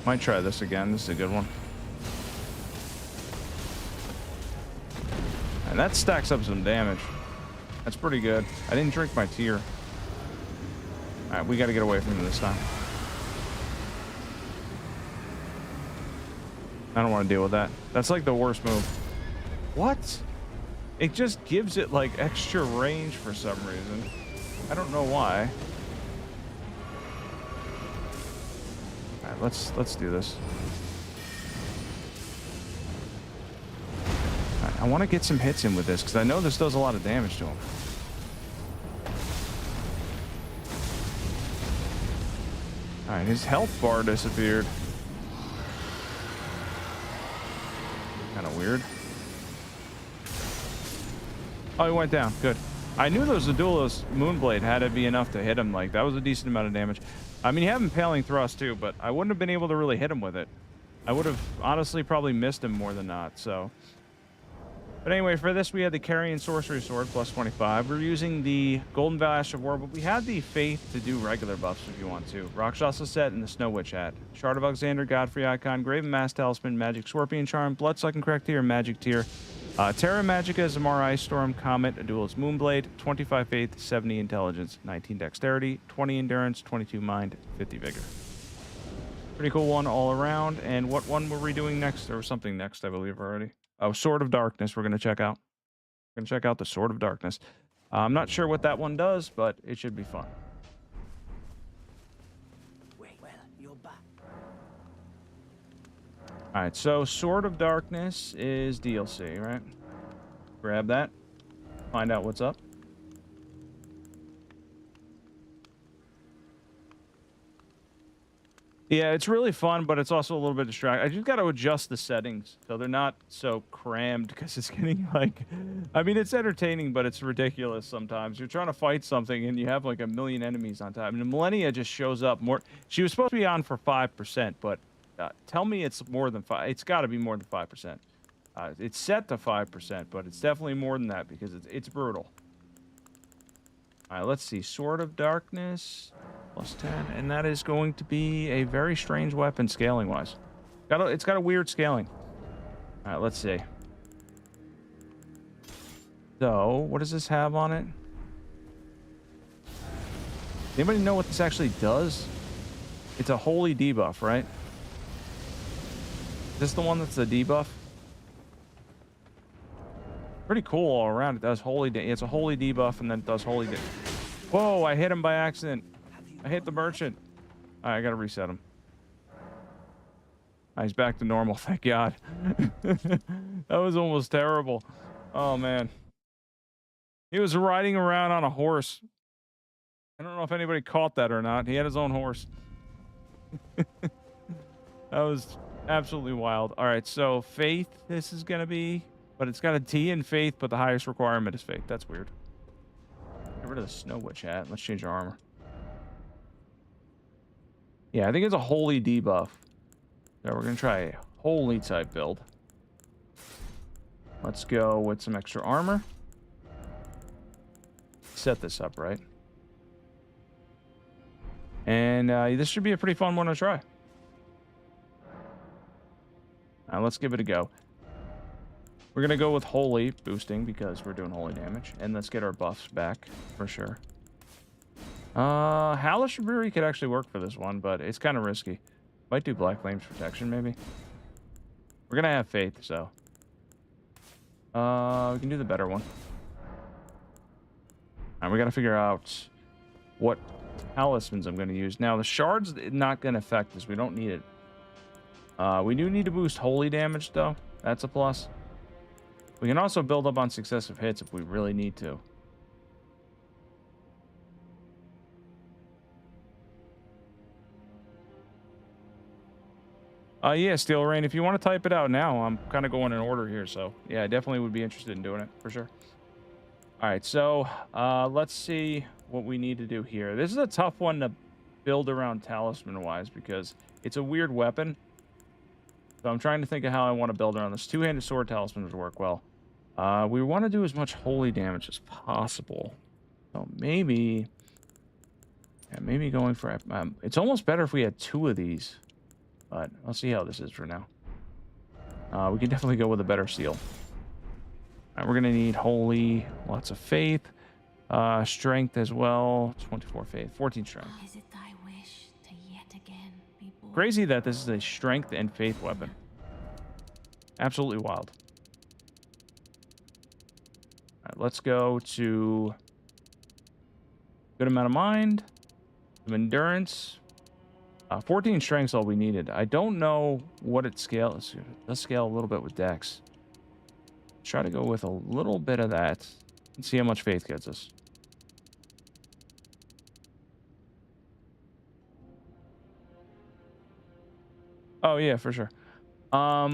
Might try this again. This is a good one. And that stacks up some damage. That's pretty good. I didn't drink my tear. All right, we got to get away from him this time. I don't want to deal with that. That's like the worst move. What? It just gives it like extra range for some reason. I don't know why. All right, let's do this. All right, I want to get some hits in with this because I know this does a lot of damage to him. All right, his health bar disappeared. Kind of weird. Oh, he went down. Good. I knew those Adulas Moonblade had to be enough to hit him. Like, that was a decent amount of damage. I mean, you have Impaling Thrust, too, but I wouldn't have been able to really hit him with it. I would have, honestly, probably missed him more than not, so. But anyway, for this, we had the Carrion Sorcery Sword, plus 25. We're using the Golden Veil Ash of War, but we had the Faith to do regular buffs if you want to. Rakshasa Set and the Snow Witch hat. Shard of Alexander, Godfrey Icon, Graven Mass Talisman, Magic Scorpion Charm, Bloodsucking Correct Tier, Magic Tier. Terra Magica, Zamar Ice Storm, Comet, a Duelist Moonblade, 25 Faith, 70 Intelligence, 19 Dexterity, 20 Endurance, 22 Mind, 50 Vigor. Pretty cool one all around. And what one were we doing next? There was something next, I believe, already. Oh, Sword of Darkness we're going to check out. We're going to check out the Sword of Darkness. I'm not sure what that one does, but it should be fun. Wait, well, you're back. All right, so Sword of Darkness is DLC, right? Grab that. Find out what's up. Yeah, it's really fun, but it's also a little bit distracting. I just got to adjust the settings so they're not so crammed because it's getting like, I mean, it's entertaining, but it's ridiculous sometimes. You're trying to fight something and you have like a million enemies on top. I mean, the Millennia just shows up more. She was supposed to be on for 5%, but tell me it's more than 5. It's got to be more than 5%. It's set to 5%, but it's definitely more than that because it's brutal. All right, let's see. Sword of Darkness. Plus 10, and that is going to be a very strange weapon scaling-wise. It's got a weird scaling. All right, let's see. So, what does this have on it? Anybody know what this actually does? It's a holy debuff, right? Is this the one that's the debuff? Pretty cool all around. It does holy. It's a holy debuff, and then it does holy. Whoa! I hit him by accident. I hit the merchant. All right, I gotta reset him. He's back to normal, thank God. That was almost terrible. Oh, man. He was riding around on a horse. I don't know if anybody caught that or not. He had his own horse. That Absolutely wild. All right, so faith, this is gonna be, but it's got a T in faith, but the highest requirement is faith. That's weird. Get rid of the snow witch hat. Let's change our armor. Yeah, I think it's a holy debuff. So we're gonna try a holy type build. Let's go with some extra armor. Set this up right. And this should be a pretty fun one to try. Let's give it a go. We're going to go with holy boosting because we're doing holy damage. And let's get our buffs back for sure. Hellish Brewery could actually work for this one, but it's kind of risky. Might do Black Flames Protection, maybe. We're going to have faith, so. We can do the better one. Alright, we got to figure out what talismans I'm going to use. Now, the shard's not going to affect us. We don't need it. We do need to boost holy damage, though. That's a plus. We can also build up on successive hits if we really need to. Yeah, Steel Rain, if you want to type it out now, I'm kind of going in order here, so yeah, I definitely would be interested in doing it, for sure. All right, so let's see what we need to do here. This is a tough one to build around talisman-wise because it's a weird weapon. So I'm trying to think of how I want to build around this. Two-handed sword talisman would work well. We want to do as much holy damage as possible. So maybe... yeah, maybe going for... it's almost better if we had two of these. But I'll see how this is for now. We can definitely go with a better seal. All right, we're going to need holy, lots of faith, strength as well. 24 faith, 14 strength. Is it thy wish to yet again be born? Crazy that this is a strength and faith weapon. Absolutely wild. All right, let's go to good amount of mind, some endurance. 14 strength's all we needed. I don't know what it scales. It does scale a little bit with dex. Try to go with a little bit of that and see how much faith gets us. Oh yeah, for sure. All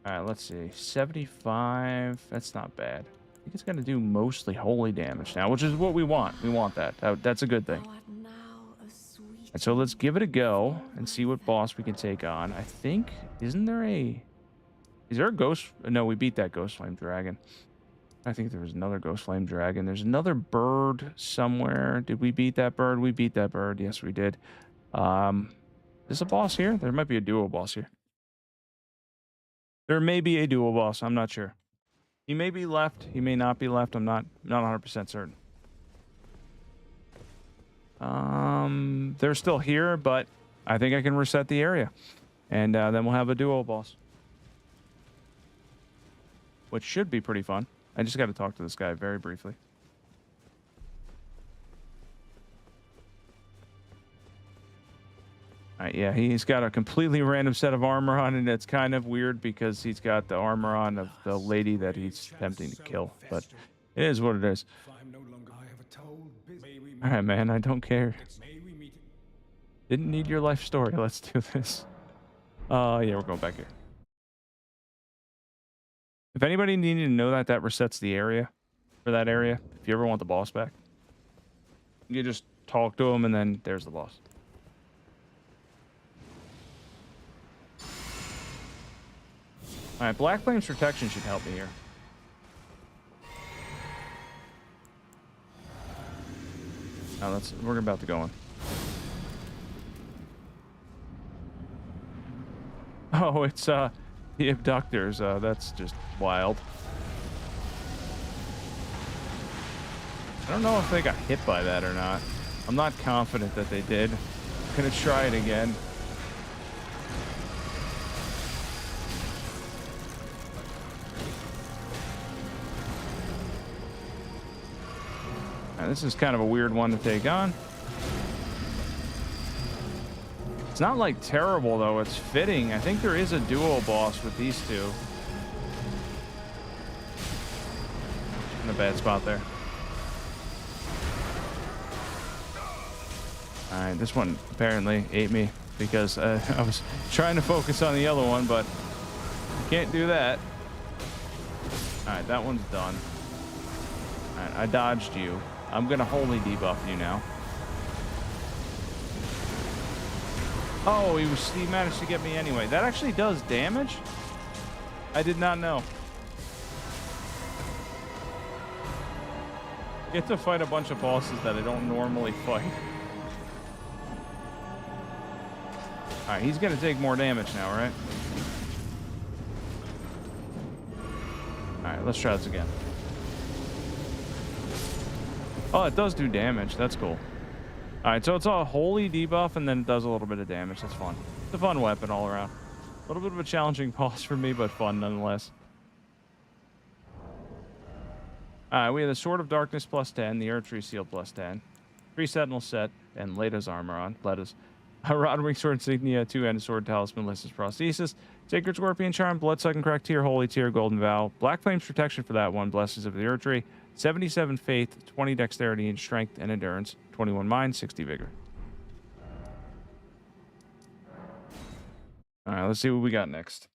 right, let's see. 75. That's not bad. I think it's gonna do mostly holy damage now, which is what we want. We want that. That's a good thing. Thou art now a sweet And so let's give it a go and see what boss we can take on. I think, isn't there a... is there a ghost? No, we beat that ghost flame dragon. I think there was another ghost flame dragon. There's another bird somewhere. Did we beat that bird? We beat that bird. Yes, we did. Is a boss here? There might be a duo boss here. There may be a duo boss. I'm not sure. He may be left. He may not be left. I'm not 100% certain. They're still here, but I think I can reset the area. And then we'll have a duo boss. Which should be pretty fun. I just got to talk to this guy very briefly. Alright, yeah, he's got a completely random set of armor on, and it's kind of weird because he's got the armor on of the lady that he's attempting to kill. But it is what it is. Alright, man, I don't care. Didn't need your life story. Let's do this. Yeah, we're going back here. If anybody needed to know that, that resets the area for that area. If you ever want the boss back, you just talk to him, and then there's the boss. All right, Black Flame's protection should help me here. Oh, we're about to go in. Oh, it's the abductors. That's just wild. I don't know if they got hit by that or not. I'm not confident that they did. I'm gonna try it again. Now, this is kind of a weird one to take on. It's not like terrible though, it's fitting. I think there is a duo boss with these two. In a bad spot there. Alright, this one apparently ate me because I was trying to focus on the other one, but you can't do that. All right, that one's done. All right, I dodged you. I'm gonna wholly debuff you now. Oh, he managed to get me anyway. That actually does damage? I did not know. You have to fight a bunch of bosses that I don't normally fight. All right, he's gonna take more damage now, right? All right, let's try this again. Oh, it does do damage. That's cool. All right, so it's a holy debuff, and then it does a little bit of damage. That's fun. It's a fun weapon all around. A little bit of a challenging boss for me, but fun nonetheless. All right, we have the Sword of Darkness plus 10, the Earth Tree Seal plus 10, 3 Sentinel set, and Leda's armor on. Leda's Rod Wing Sword Insignia, 2-ended Sword Talisman, Lys's Prosthesis, Sacred Scorpion Charm, Bloodsucking Crack Tear, Holy Tear, Golden Vow, Black Flame's Protection for that one, Blessings of the Earth Tree, 77 Faith, 20 Dexterity and Strength and Endurance, 21 Mind, 60 Vigor. All right, let's see what we got next.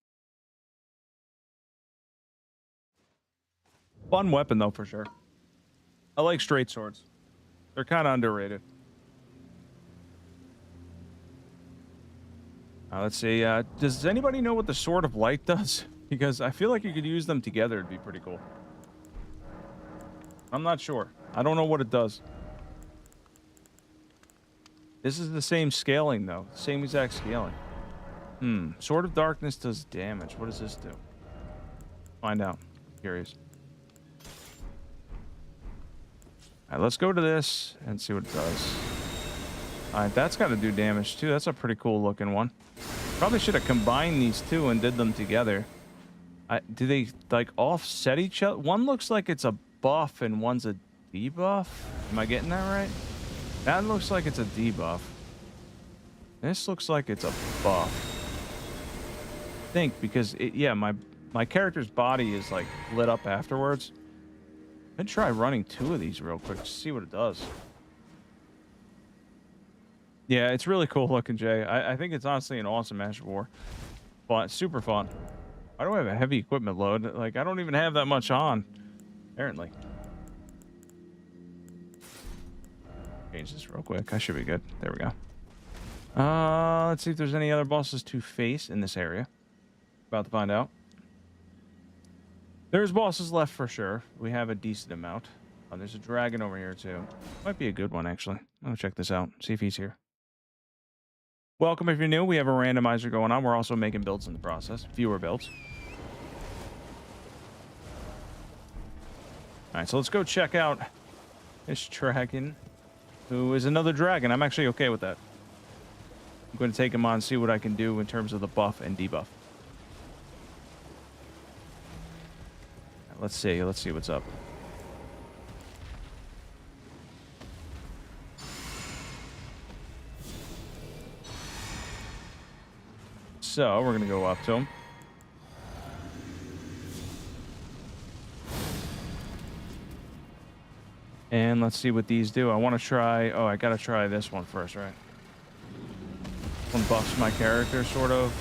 Fun weapon, though, for sure. I like straight swords. They're kind of underrated. Let's see. Does anybody know what the Sword of Light does? Because I feel like you could use them together. It'd be pretty cool. I'm not sure. I don't know what it does. This is the same scaling, though. Same exact scaling. Sword of Darkness does damage. What does this do? Find out. Curious. All right, let's go to this and see what it does. All right, that's got to do damage, too. That's a pretty cool looking one. Probably should have combined these two and did them together. Do they, like, offset each other? One looks like it's a buff and one's a debuff. Am I getting that right? That looks like it's a debuff. This looks like it's a buff. I think because, yeah, my character's body is, like, lit up afterwards. I'd try running 2 of these real quick to see what it does. Yeah, it's really cool looking, Jay. I think it's honestly an awesome Match of War. Fun, super fun. Why do I have a heavy equipment load? Like, I don't even have that much on, apparently. Change this real quick. I should be good. There we go. Let's see if there's any other bosses to face in this area. About to find out. There's bosses left for sure. We have a decent amount. Oh, there's a dragon over here too. Might be a good one, actually. I'll check this out. See if he's here. Welcome if you're new. We have a randomizer going on. We're also making builds in the process. Fewer builds. All right, so let's go check out this dragon, who is another dragon. I'm actually okay with that. I'm going to take him on and see what I can do in terms of the buff and debuff. Let's see what's up. So we're gonna go up to him. And let's see what these do. I want to try. Oh, I gotta try this one first, right? One buffs my character, sort of.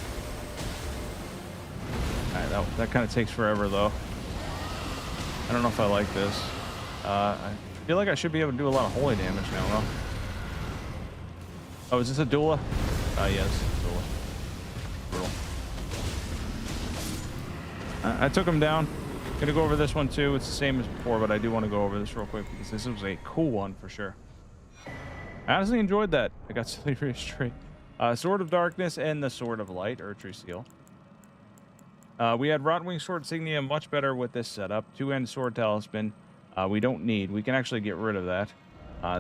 All right, that kind of takes forever, though. I don't know if I like this. I feel like I should be able to do a lot of holy damage now, though. Oh, is this a Dula? Yes, Dula. Brutal. I took him down. Gonna go over this one, too. It's the same as before, but I do want to go over this real quick because this was a cool one for sure. I honestly enjoyed that. I got Slavery straight. Sword of Darkness and the Sword of Light, Earth Tree Seal. We had Rotwing Sword Insignia much better with this setup. 2-end Sword Talisman. We don't need. We can actually get rid of that.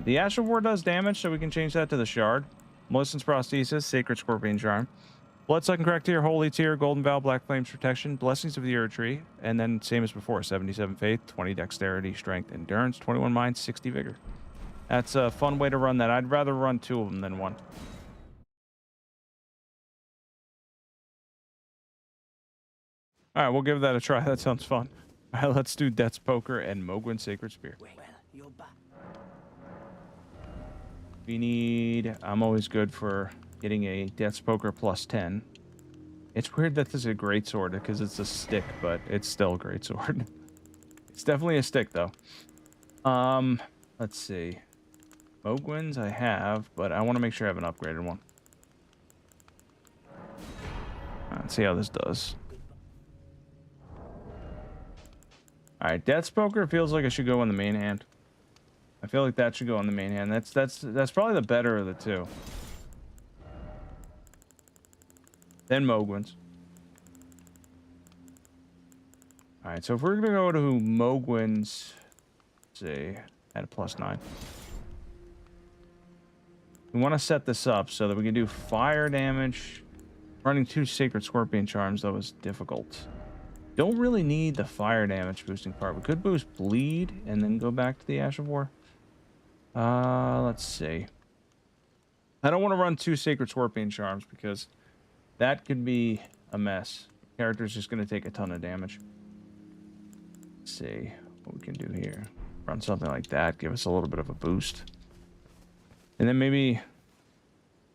The Astral War does damage, so we can change that to the Shard. Melissa's Prosthesis, Sacred Scorpion Charm. Bloodsucking Crack Tear, Holy Tear, Golden Vow, Black Flame's Protection, Blessings of the Earth Tree, and then same as before, 77 Faith, 20 Dexterity, Strength, Endurance, 21 Mind, 60 Vigor. That's a fun way to run that. I'd rather run 2 of them than 1. All right, we'll give that a try. That sounds fun. All right, let's do Death's Poker and Mogwin's Sacred Spear. Well, you're back. We need... I'm always good for getting a Death's Poker plus 10. It's weird that this is a great sword because it's a stick, but it's still a great sword. It's definitely a stick though. Let's see. Mogwins I have, but I want to make sure I have an upgraded one. Let's see how this does. All right, Death's Poker feels like it should go in the main hand. I feel like that should go in the main hand. That's probably the better of the two. Then Mogwins. All right, so if we're gonna go to Mogwins, let's see, at a +9. We want to set this up so that we can do fire damage. Running 2 Sacred Scorpion Charms, though, is difficult. Don't really need the fire damage boosting part. We could boost bleed and then go back to the Ash of War. Let's see. I don't want to run 2 Sacred Scorpion Charms because that could be a mess. Character's just going to take a ton of damage. Let's see what we can do here. Run something like that. Give us a little bit of a boost. And then maybe,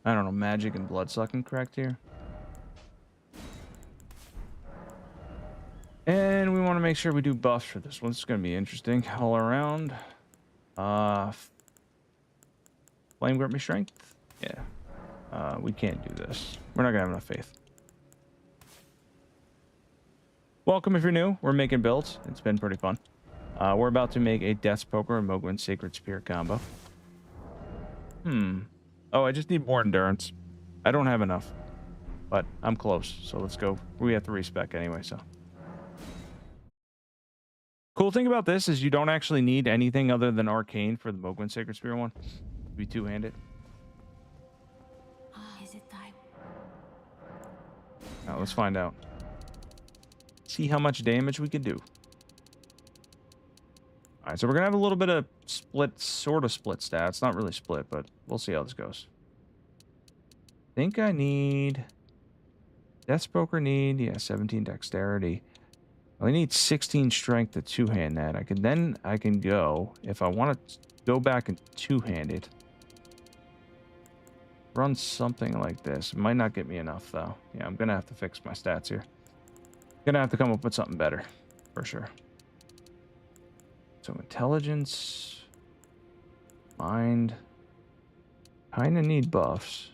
I don't know, magic and bloodsucking correct here. And we want to make sure we do buffs for this one. This is going to be interesting all around. Flame grip me strength. Yeah. We can't do this. We're not going to have enough faith. Welcome if you're new. We're making builds. It's been pretty fun. We're about to make a Death's Poker and Mogwin Sacred Spear combo. Oh, I just need more endurance. I don't have enough. But I'm close. So let's go. We have to respec anyway, so. Cool thing about this is you don't actually need anything other than Arcane for the Mogwin Sacred Spear one. Be two-handed. Is it time? Now let's find out. See how much damage we can do. Alright, so we're gonna have a little bit of split, sort of split stats. Not really split, but we'll see how this goes. I think I need... Death's Poker need, yeah, 17 dexterity. I need 16 strength to two-hand that. I can go, if I want to go back and two-hand it, run something like this. It might not get me enough, though. Yeah, I'm going to have to fix my stats here. Going to have to come up with something better, for sure. So intelligence, mind, kind of need buffs.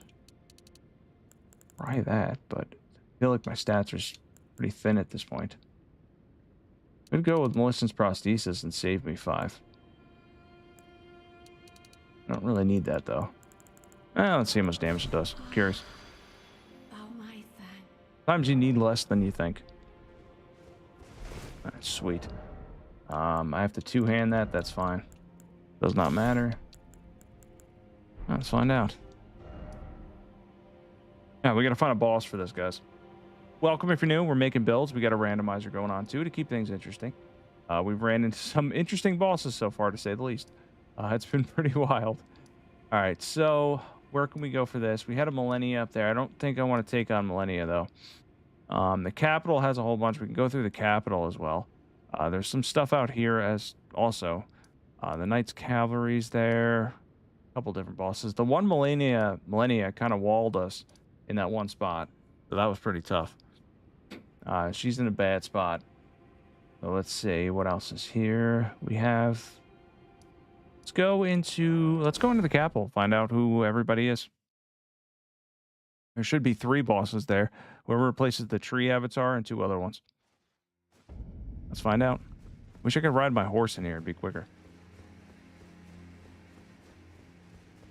Try that, but I feel like my stats are pretty thin at this point. Could go with Melissa's prosthesis and save me 5. I don't really need that though. Let's see how much damage it does. Curious. Bow my thanks. Sometimes you need less than you think. That's sweet. I have to two-hand that. That's fine. Does not matter. Let's find out. Yeah, we gotta find a boss for this, guys. Welcome if you're new. We're making builds. We got a randomizer going on too to keep things interesting. We've ran into some interesting bosses so far, to say the least. It's been pretty wild. All right, so where can we go for this? We had a Millennia up there. I don't think I want to take on Millennia though. The capital has a whole bunch. We can go through the capital as well. There's some stuff out here as also. The Knights Cavalry's there. A couple different bosses. The one Millennia kind of walled us in that one spot, so that was pretty tough. She's in a bad spot. So let's see what else is here. We have. Let's go into the capital. Find out who everybody is. There should be 3 bosses there. Whoever replaces the tree avatar and 2 other ones. Let's find out. Wish I could ride my horse in here. It'd be quicker.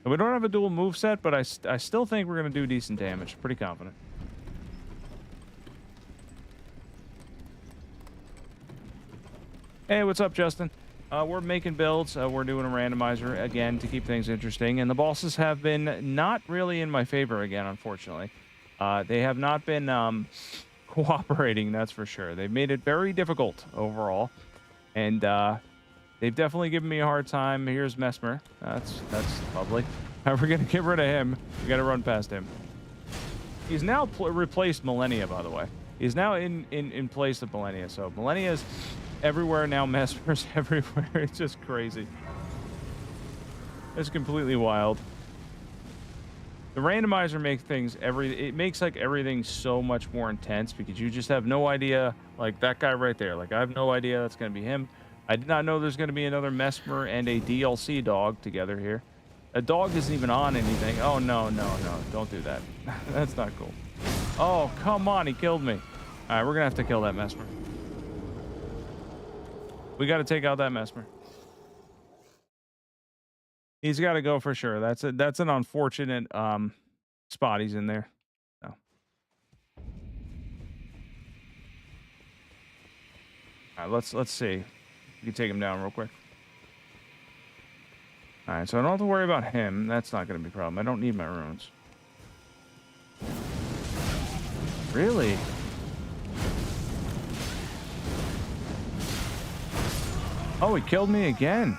So we don't have a dual move set, but I still think we're gonna do decent damage. Pretty confident. Hey, what's up, Justin? We're making builds. We're doing a randomizer again to keep things interesting. And the bosses have been not really in my favor again, unfortunately. They have not been cooperating, that's for sure. They've made it very difficult overall. And they've definitely given me a hard time. Here's Mesmer. That's lovely. We're going to get rid of him. We got to run past him. He's now replaced Millennia, by the way. He's now in place of Millennia. So Millennia's everywhere now. Mesmer's everywhere. It's just crazy. It's completely wild. The randomizer makes things it makes like everything so much more intense because you just have no idea, like that guy right there. Like I have no idea that's gonna be him. I did not know there's gonna be another Mesmer and a DLC dog together here. A dog isn't even on anything. Oh no, no, no. Don't do that. That's not cool. Oh, come on, he killed me. Alright, we're gonna have to kill that Mesmer. We gotta take out that Mesmer. He's gotta go for sure. That's an unfortunate spot he's in there. So. Alright, let's see. We can take him down real quick. Alright, so I don't have to worry about him. That's not gonna be a problem. I don't need my runes. Really? Oh, he killed me again.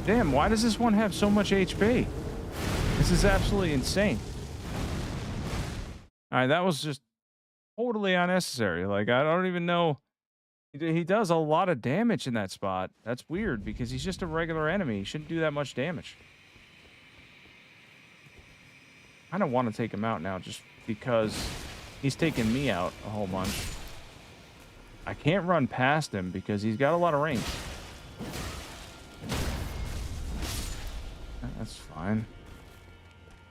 Damn, why does this one have so much HP? This is absolutely insane. Alright, that was just totally unnecessary. Like, I don't even know. He does a lot of damage in that spot. That's weird because he's just a regular enemy. He shouldn't do that much damage. I don't want to take him out now just because he's taking me out a whole bunch. I can't run past him because he's got a lot of range. That's fine.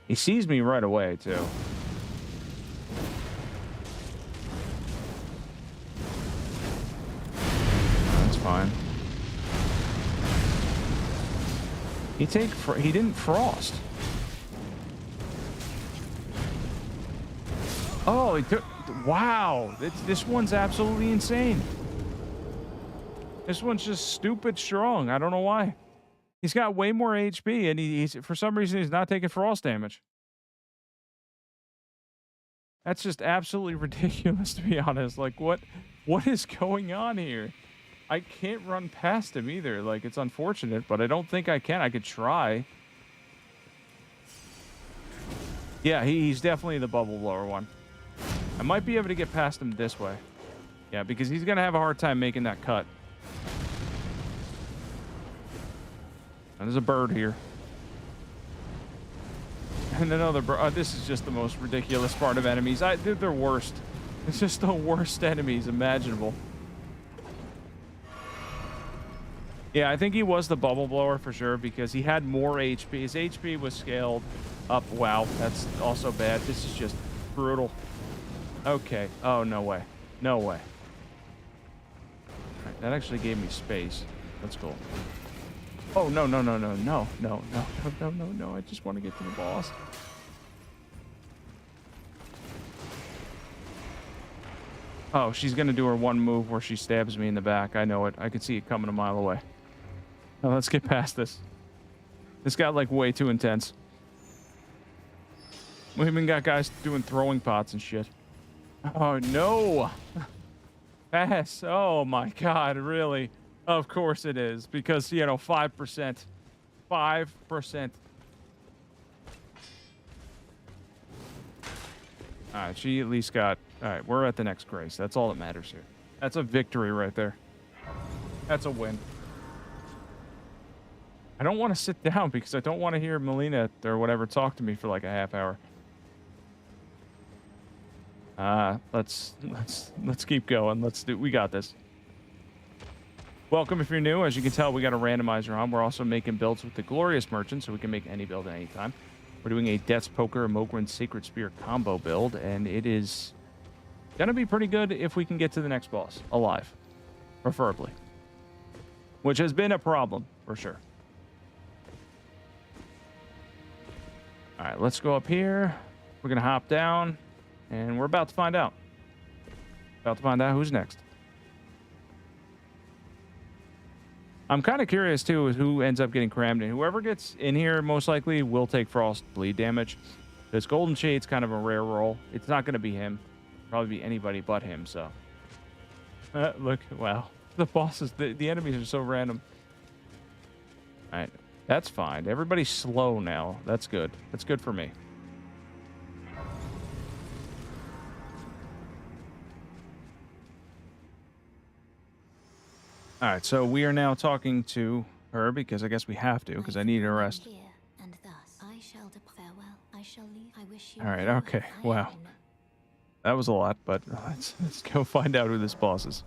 He sees me right away, too. That's fine. He didn't frost. Oh, he took... Wow. This one's absolutely insane. This one's just stupid strong. I don't know why. He's got way more HP, and he's for some reason, he's not taking frost damage. That's just absolutely ridiculous, to be honest. Like, what is going on here? I can't run past him either. Like, it's unfortunate, but I don't think I can. I could try. Yeah, he's definitely the bubble blower one. I might be able to get past him this way. Yeah, because he's going to have a hard time making that cut. And there's a bird here. And another bird. This is just the most ridiculous part of enemies. They're worst. It's just the worst enemies imaginable. Yeah, I think he was the bubble blower for sure because he had more HP. His HP was scaled up. Wow, that's also bad. This is just brutal. Okay. Oh, no way. No way. All right, that actually gave me space. That's cool. Oh, no, no, no, no, no, no, no, no, no, no, no. I just want to get to the boss. Oh, she's going to do her one move where she stabs me in the back. I know it. I can see it coming a mile away. Now, let's get past this. This got, like, way too intense. We even got guys doing throwing pots and shit. Oh, no. Pass. Oh, my God. Really? Of course it is. Because, you know, 5%. 5%. All right. She at least got... All right. We're at the next grace. That's all that matters here. That's a victory right there. That's a win. I don't want to sit down because I don't want to hear Melina or whatever talk to me for like a half hour. Let's keep going. We got this. Welcome if you're new. As you can tell, we got a randomizer on. We're also making builds with the Glorious Merchant, so we can make any build at any time. We're doing a Death's Poker Mogren's Sacred Spear combo build, and it is gonna be pretty good if we can get to the next boss alive, preferably, which has been a problem for sure. All right, let's go up here. We're gonna hop down, and we're about to find out. About to find out who's next. I'm kind of curious too who ends up getting crammed in. Whoever gets in here most likely will take frost bleed damage. This Golden Shade's kind of a rare roll. It's not going to be him. Probably be anybody but him. So look, wow, the bosses, the enemies are so random. All right, that's fine. Everybody's slow now. That's good. That's good for me. All right, so we are now talking to her because I guess we have to because I need a rest. Here and thus I shall farewell. I shall leave. I wish All right. Okay. Wow. That was a lot, but let's go find out who this boss is.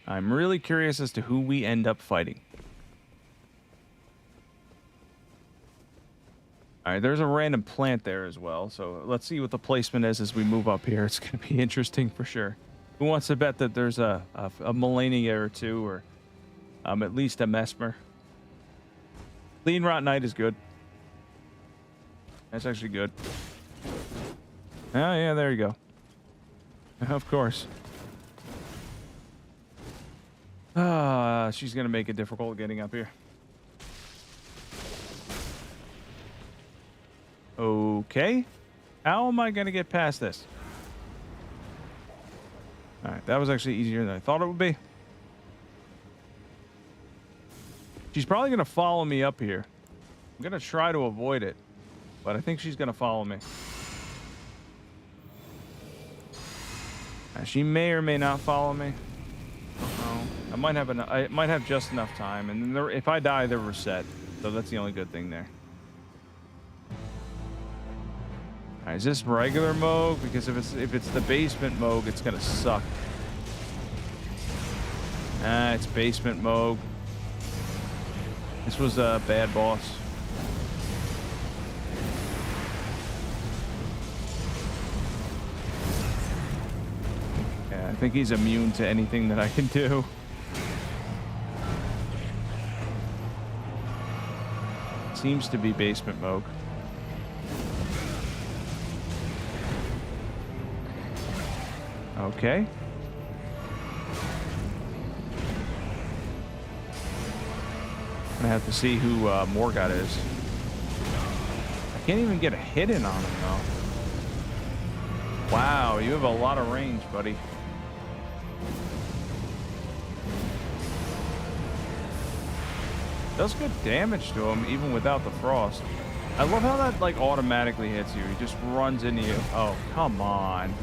I'm really curious as to who we end up fighting. All right, there's a random plant there as well, so let's see what the placement is as we move up here. It's going to be interesting for sure. Who wants to bet that there's a Melania or two, or at least a Mesmer? Clean Rot Knight is good. That's actually good. Oh, yeah, there you go. Of course. She's going to make it difficult getting up here. Okay. How am I going to get past this? All right, that was actually easier than I thought it would be. She's probably going to follow me up here. I'm going to try to avoid it, but I think she's going to follow me. She may or may not follow me. I might have just enough time, and then if I die, they're reset. So that's the only good thing there. All right, is this regular Moog? Because if it's the basement Moog, it's gonna suck. It's basement Moog. This was a bad boss. Yeah, I think he's immune to anything that I can do. Seems to be basement Moog. Okay. I'm gonna have to see who Morgott is. I can't even get a hit in on him though. Wow, you have a lot of range, buddy. Does good damage to him even without the frost. I love how that like automatically hits you. He just runs into you. Oh, come on.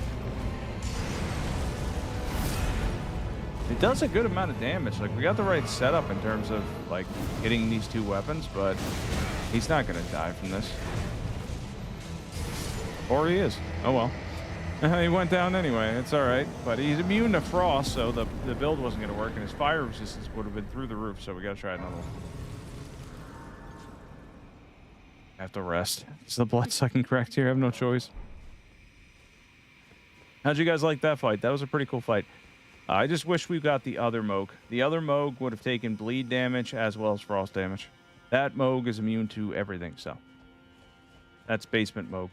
It does a good amount of damage. Like, we got the right setup in terms of like hitting these two weapons, but he's not gonna die from this. Or he is. Oh well. He went down anyway. It's all right. But he's immune to frost, so the build wasn't gonna work, and his fire resistance would have been through the roof. So we gotta try another one. I have to rest. It's the blood sucking correct here. I have no choice. How'd you guys like that fight? That was a pretty cool fight. I just wish we got the other Moog. The other Moog would have taken bleed damage as well as frost damage. That Moog is immune to everything, so. That's basement Moog.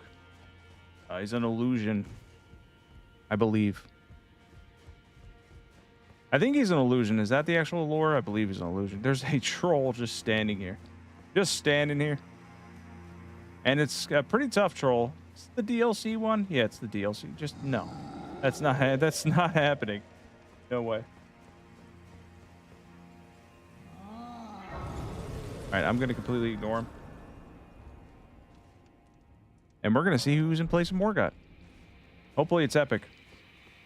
He's an illusion, I believe. I think he's an illusion. Is that the actual lore? I believe he's an illusion. There's a troll just standing here. Just standing here. And it's a pretty tough troll. It's the DLC one? Yeah, it's the DLC. Just no. That's not happening. No way. Alright, I'm gonna completely ignore him. And we're gonna see who's in place of Morgott. Hopefully it's epic.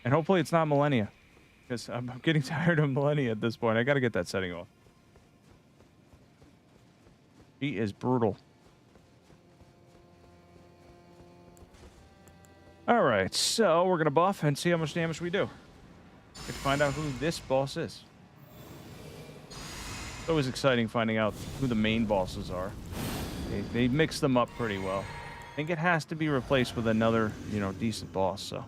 And hopefully it's not Millennia. Because I'm getting tired of Millennia at this point. I gotta get that setting off. He is brutal. Alright, so we're gonna buff and see how much damage we do. Get to find out who this boss is. It's always exciting finding out who the main bosses are. They mix them up pretty well. I think it has to be replaced with another, you know, decent boss, so.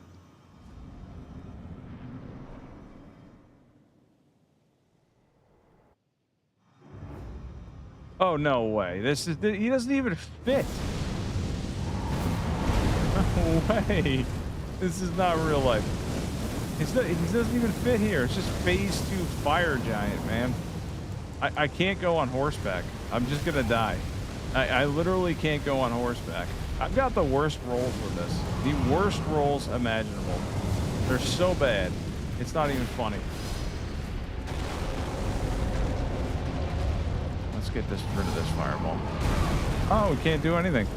Oh, no way. He doesn't even fit. No way. This is not real life. He doesn't even fit here. It's just phase 2 fire giant, man. I can't go on horseback. I'm just gonna die. I literally can't go on horseback. I've got the worst rolls with this. The worst rolls imaginable. They're so bad. It's not even funny. Let's get rid of this fireball. Oh, we can't do anything.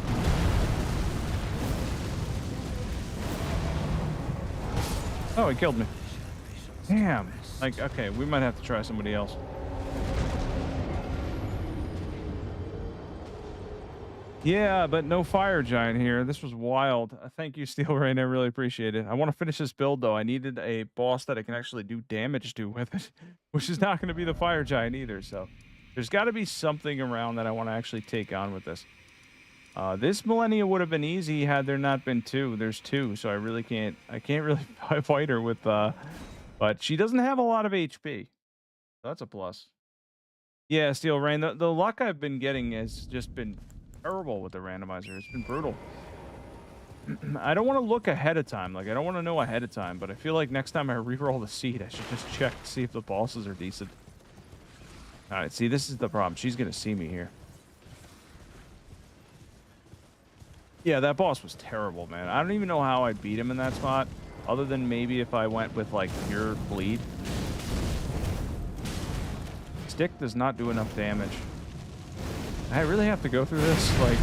Oh, he killed me. Damn. Like, okay, we might have to try somebody else. Yeah, but no fire giant here. This was wild. Thank you, Steel Rain. I really appreciate it. I want to finish this build though. I needed a boss that I can actually do damage to with it, which is not going to be the fire giant either. So there's got to be something around that I want to actually take on with this. This Millennia would have been easy had there not been two. There's two, so I really can't. I can't really fight her with. But she doesn't have a lot of HP. That's a plus. Yeah, Steel Rain. The luck I've been getting has just been terrible with the randomizer. It's been brutal. I don't want to look ahead of time. Like, I don't want to know ahead of time, but I feel like next time I reroll the seed, I should just check to see if the bosses are decent. All right, see, this is the problem. She's going to see me here. Yeah, that boss was terrible, man. I don't even know how I beat him in that spot, other than maybe if I went with, like, pure bleed. Stick does not do enough damage. I really have to go through this? Like,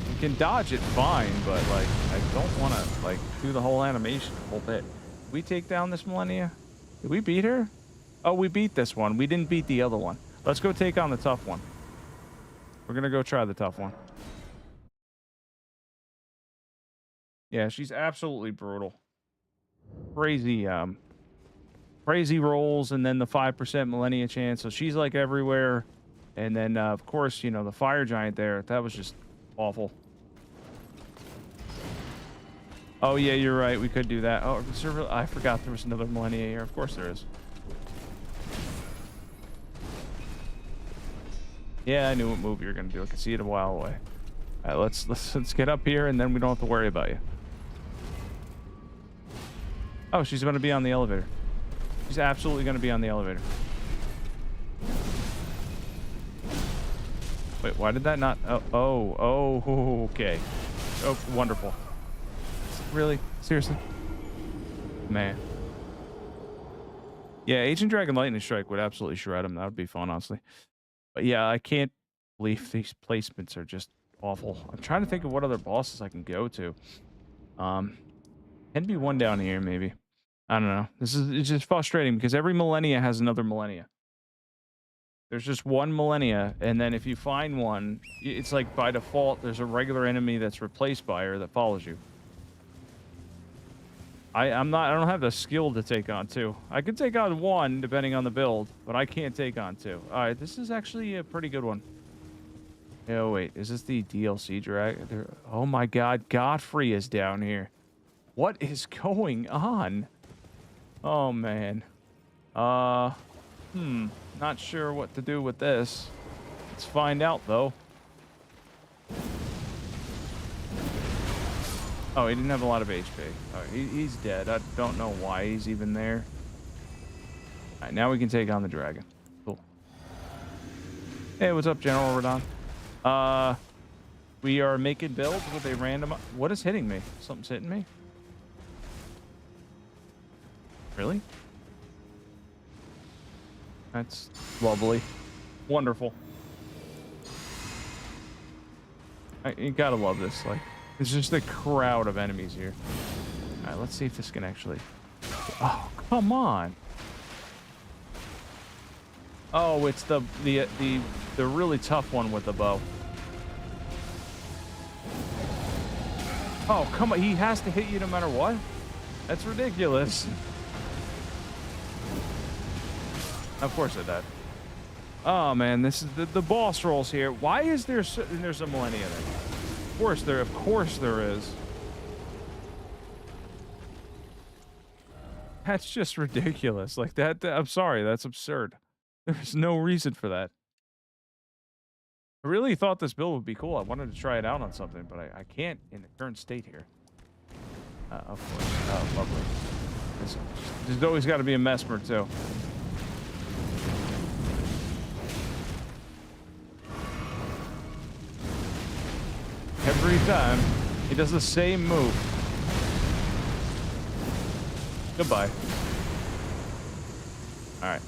you can dodge it fine, but, like, I don't want to, like, do the whole animation, the whole bit. Did we take down this Millennia? Did we beat her? Oh, we beat this one. We didn't beat the other one. Let's go take on the tough one. We're going to go try the tough one. Yeah, she's absolutely brutal. Crazy, crazy rolls, and then the 5% Millennia chance. So she's, like, everywhere. And then, of course, you know, the fire giant there. That was just awful. Oh, yeah, you're right. We could do that. Oh, I forgot there was another Millennia here. Of course there is. Yeah, I knew what move you were going to do. I could see it a while away. All right, let's get up here, and then we don't have to worry about you. Oh, she's going to be on the elevator. She's absolutely going to be on the elevator. Wait, why did that not? Oh, okay. Oh, wonderful. Really? Seriously? Man. Yeah, Agent Dragon Lightning Strike would absolutely shred him. That would be fun, honestly. But yeah, I can't believe these placements are just awful. I'm trying to think of what other bosses I can go to. Can be one down here, maybe. I don't know. It's just frustrating because every Millennia has another Millennia. There's just one Millennia, and then if you find one, it's like by default, there's a regular enemy that's replaced by her that follows you. I don't have the skill to take on two. I could take on one depending on the build, but I can't take on two. All right, this is actually a pretty good one. Oh wait, is this the DLC drag? Oh my God, Godfrey is down here. What is going on? Oh man. Not sure what to do with this. Let's find out though. Oh, he didn't have a lot of HP. Oh, he's dead. I don't know why he's even there. All right, now we can take on the dragon. Cool. Hey, what's up, General Radon? We are making builds with a random... What is hitting me? Something's hitting me? Really? That's lovely. Wonderful. You gotta love this. Like, it's just a crowd of enemies here. All right, let's see if this can actually... Oh, come on. Oh, it's the really tough one with the bow. Oh, come on. He has to hit you no matter what? That's ridiculous. Of course it died. Oh, man. This is the boss rolls here. Why is there's a Millennia there? Of course there is. That's just ridiculous. Like that I'm sorry. That's absurd. There's no reason for that. I really thought this build would be cool. I wanted to try it out on something, but I can't in the current state here. Of course. Oh, lovely. There's always got to be a Mesmer, too. Every time, he does the same move. Goodbye. All right.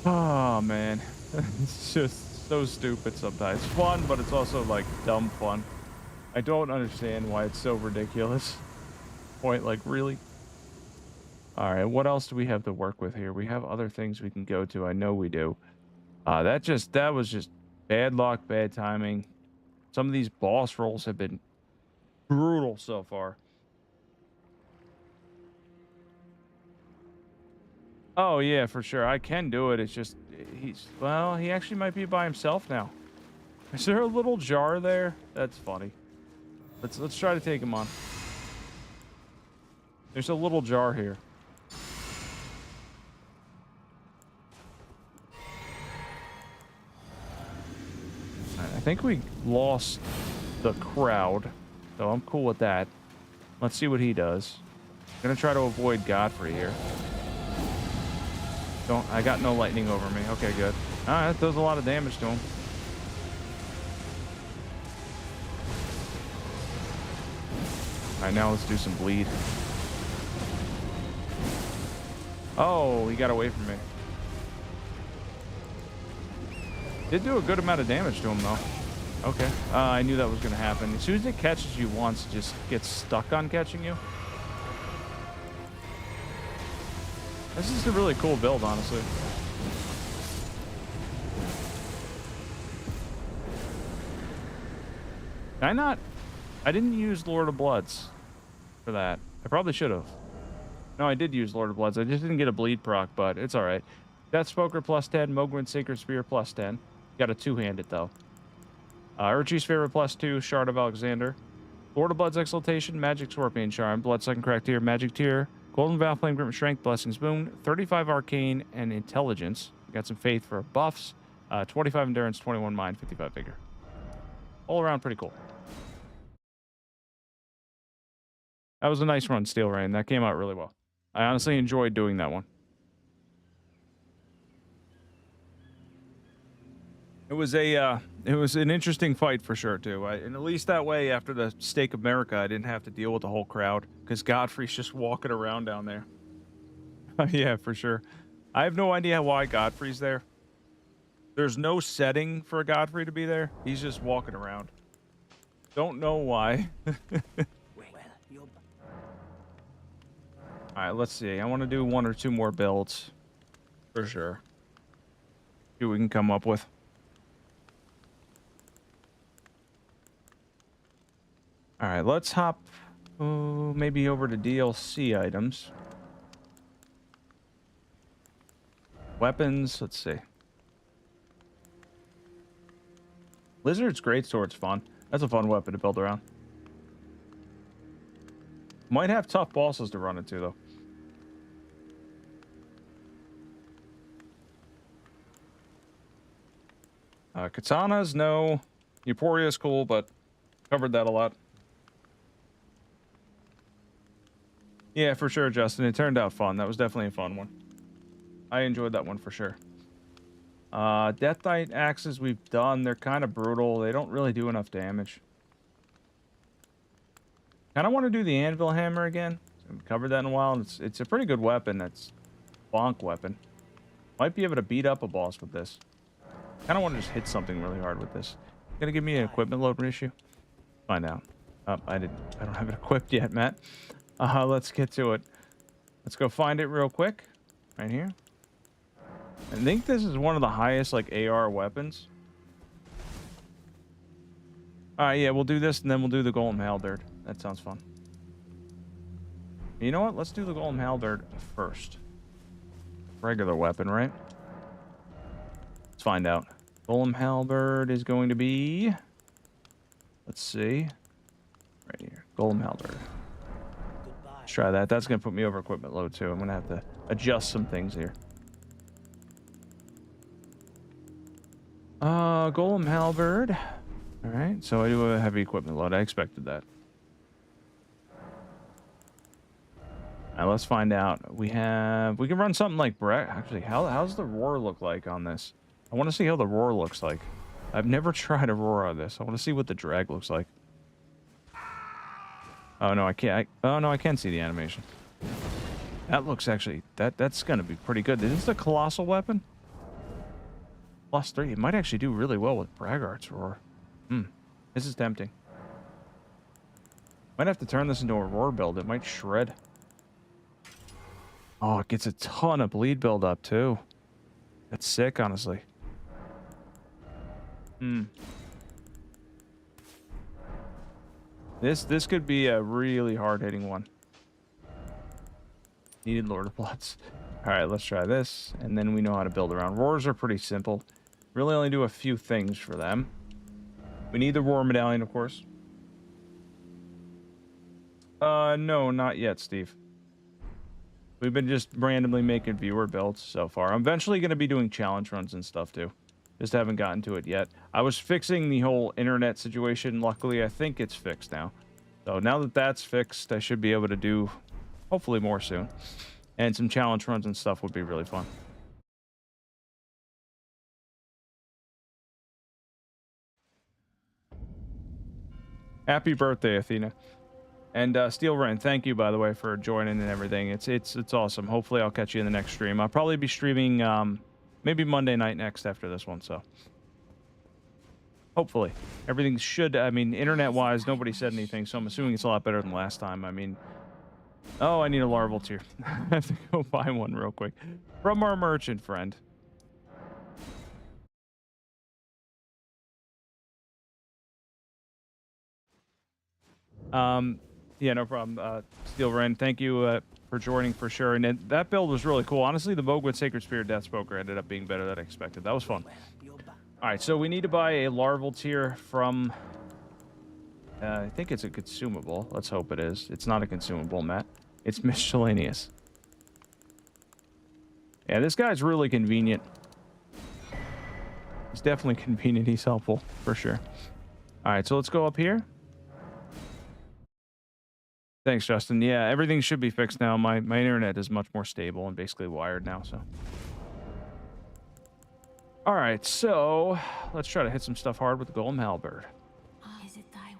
Oh, man. It's just so stupid sometimes. Fun, but it's also, like, dumb fun. I don't understand why it's so ridiculous. Point, like, really? All right, what else do we have to work with here? We have other things we can go to. I know we do. That was just bad luck, bad timing. Some of these boss rolls have been brutal so far. Oh, yeah, for sure. I can do it. It's just well, he actually might be by himself now. Is there a little jar there? That's funny. Let's try to take him on. There's a little jar here. I think we lost the crowd, so I'm cool with that. Let's see what he does. I'm gonna try to avoid Godfrey here. I got no lightning over me. Okay, good. All right, that does a lot of damage to him. All right, now let's do some bleed. Oh, he got away from me. Did do a good amount of damage to him, though. Okay. I knew that was going to happen. As soon as it catches you once, it just gets stuck on catching you. This is a really cool build, honestly. I didn't use Lord of Bloods for that. I probably should have. No, I did use Lord of Bloods. I just didn't get a bleed proc, but it's all right. Death Spoker plus 10, Mogwin Sacred Spear plus 10. Got a two-handed, though. Urchi's Favorite plus 2, Shard of Alexander. Lord of Blood's Exaltation, Magic Scorpion Charm, Blood Second Crack Tier, Magic Tier, Golden Vow Flame Grim Strength, Blessings Boon, 35 Arcane, and Intelligence. Got some Faith for buffs. 25 Endurance, 21 Mind, 55 Vigor. All around pretty cool. That was a nice run, Steel Rain. That came out really well. I honestly enjoyed doing that one. It was an interesting fight for sure too. And at least that way, after the Stake of America, I didn't have to deal with the whole crowd because Godfrey's just walking around down there. Yeah, for sure. I have no idea why Godfrey's there. There's no setting for Godfrey to be there. He's just walking around. Don't know why. All right, let's see. I want to do one or two more builds for sure. See what we can come up with. All right, let's hop maybe over to DLC items. Weapons, let's see. Lizard's Greatsword's fun. That's a fun weapon to build around. Might have tough bosses to run into, though. Katanas, no. Euporia's cool, but covered that a lot. Yeah, for sure, Justin. It turned out fun. That was definitely a fun one. I enjoyed that one for sure. Death Knight axes we've done. They're kind of brutal. They don't really do enough damage. Kind of want to do the Anvil Hammer again. Haven't covered that in a while. It's a pretty good weapon. That's bonk weapon. Might be able to beat up a boss with this. Kind of want to just hit something really hard with this. Gonna give me an equipment load issue? Find out. I don't have it equipped yet, Matt. Let's get to it. Let's go find it real quick. Right here. I think this is one of the highest, like, AR weapons. Alright, yeah, we'll do this, and then we'll do the Golem Halberd. That sounds fun. You know what? Let's do the Golem Halberd first. Regular weapon, right? Let's find out. Golem Halberd is going to be... Let's see. Right here. Golem Halberd. Let's try that. That's going to put me over equipment load, too. I'm going to have to adjust some things here. Golem Halberd. Alright, so I do have a heavy equipment load. I expected that. Alright, let's find out. We can run something like Brett. Actually, how's the roar look like on this? I want to see how the roar looks like. I've never tried a roar on this. I want to see what the drag looks like. Oh no, I can't. Oh no, I can see the animation. That looks actually that's gonna be pretty good. Is this a colossal weapon? +3. It might actually do really well with Braggart's roar. This is tempting. Might have to turn this into a roar build. It might shred. Oh, it gets a ton of bleed build up too. That's sick, honestly. This could be a really hard-hitting one. Needed Lord of Bloods. All right, let's try this, and then we know how to build around. Roars are pretty simple. Really only do a few things for them. We need the Roar Medallion, of course. No, not yet, Steve. We've been just randomly making viewer builds so far. I'm eventually going to be doing challenge runs and stuff, too. Just haven't gotten to it yet. I was fixing the whole internet situation. Luckily, I think it's fixed now. So now that that's fixed, I should be able to do hopefully more soon. And some challenge runs and stuff would be really fun. Happy birthday, Athena. And Steel Rain, thank you, by the way, for joining and everything. It's awesome. Hopefully I'll catch you in the next stream. I'll probably be streaming maybe Monday night next after this one, so hopefully everything should, I mean, internet wise, nobody said anything, so I'm assuming it's a lot better than last time. I mean, oh, I need a larval tier. I have to go buy one real quick from our merchant friend. Yeah, no problem. Steel Ren, thank you for joining for sure. And that build was really cool. Honestly, the Vogue with Sacred Spirit Death Spoker ended up being better than I expected. That was fun. Well, you're back. All right, so we need to buy a larval tier from... I think it's a consumable. Let's hope it is. It's not a consumable, Matt. It's miscellaneous. Yeah, this guy's really convenient. He's definitely convenient. He's helpful, for sure. All right, so let's go up here. Thanks, Justin. Yeah, everything should be fixed now. My internet is much more stable and basically wired now, so. All right, so let's try to hit some stuff hard with the Golem Halberd. Is it thy?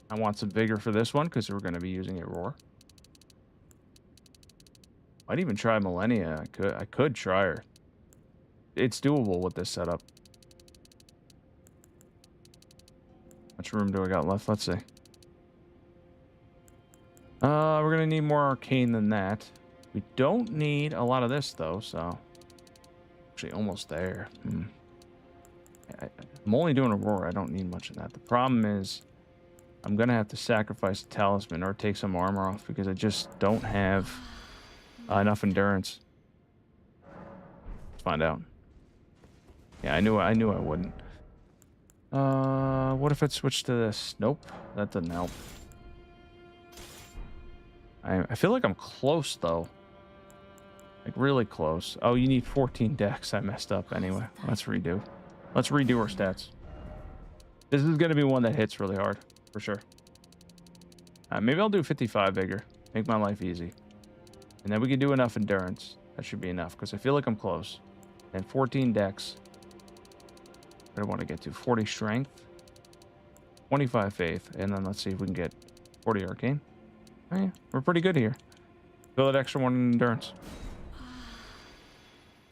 I want some vigor for this one because we're going to be using a roar. Might even try Millennia. I could try her. It's doable with this setup. How much room do I got left? Let's see. We're gonna need more arcane than that. We don't need a lot of this though, so actually almost there. I'm only doing Aurora. I don't need much of that. The problem is I'm gonna have to sacrifice a talisman or take some armor off because I just don't have enough endurance. Let's find out. Yeah, I knew I wouldn't. What if it switched to this? Nope, that doesn't help. I feel like I'm close though. Like really close. Oh, you need 14 decks. I messed up anyway. Let's redo. Let's redo our stats. This is gonna be one that hits really hard for sure. Maybe I'll do 55 vigor. Make my life easy. And then we can do enough endurance. That should be enough because I feel like I'm close. And 14 decks. What do I want to get to? 40 strength, 25 faith, and then let's see if we can get 40 arcane. Oh yeah, we're pretty good here. Fill that extra one in endurance.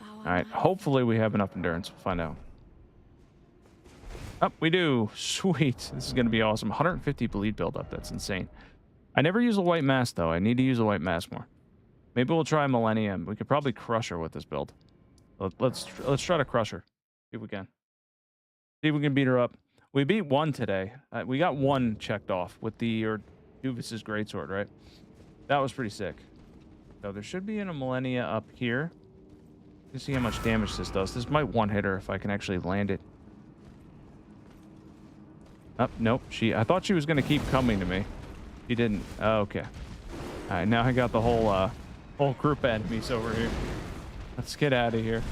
All right, hopefully we have enough endurance. We'll find out. Oh, we do. Sweet. This is going to be awesome. 150 bleed buildup. That's insane. I never use a white mask, though. I need to use a white mask more. Maybe we'll try Millennium. We could probably crush her with this build. Let's try to crush her. See if we can. See if we can beat her up. We beat one today. We got one checked off with the Duvis's greatsword, right? That was pretty sick. So there should be a Millennia up here. You can see how much damage this does. This might one-hit her if I can actually land it. Oh, nope. I thought she was going to keep coming to me. She didn't. Oh, okay. All right, now I got the whole group of enemies over here. Let's get out of here.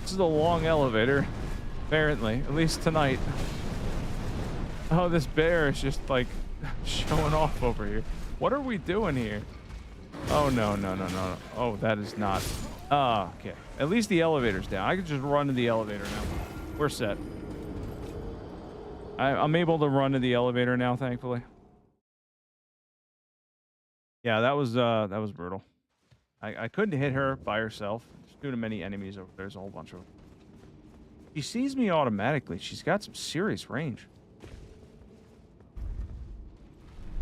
This is a long elevator, apparently, at least tonight. Oh, this bear is just like showing off over here. What are we doing here? Oh, no. Oh, that is not. Ah, okay. At least the elevator's down. I could just run to the elevator now. We're set. I'm able to run to the elevator now, thankfully. Yeah, that was brutal. I couldn't hit her by herself. There's too many enemies over there. There's a whole bunch of them. She sees me automatically. She's got some serious range.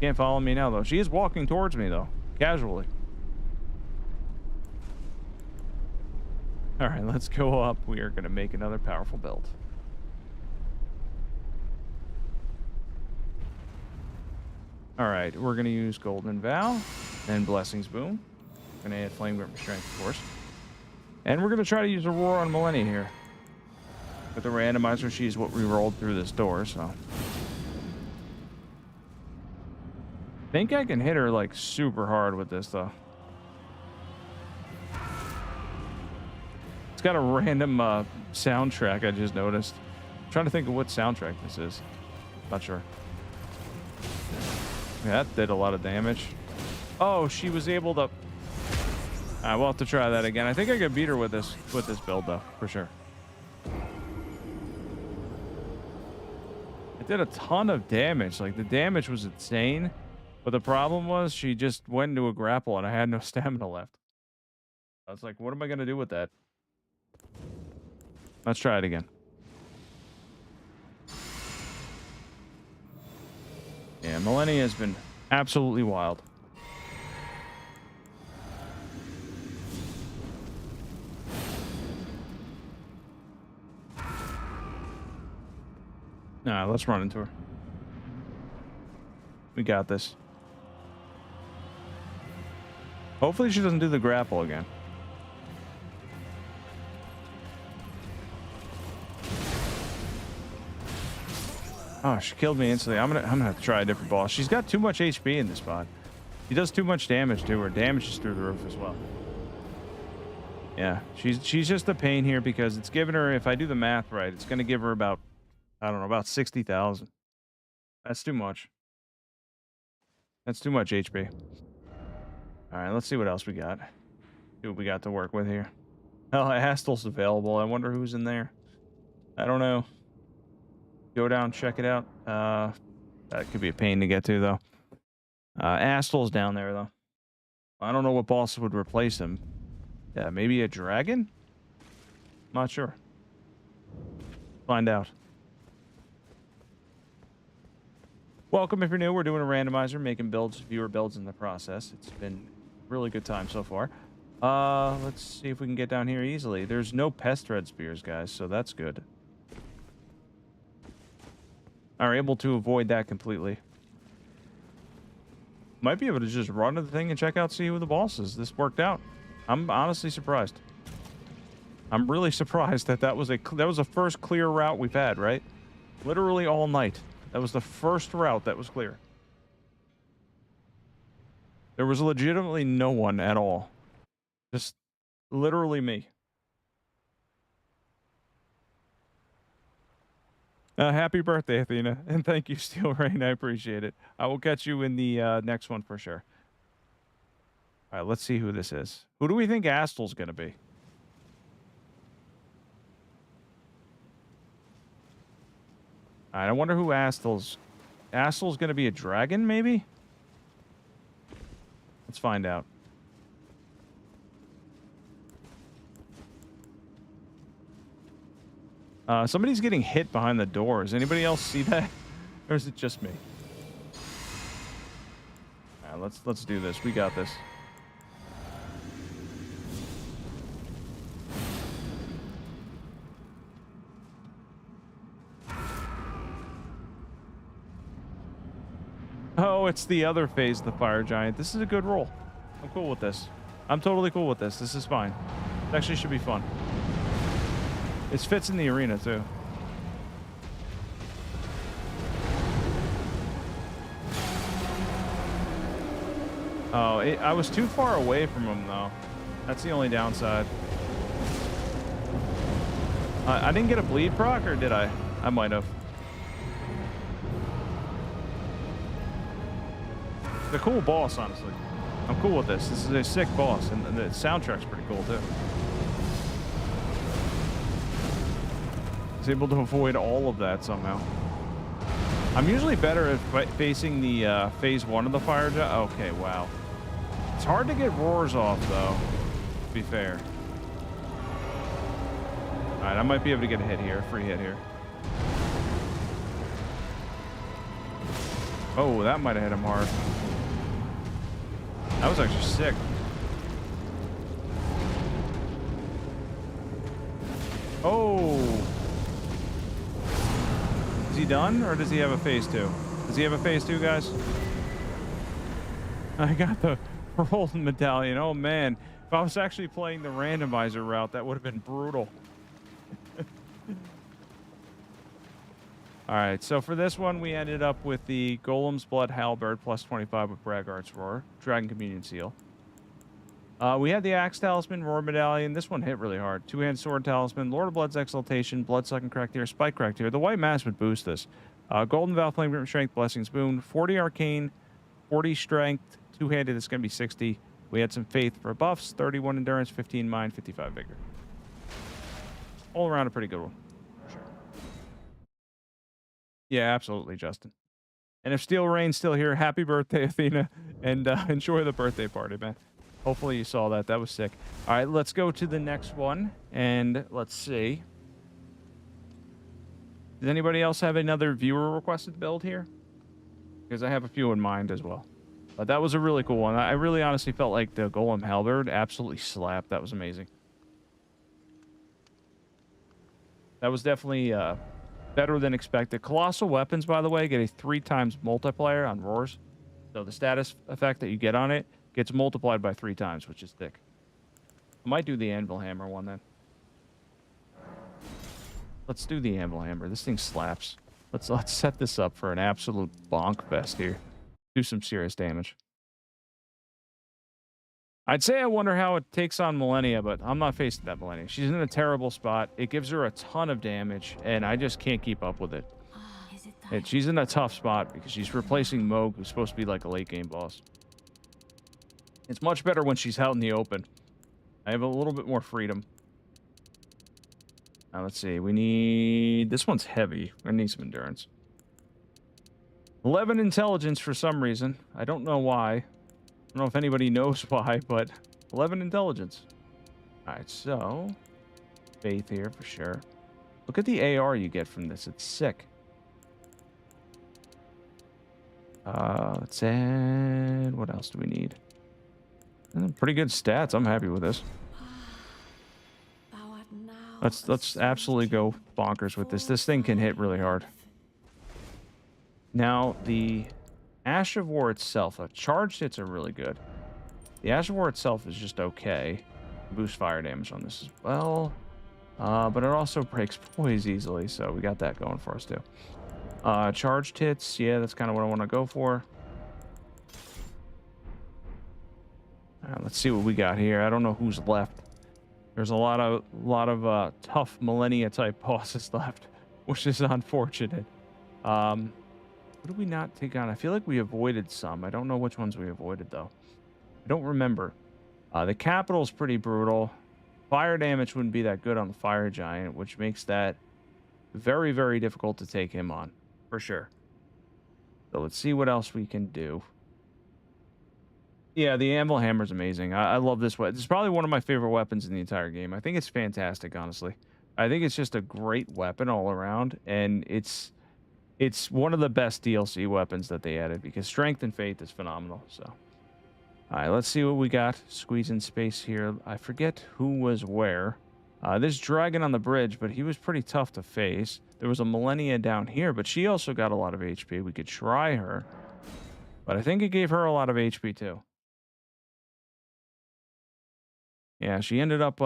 Can't follow me now, though. She is walking towards me, though. Casually. All right, let's go up. We are going to make another powerful build. All right, we're going to use Golden Vow and Blessings Boom. Going to add Flame Grip Strength, of course. And we're going to try to use Aurora on Millennia here. With the randomizer, she's what we rolled through this door, so. I think I can hit her, like, super hard with this, though. It's got a random soundtrack I just noticed. I'm trying to think of what soundtrack this is. Not sure. Yeah, that did a lot of damage. Oh, she was able to... we'll have to try that again. I think I could beat her with this build, though, for sure. It did a ton of damage. Like, the damage was insane. But the problem was she just went into a grapple and I had no stamina left. I was like, what am I going to do with that? Let's try it again. Yeah, Millennia has been absolutely wild. Nah, let's run into her. We got this. Hopefully she doesn't do the grapple again. Oh, she killed me instantly. I'm gonna have to try a different boss. She's got too much HP in this spot. She does too much damage to her. Damage is through the roof as well. Yeah, she's just a pain here because it's giving her, if I do the math right, it's gonna give her about, I don't know, about 60,000. That's too much. That's too much HP. All right, let's see what else we got. See what we got to work with here. Oh, Astel's available. I wonder who's in there. I don't know. Go down, check it out. That could be a pain to get to, though. Astel's down there, though. I don't know what boss would replace him. Yeah, maybe a dragon? Not sure. Find out. Welcome if you're new. We're doing a randomizer, making builds, viewer builds in the process. It's been a really good time so far. Let's see if we can get down here easily. There's no pest red spears, guys, so that's good. Are able to avoid that completely. Might be able to just run to the thing and check out, see who the boss is. This worked out. I'm honestly surprised. I'm really surprised that was the first clear route we've had, right? Literally all night. That was the first route that was clear. There was legitimately no one at all. Just literally me. Happy birthday, Athena. And thank you, Steel Rain. I appreciate it. I will catch you in the next one for sure. All right, let's see who this is. Who do we think Astel's going to be? All right, I wonder who Astel's going to be. A dragon, maybe? Let's find out. Somebody's getting hit behind the door. Does anybody else see that? Or is it just me? All right, let's do this. We got this. Oh, it's the other phase of the fire giant. This is a good roll. I'm cool with this. I'm totally cool with this. This is fine. It actually should be fun. It fits in the arena, too. Oh, I was too far away from him, though. That's the only downside. I didn't get a bleed proc, or did I? I might have. It's a cool boss, honestly. I'm cool with this. This is a sick boss, and the soundtrack's pretty cool, too. Is able to avoid all of that somehow. I'm usually better at facing the phase 1 of the fire giant. Okay, wow. It's hard to get roars off, though, to be fair. All right, I might be able to get a hit here, a free hit here. Oh, that might have hit him hard. That was actually sick. Oh, is he done or does he have a phase 2? Does he have a phase 2, guys? I got the golden medallion. Oh man, if I was actually playing the randomizer route, that would have been brutal. All right, so for this one, we ended up with the Golem's Blood Halberd plus 25 with Braggart's Roar, Dragon Communion Seal. We had the Axe Talisman, Roar Medallion. This one hit really hard. Two-Hand Sword Talisman, Lord of Blood's Exaltation, Bloodsucking Cracktire, Spike Cracktire. The White Mass would boost this. Golden Vow, Flame Grip Strength, Blessings Boon, 40 Arcane, 40 Strength, two-handed, it's going to be 60. We had some Faith for buffs, 31 Endurance, 15 Mind, 55 Vigor. All around a pretty good one. Sure. Yeah, absolutely, Justin. And if Steel Rain's still here, happy birthday, Athena, and enjoy the birthday party, man. Hopefully you saw that. That was sick. All right, let's go to the next one, and let's see. Does anybody else have another viewer-requested build here? Because I have a few in mind as well. But that was a really cool one. I really honestly felt like the Golem Halberd absolutely slapped. That was amazing. That was definitely better than expected. Colossal Weapons, by the way, get a 3 times multiplier on roars. So the status effect that you get on it gets multiplied by 3 times, which is thick. I might do the Anvil Hammer one then. Let's do the Anvil Hammer. This thing slaps. Let's set this up for an absolute bonk fest here. Do some serious damage. I'd say I wonder how it takes on Millennia, but I'm not facing that Millennia. She's in a terrible spot. It gives her a ton of damage, and I just can't keep up with it. And she's in a tough spot because she's replacing Moog, who's supposed to be like a late game boss. It's much better when she's out in the open. I have a little bit more freedom. Now, let's see. We need... This one's heavy. We're going to need some endurance. 11 intelligence for some reason. I don't know why. I don't know if anybody knows why, but 11 intelligence. All right, so Faith here for sure. Look at the AR you get from this. It's sick. Let's add... What else do we need? Pretty good stats. I'm happy with this. Let's absolutely go bonkers with this. This thing can hit really hard. Now, the Ash of War itself, charged hits are really good. The Ash of War itself is just okay. Boost fire damage on this as well. But it also breaks poise easily, so we got that going for us too. Charged hits, yeah, that's kind of what I want to go for. Let's see what we got here. I don't know who's left. There's a lot of tough Millennia type bosses left, which is unfortunate. What did we not take on? I feel like we avoided some. I don't know which ones we avoided, though. I don't remember. The capital's pretty brutal. Fire damage wouldn't be that good on the Fire Giant, which makes that very, very difficult to take him on, for sure. So let's see what else we can do. Yeah, the Anvil Hammer's amazing. I love this weapon. It's probably one of my favorite weapons in the entire game. I think it's fantastic, honestly. I think it's just a great weapon all around, and it's one of the best DLC weapons that they added because Strength and Faith is phenomenal. So, all right, let's see what we got. Squeeze in space here. I forget who was where. This dragon on the bridge, but he was pretty tough to face. There was a Millennia down here, but she also got a lot of HP. We could try her, but I think it gave her a lot of HP too. Yeah, she ended up,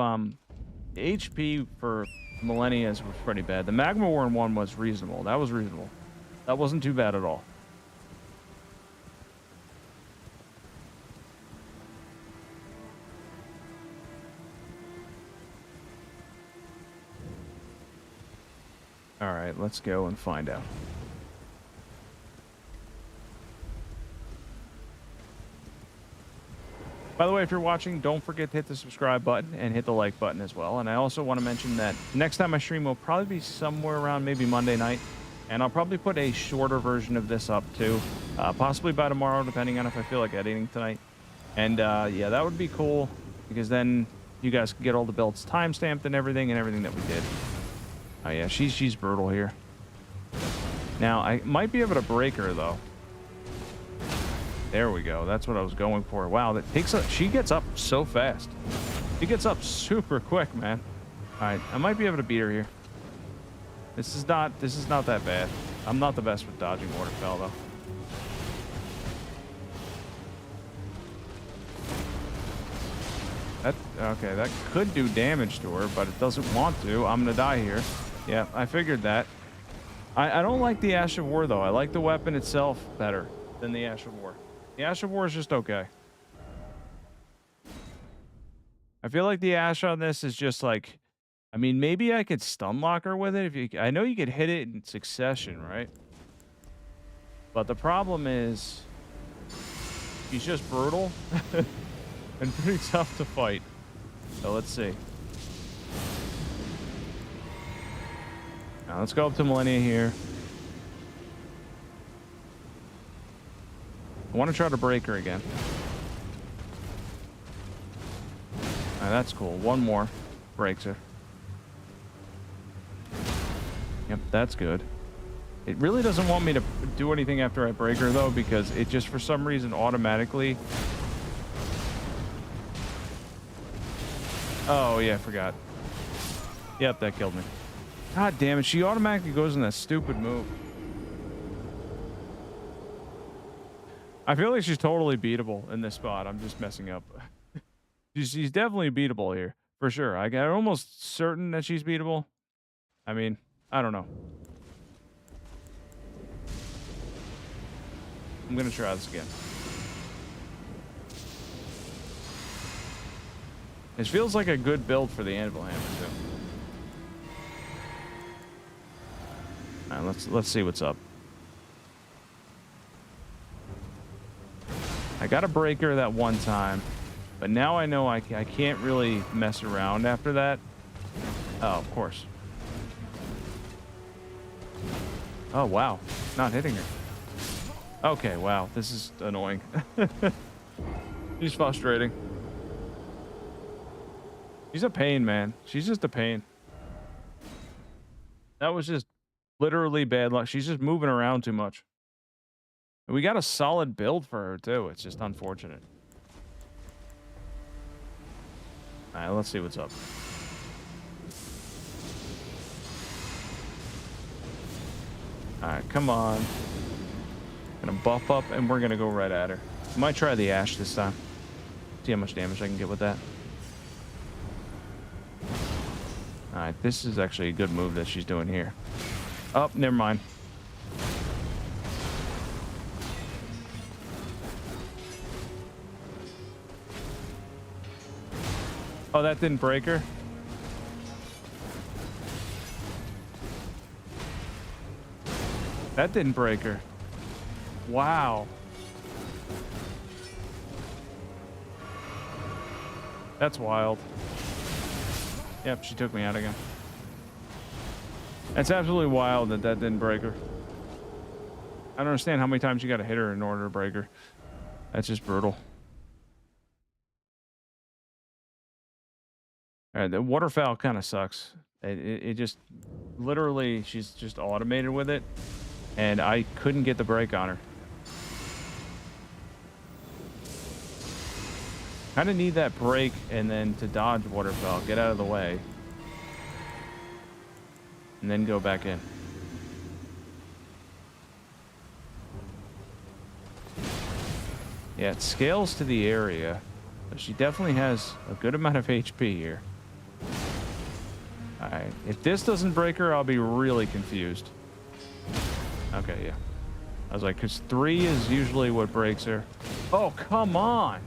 HP for Millennia's was pretty bad. The Magma Worm one was reasonable. That was reasonable. That wasn't too bad at all. All right, let's go and find out. By the way, if you're watching, don't forget to hit the subscribe button and hit the like button as well. And I also want to mention that next time I stream will probably be somewhere around maybe Monday night. And I'll probably put a shorter version of this up too. Possibly by tomorrow, depending on if I feel like editing tonight. And yeah, that would be cool because then you guys can get all the builds timestamped and everything that we did. Oh yeah, she's brutal here. Now, I might be able to break her though. There we go. That's what I was going for. Wow, that takes she gets up so fast. She gets up super quick, man. All right, I might be able to beat her here. This is not that bad. I'm not the best with dodging waterfowl though. Okay, that could do damage to her, but it doesn't want to. I'm gonna die here. Yeah, I figured that. I don't like the Ash of War though. I like the weapon itself better than the Ash of War. The Ash of War is just okay. I feel like the Ash on this is just like, I mean, maybe I could stun lock her with it if you. I know you could hit it in succession, right? But the problem is, she's just brutal and pretty tough to fight. So let's see. Now let's go up to Millennia here. I want to try to break her again. That's cool. One more breaks her. Yep, that's good. It really doesn't want me to do anything after I break her though, because it just for some reason automatically. Oh yeah, I forgot. Yep, that killed me. God damn it, she automatically goes in that stupid move. I feel like she's totally beatable in this spot. I'm just messing up. She's definitely beatable here, for sure. I'm almost certain that she's beatable. I mean, I don't know. I'm gonna try this again. This feels like a good build for the anvil hammer too. All right, let's see what's up. I got a breaker that one time, but now I know I can't really mess around after that. Oh, of course. Oh, wow. Not hitting her. Okay, wow. This is annoying. She's frustrating. She's a pain, man. She's just a pain. That was just literally bad luck. She's just moving around too much. And we got a solid build for her, too. It's just unfortunate. All right, let's see what's up. All right, come on. Gonna buff up, and we're gonna go right at her. Might try the Ash this time. See how much damage I can get with that. All right, this is actually a good move that she's doing here. Oh, never mind. Oh, that didn't break her? That didn't break her. Wow. That's wild. Yep, she took me out again. That's absolutely wild that didn't break her. I don't understand how many times you got to hit her in order to break her. That's just brutal. All right, the waterfowl kind of sucks. It just literally, she's just automated with it, and I couldn't get the break on her. Kind of need that break and then to dodge waterfowl, get out of the way, and then go back in. Yeah, it scales to the area. But she definitely has a good amount of HP here. Alright, if this doesn't break her, I'll be really confused. Okay, yeah. I was like, because 3 is usually what breaks her. Oh, come on!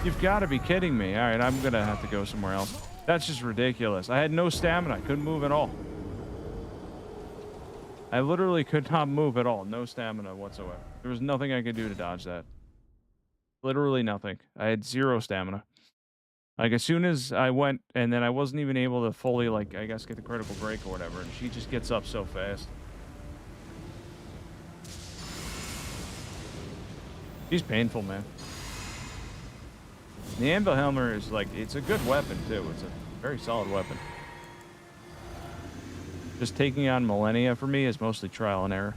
You've got to be kidding me. Alright, I'm going to have to go somewhere else. That's just ridiculous. I had no stamina. I couldn't move at all. I literally could not move at all. No stamina whatsoever. There was nothing I could do to dodge that. Literally nothing. I had 0 stamina. Like, as soon as I went, and then I wasn't even able to fully, like, I guess get the critical break or whatever, and she just gets up so fast. She's painful, man. The anvil hammer is, like, it's a good weapon, too. It's a very solid weapon. Just taking on Millennia for me is mostly trial and error.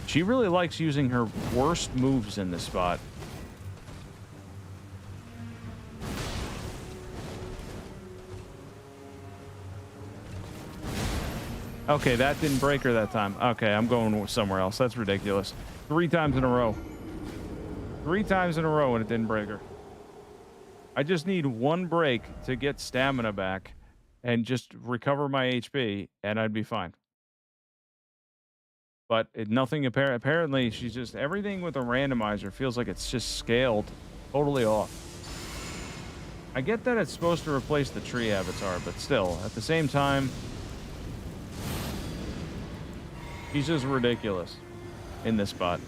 She really likes using her worst moves in this spot. Okay, that didn't break her that time. Okay, I'm going somewhere else. That's ridiculous. 3 times in a row. 3 times in a row and it didn't break her. I just need 1 break to get stamina back and just recover my HP, and I'd be fine. But nothing apparently, she's just everything with a randomizer feels like it's just scaled totally off. I get that it's supposed to replace the tree avatar, but still, at the same time, she's just ridiculous in this spot.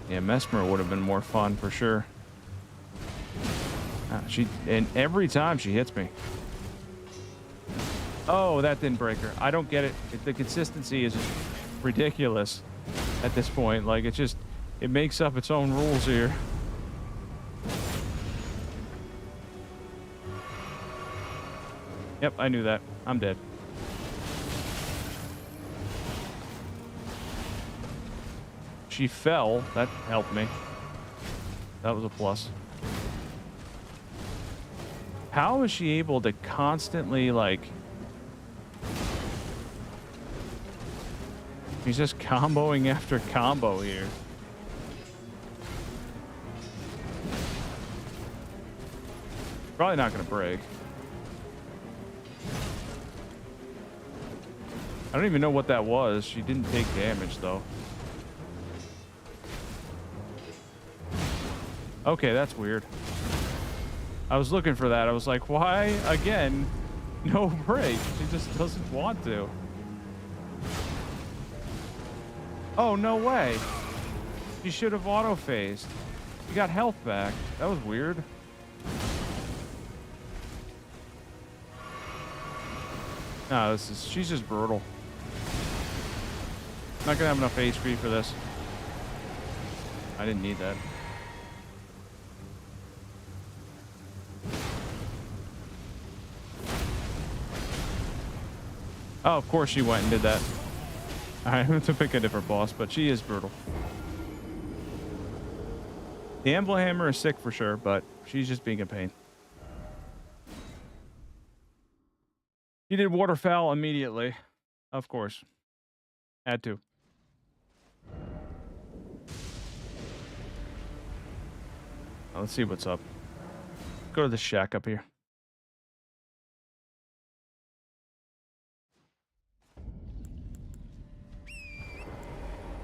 Yeah, Mesmer would have been more fun for sure. And every time she hits me. Oh, that didn't break her. I don't get it. The consistency is just ridiculous at this point. Like, it makes up its own rules here. Yep, I knew that. I'm dead. She fell. That helped me. That was a plus. How is she able to constantly, like... She's just comboing after combo here. Probably not going to break. I don't even know what that was. She didn't take damage, though. Okay, that's weird. I was looking for that. I was like, why, again, no break? She just doesn't want to. Oh, no way. She should have auto-phased. She got health back. That was weird. No, she's just brutal. Not gonna have enough HP for this. I didn't need that. Oh, of course she went and did that. I have to pick a different boss, but she is brutal. The Emblem Hammer is sick for sure, but she's just being a pain. He did Waterfowl immediately. Of course. Had to. Let's see what's up. Go to the shack up here.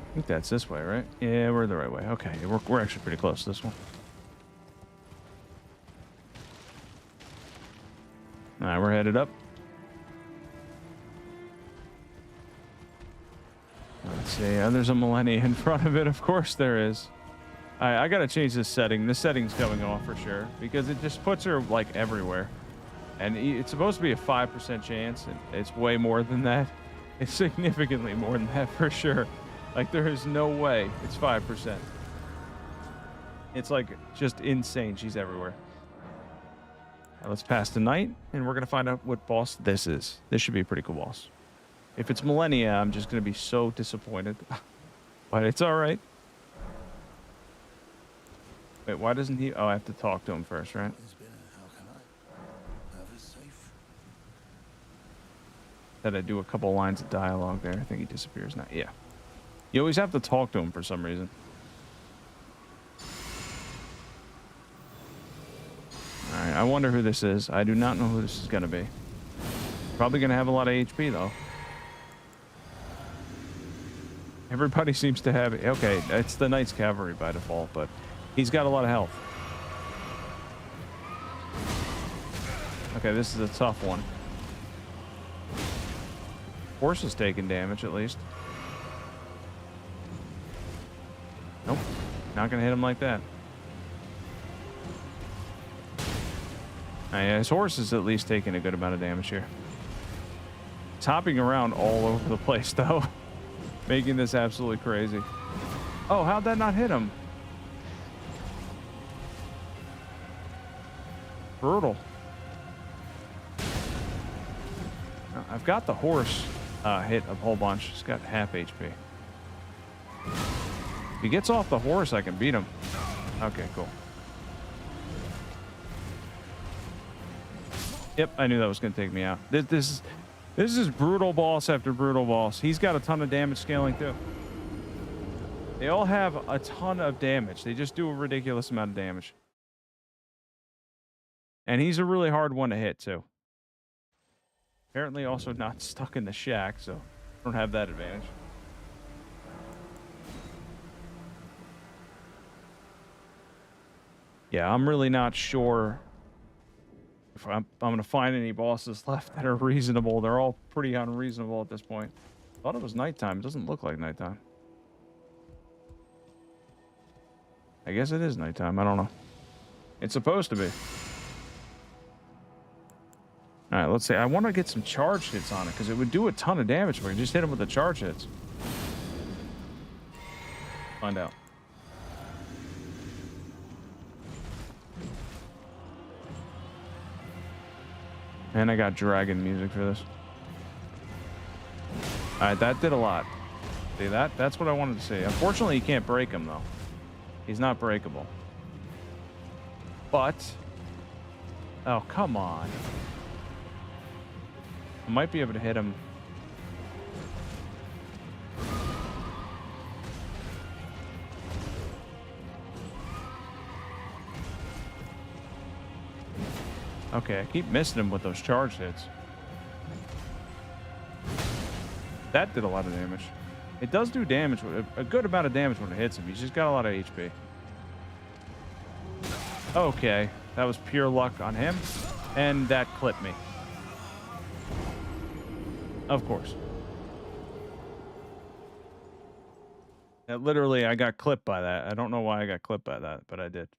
I think that's this way, right? Yeah, we're the right way. Okay, we're actually pretty close to this one. All right, we're headed up. Let's see. There's a millennia in front of it. Of course there is. I gotta change this setting. This setting's going off for sure because it just puts her like everywhere. And it's supposed to be a 5% chance, and it's way more than that. It's significantly more than that for sure. Like, there is no way it's 5%. It's like just insane. She's everywhere. Now let's pass the night, and we're gonna find out what boss this is. This should be a pretty cool boss. If it's Millennia, I'm just gonna be so disappointed. But it's all right. Wait, why doesn't he? Oh, I have to talk to him first, right? That I do a couple lines of dialogue there. I think he disappears now. Yeah. You always have to talk to him for some reason. Alright, I wonder who this is. I do not know who this is going to be. Probably going to have a lot of HP, though. Everybody seems to have it. Okay, it's the Knight's Cavalry by default, but he's got a lot of health. Okay, this is a tough one. Horse is taking damage, at least. Nope. Not going to hit him like that. Yeah, his horse is at least taking a good amount of damage here. It's hopping around all over the place, though. Making this absolutely crazy. Oh, how'd that not hit him? Brutal. I've got the horse hit a whole bunch. It's got half HP. If he gets off the horse, I can beat him. Okay, cool. Yep, I knew that was going to take me out. This is brutal boss after brutal boss. He's got a ton of damage scaling too. They all have a ton of damage. They just do a ridiculous amount of damage. And he's a really hard one to hit too. Apparently also not stuck in the shack, so I don't have that advantage. Yeah, I'm really not sure if I'm going to find any bosses left that are reasonable. They're all pretty unreasonable at this point. Thought it was nighttime. It doesn't look like nighttime. I guess it is nighttime. I don't know. It's supposed to be. All right, let's see. I want to get some charge hits on it because it would do a ton of damage if I could just hit him with the charge hits. Find out. And I got dragon music for this. All right, that did a lot. See that? That's what I wanted to see. Unfortunately, you can't break him though. He's not breakable. But, oh come on! I might be able to hit him. Okay, I keep missing him with those charge hits. That did a lot of damage. It does do damage, a good amount of damage when it hits him. He's just got a lot of HP. Okay, that was pure luck on him, and that clipped me. Of course. That literally, I got clipped by that. I don't know why I got clipped by that, but I did.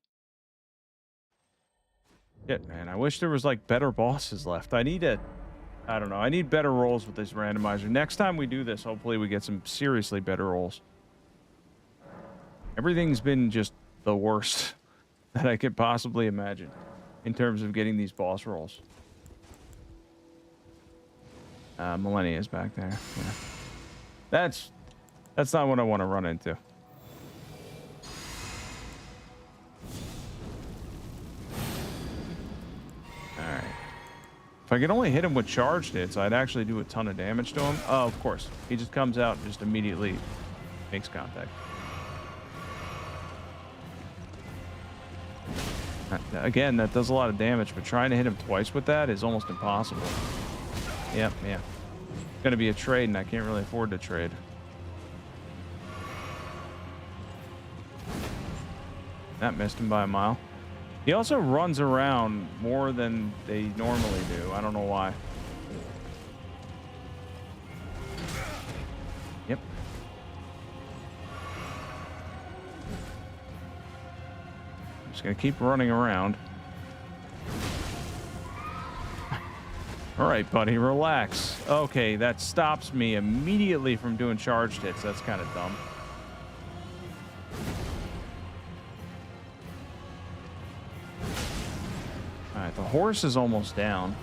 Shit, man. I wish there was, like, better bosses left. I need a... I don't know. I need better rolls with this randomizer. Next time we do this, hopefully we get some seriously better rolls. Everything's been just the worst that I could possibly imagine in terms of getting these boss rolls. Millennia's back there. Yeah. That's not what I want to run into. Alright. If I could only hit him with charged hits, I'd actually do a ton of damage to him. Oh, of course. He just comes out and just immediately makes contact. Again, that does a lot of damage, but trying to hit him twice with that is almost impossible. Yep, yeah. It's going to be a trade, and I can't really afford to trade. That missed him by a mile. He also runs around more than they normally do. I don't know why. Yep. I'm just going to keep running around. All right, buddy, relax. Okay, that stops me immediately from doing charged hits. That's kind of dumb. All right, the horse is almost down,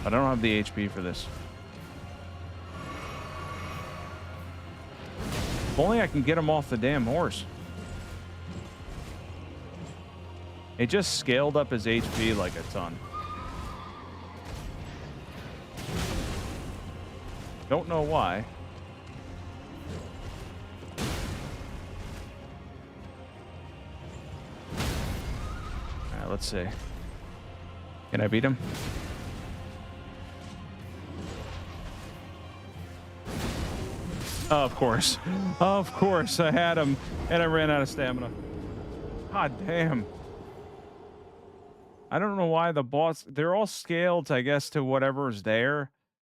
but I don't have the HP for this. If only I can get him off the damn horse. It just scaled up his HP like a ton. Don't know why. All right, let's see. Can I beat him? Oh, of course. Of course, I had him, and I ran out of stamina. God damn. I don't know why the boss... They're all scaled, I guess, to whatever's there.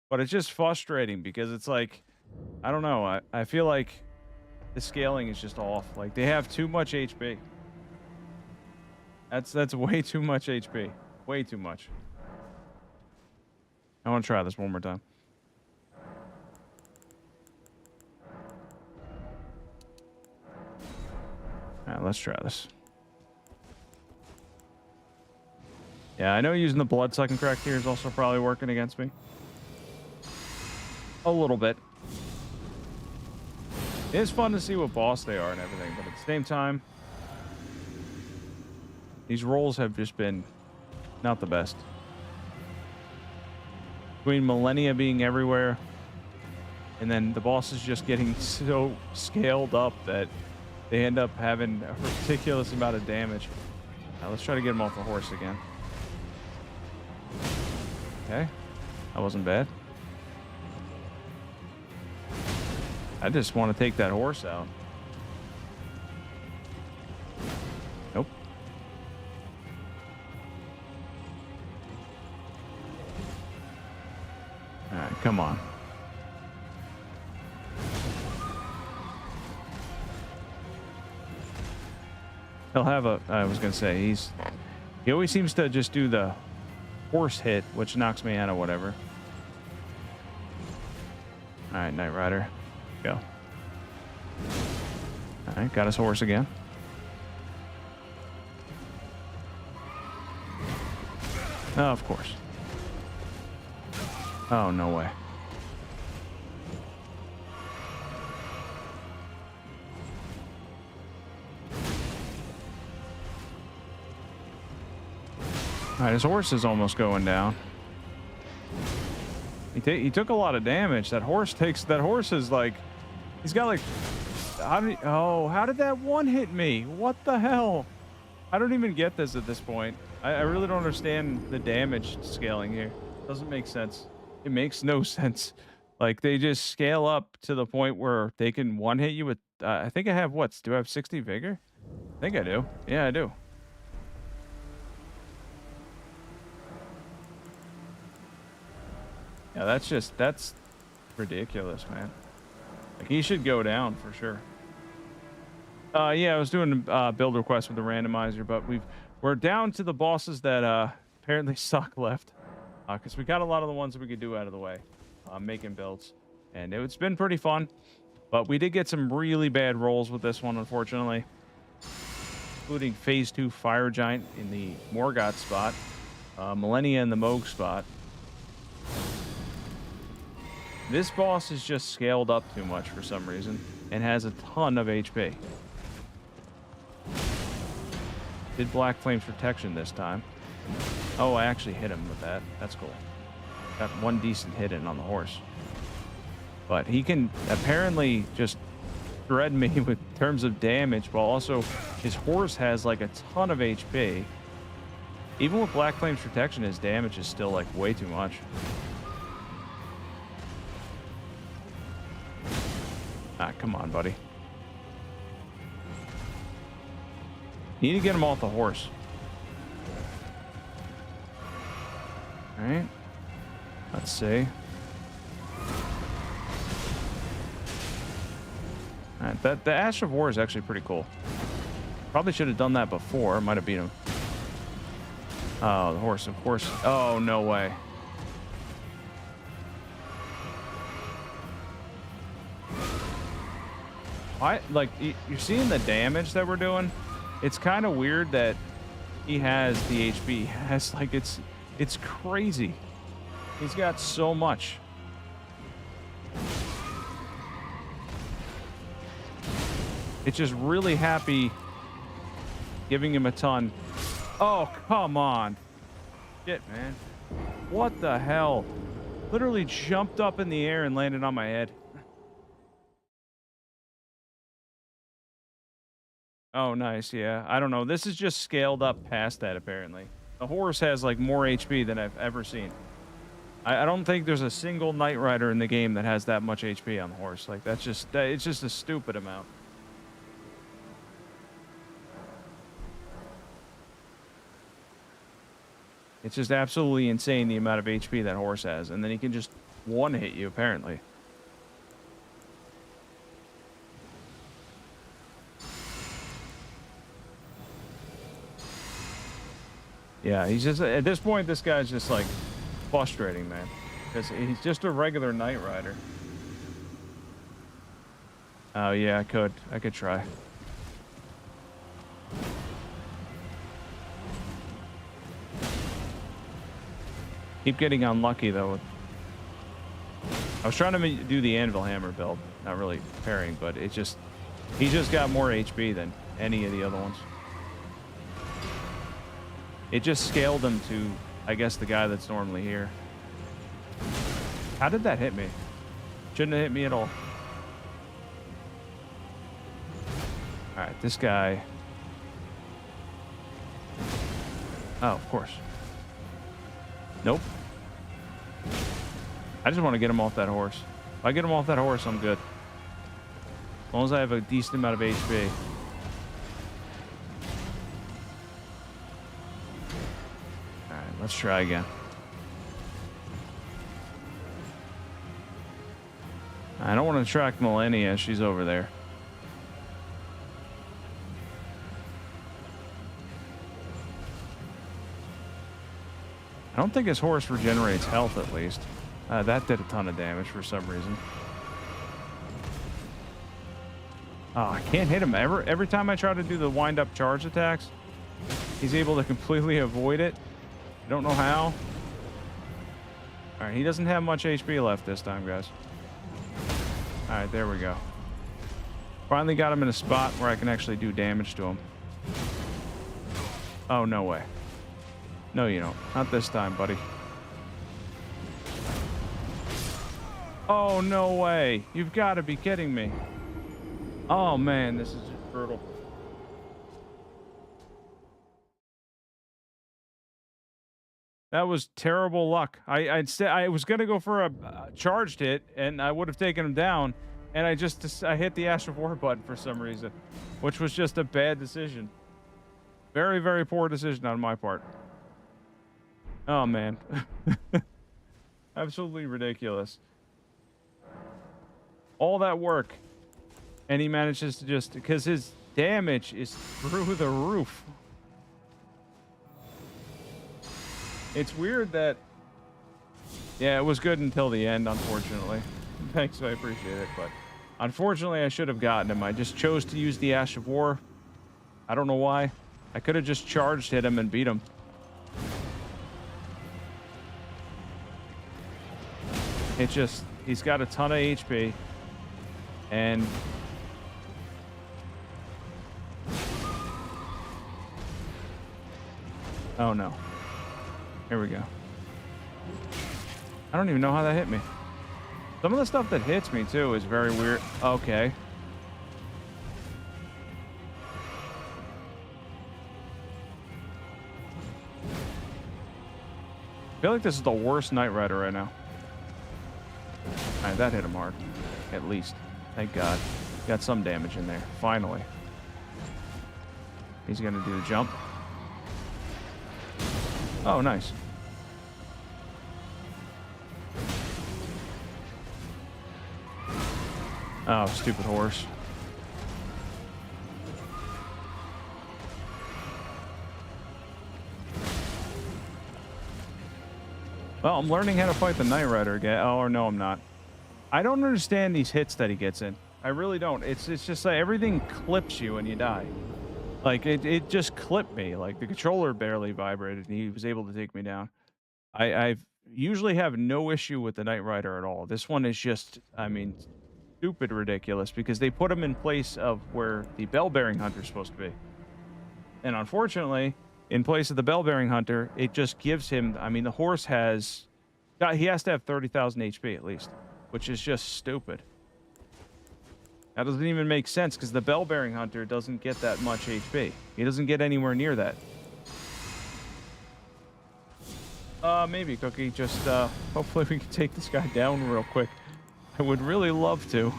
But it's just frustrating because it's like... I don't know. I feel like the scaling is just off. Like, they have too much HP. That's way too much HP. Way too much. I want to try this one more time. Alright, let's try this. Yeah, I know using the blood-sucking crack here is also probably working against me. A little bit. It is fun to see what boss they are and everything, but at the same time, these rolls have just been not the best. between millennia being everywhere, and then the boss is just getting so scaled up that they end up having a ridiculous amount of damage. Now let's try to get him off the horse again. Okay, that wasn't bad. I just want to take that horse out. Nope. All right, come on. He'll have a, I was going to say, he always seems to just do the horse hit, which knocks me out or whatever. All right, Knight Rider, go. All right, got his horse again. Oh, of course. Oh, no way. All right, his horse is almost going down. He took a lot of damage. That horse is like, he's got like, how did that one hit me? What the hell? I don't even get this at this point. I really don't understand the damage scaling here. Doesn't make sense. It makes no sense. Like, they just scale up to the point where they can one hit you with, I think I have, do I have 60 vigor? I think I do. Yeah, I do. Yeah, that's ridiculous, man. Like, he should go down for sure. Yeah, I was doing a build request with the randomizer, but we're down to the bosses that apparently suck left, because we got a lot of the ones that we could do out of the way, making builds, and it's been pretty fun. But we did get some really bad rolls with this one, unfortunately, including Phase 2 Fire Giant in the Morgoth spot, Millennia in the Moog spot. This boss is just scaled up too much for some reason and has a ton of HP. Did Black Flame's protection this time. Oh, I actually hit him with that. That's cool. Got one decent hit in on the horse. But he can apparently just shred me with terms of damage, while also his horse has like a ton of HP. Even with Black Flame's protection, his damage is still like way too much. Ah, come on, buddy. Need to get him off the horse. All right. Let's see. All right, the Ash of War is actually pretty cool. Probably should have done that before. Might have beat him. Oh, the horse, of course. Oh, no way. Like, you're seeing the damage that we're doing. It's kind of weird that he has the HP. He has, like, it's crazy. He's got so much. It's just really happy giving him a ton. Oh, come on. Shit, man. What the hell? Literally jumped up in the air and landed on my head. Oh, nice. Yeah. I don't know. This is just scaled up past that, apparently. The horse has, like, more HP than I've ever seen. I don't think there's a single Knight Rider in the game that has that much HP on the horse. Like, it's just a stupid amount. It's just absolutely insane the amount of HP that horse has. And then he can just one-hit you, apparently. Yeah, he's just, at this point, this guy's just, like, frustrating, man. Because he's just a regular Knight Rider. Oh, yeah, I could try. Keep getting unlucky, though. I was trying to do the Anvil Hammer build. Not really pairing, but he just got more HP than any of the other ones. It just scaled him to, I guess, the guy that's normally here. How did that hit me? Shouldn't have hit me at all. All right, this guy. Oh, of course. Nope. I just want to get him off that horse. If I get him off that horse, I'm good. As long as I have a decent amount of HP. Alright, let's try again. I don't want to track Millennia. She's over there. I don't think his horse regenerates health, at least. That did a ton of damage for some reason. Oh, I can't hit him. Every time I try to do the wind-up charge attacks, he's able to completely avoid it. I don't know how. All right, he doesn't have much HP left this time, guys. All right, there we go. Finally got him in a spot where I can actually do damage to him. Oh, no way. No, you don't. Not this time, buddy. Oh, no way. You've got to be kidding me. Oh, man, this is just brutal. That was terrible luck. I was going to go for a charged hit, and I would have taken him down, and I hit the Ash of War button for some reason, which was just a bad decision. Very, very poor decision on my part. Oh, man. Absolutely ridiculous. All that work, and he manages to just... Because his damage is through the roof. It's weird that... Yeah, it was good until the end, unfortunately. Thanks, I appreciate it, but... Unfortunately, I should have gotten him. I just chose to use the Ash of War. I don't know why. I could have just charged, hit him, and beat him. It just... He's got a ton of HP. And... Oh, no. Here we go. I don't even know how that hit me. Some of the stuff that hits me, too, is very weird. Okay. I feel like this is the worst Knight Rider right now. Alright, that hit him hard. At least. Thank God. Got some damage in there. Finally. He's gonna do the jump. Oh, nice. Oh, stupid horse. Well, I'm learning how to fight the Knight Rider again. Oh, or no, I'm not. I don't understand these hits that he gets in. I really don't. It's just like everything clips you and you die. Like, it just clipped me. Like, the controller barely vibrated, and he was able to take me down. I usually have no issue with the Knight Rider at all. This one is just, I mean, stupid ridiculous, because they put him in place of where the Bell-Bearing Hunter is supposed to be. And unfortunately, in place of the Bell-Bearing Hunter, it just gives him, I mean, the horse has, he has to have 30,000 HP at least, which is just stupid. That doesn't even make sense, because the Bell-Bearing Hunter doesn't get that much HP. He doesn't get anywhere near that. Maybe, Cookie. Just, hopefully we can take this guy down real quick. I would really love to.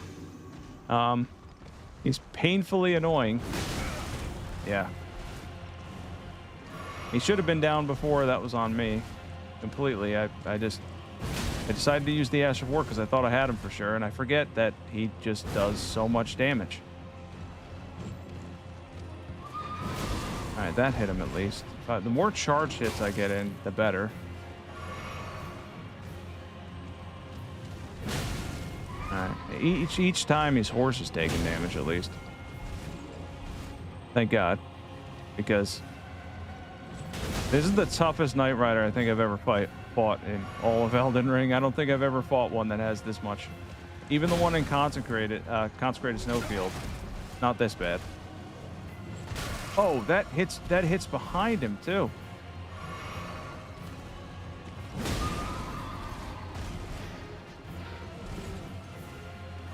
He's painfully annoying. Yeah. He should have been down before. That was on me. Completely. I decided to use the Ash of War because I thought I had him for sure, and I forget that he just does so much damage. Alright, that hit him at least. The more charge hits I get in, the better. Alright, each time his horse is taking damage at least. Thank God. Because this is the toughest Knight Rider I think I've ever fought in all of Elden Ring. I don't think I've ever fought one that has this much. Even the one in Consecrated Snowfield, not this bad. Oh, that hits behind him too.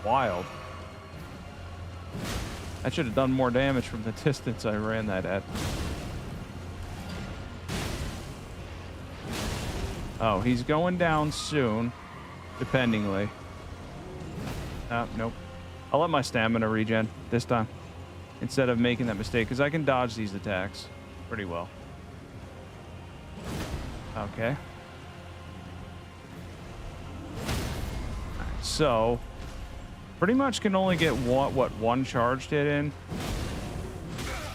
wild. I should have done more damage from the distance I ran that at. Oh, he's going down soon, dependingly. Nope. I'll let my stamina regen this time instead of making that mistake, because I can dodge these attacks pretty well. Okay. So, pretty much can only get one charged hit in.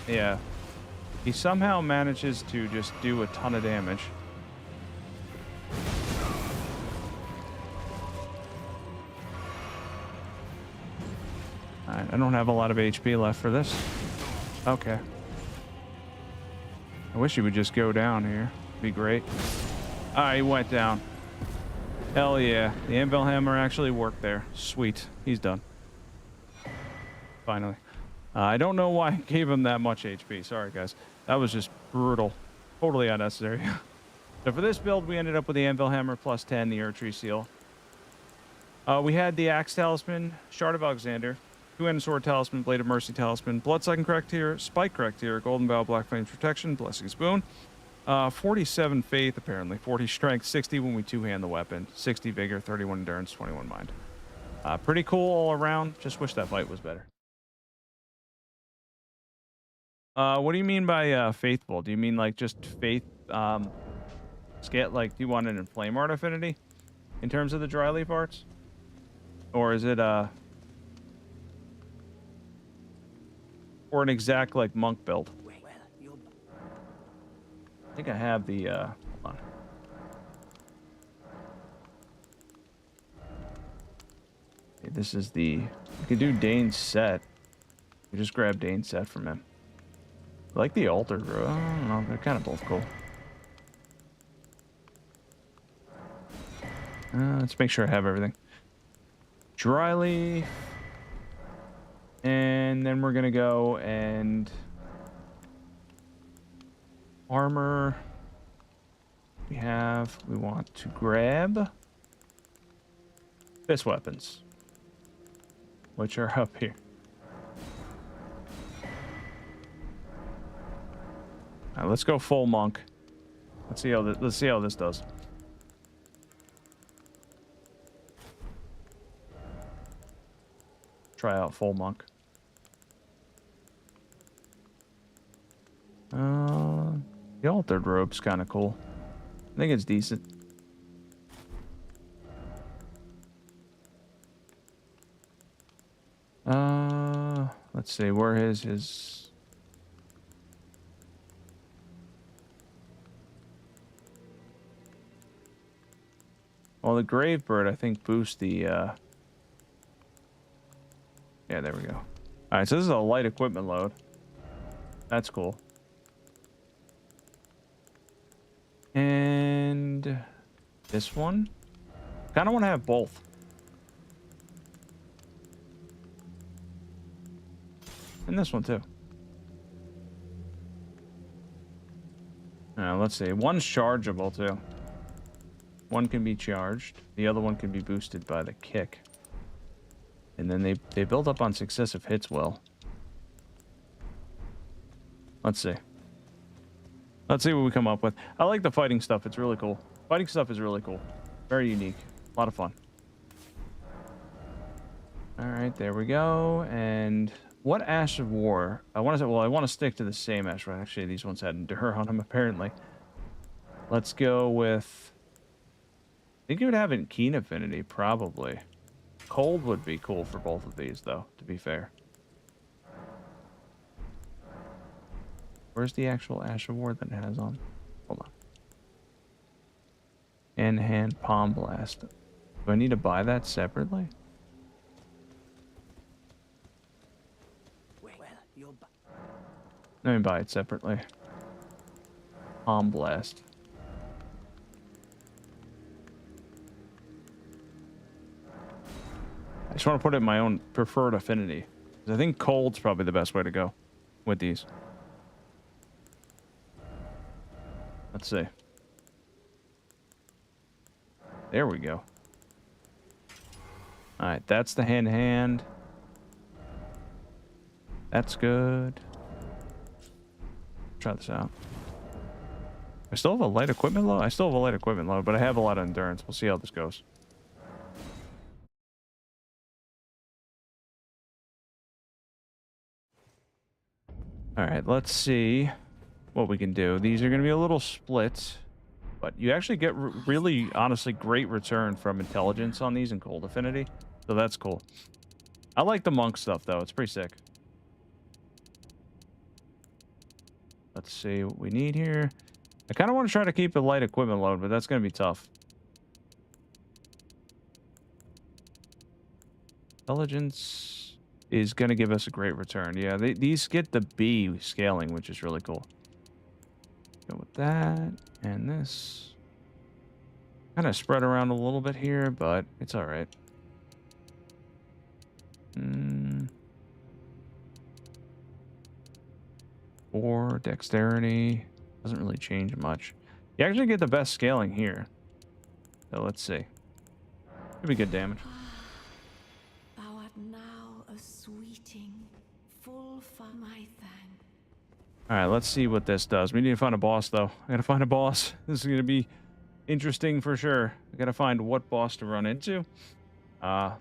Yeah. He somehow manages to just do a ton of damage. Alright, I don't have a lot of HP left for this. Okay. I wish he would just go down here. Be great. Alright, he went down. Hell yeah. The anvil hammer actually worked there. Sweet. He's done. Finally. I don't know why I gave him that much HP. Sorry, guys. That was just brutal. Totally unnecessary. So for this build, we ended up with the anvil hammer plus 10, the Erdtree seal. We had the axe talisman, shard of Alexander, two-handed sword talisman, blade of mercy talisman, bloodsucking corrector, spike corrector, golden bow, black flames protection, blessings boon. 47 faith, apparently. 40 strength, 60 when we two-hand the weapon, 60 vigor, 31 endurance, 21 mind. Pretty cool all around. Just wish that fight was better. What do you mean by faithful? Do you mean like just faith? Like, do you want an inflame art affinity in terms of the dry leaf arts, or is it or an exact like monk build? I think I have the hold on. Okay, this is the, you can do Dane's set. You just grab Dane's set from him. I like the altar, bro. I don't know, they're kind of both cool. Let's make sure I have everything. Dry leaf. And then we're gonna go and armor. We want to grab fist weapons, which are up here. All right, let's go full monk. Let's see how this does. Try out full monk. The altered robe's kind of cool. I think it's decent. Let's see, where is his... Well, the grave bird, I think, boosts the, Yeah, there we go. Alright, so this is a light equipment load. That's cool. And this one? Kind of want to have both. And this one too. Let's see. One's chargeable too. One can be charged. The other one can be boosted by the kick. And then they build up on successive hits well. Let's see. Let's see what we come up with. I like the fighting stuff. It's really cool. Fighting stuff is really cool. Very unique. A lot of fun. All right, there we go. And what Ash of War? I want to stick to the same Ash. Well, actually, these ones had Endure on them, apparently. Let's go with... I think you would have it Keen Affinity, probably. Cold would be cool for both of these, though, to be fair. Where's the actual Ash of War that it has on? Hold on. In-hand Palm Blast. Do I need to buy that separately? Let me buy it separately. Palm Blast. I just want to put it in my own preferred affinity. I think cold's probably the best way to go with these. Let's see. There we go. All right, that's the hand-to-hand. That's good. Try this out. I still have a light equipment load? I still have a light equipment load, but I have a lot of endurance. We'll see how this goes. All right, let's see what we can do. These are going to be a little split, but you actually get really, honestly, great return from intelligence on these in Cold Affinity, so that's cool. I like the monk stuff, though. It's pretty sick. Let's see what we need here. I kind of want to try to keep a light equipment load, but that's going to be tough. Intelligence is going to give us a great return. Yeah, these get the B scaling, which is really cool. Go with that and this. Kind of spread around a little bit here, but it's all right. Or dexterity. Doesn't really change much. You actually get the best scaling here. So let's see. Could be good damage. Thou art now a sweeting, full for my thank. All right, let's see what this does. We need to find a boss, though. I gotta find a boss. This is gonna be interesting for sure. I gotta find what boss to run into.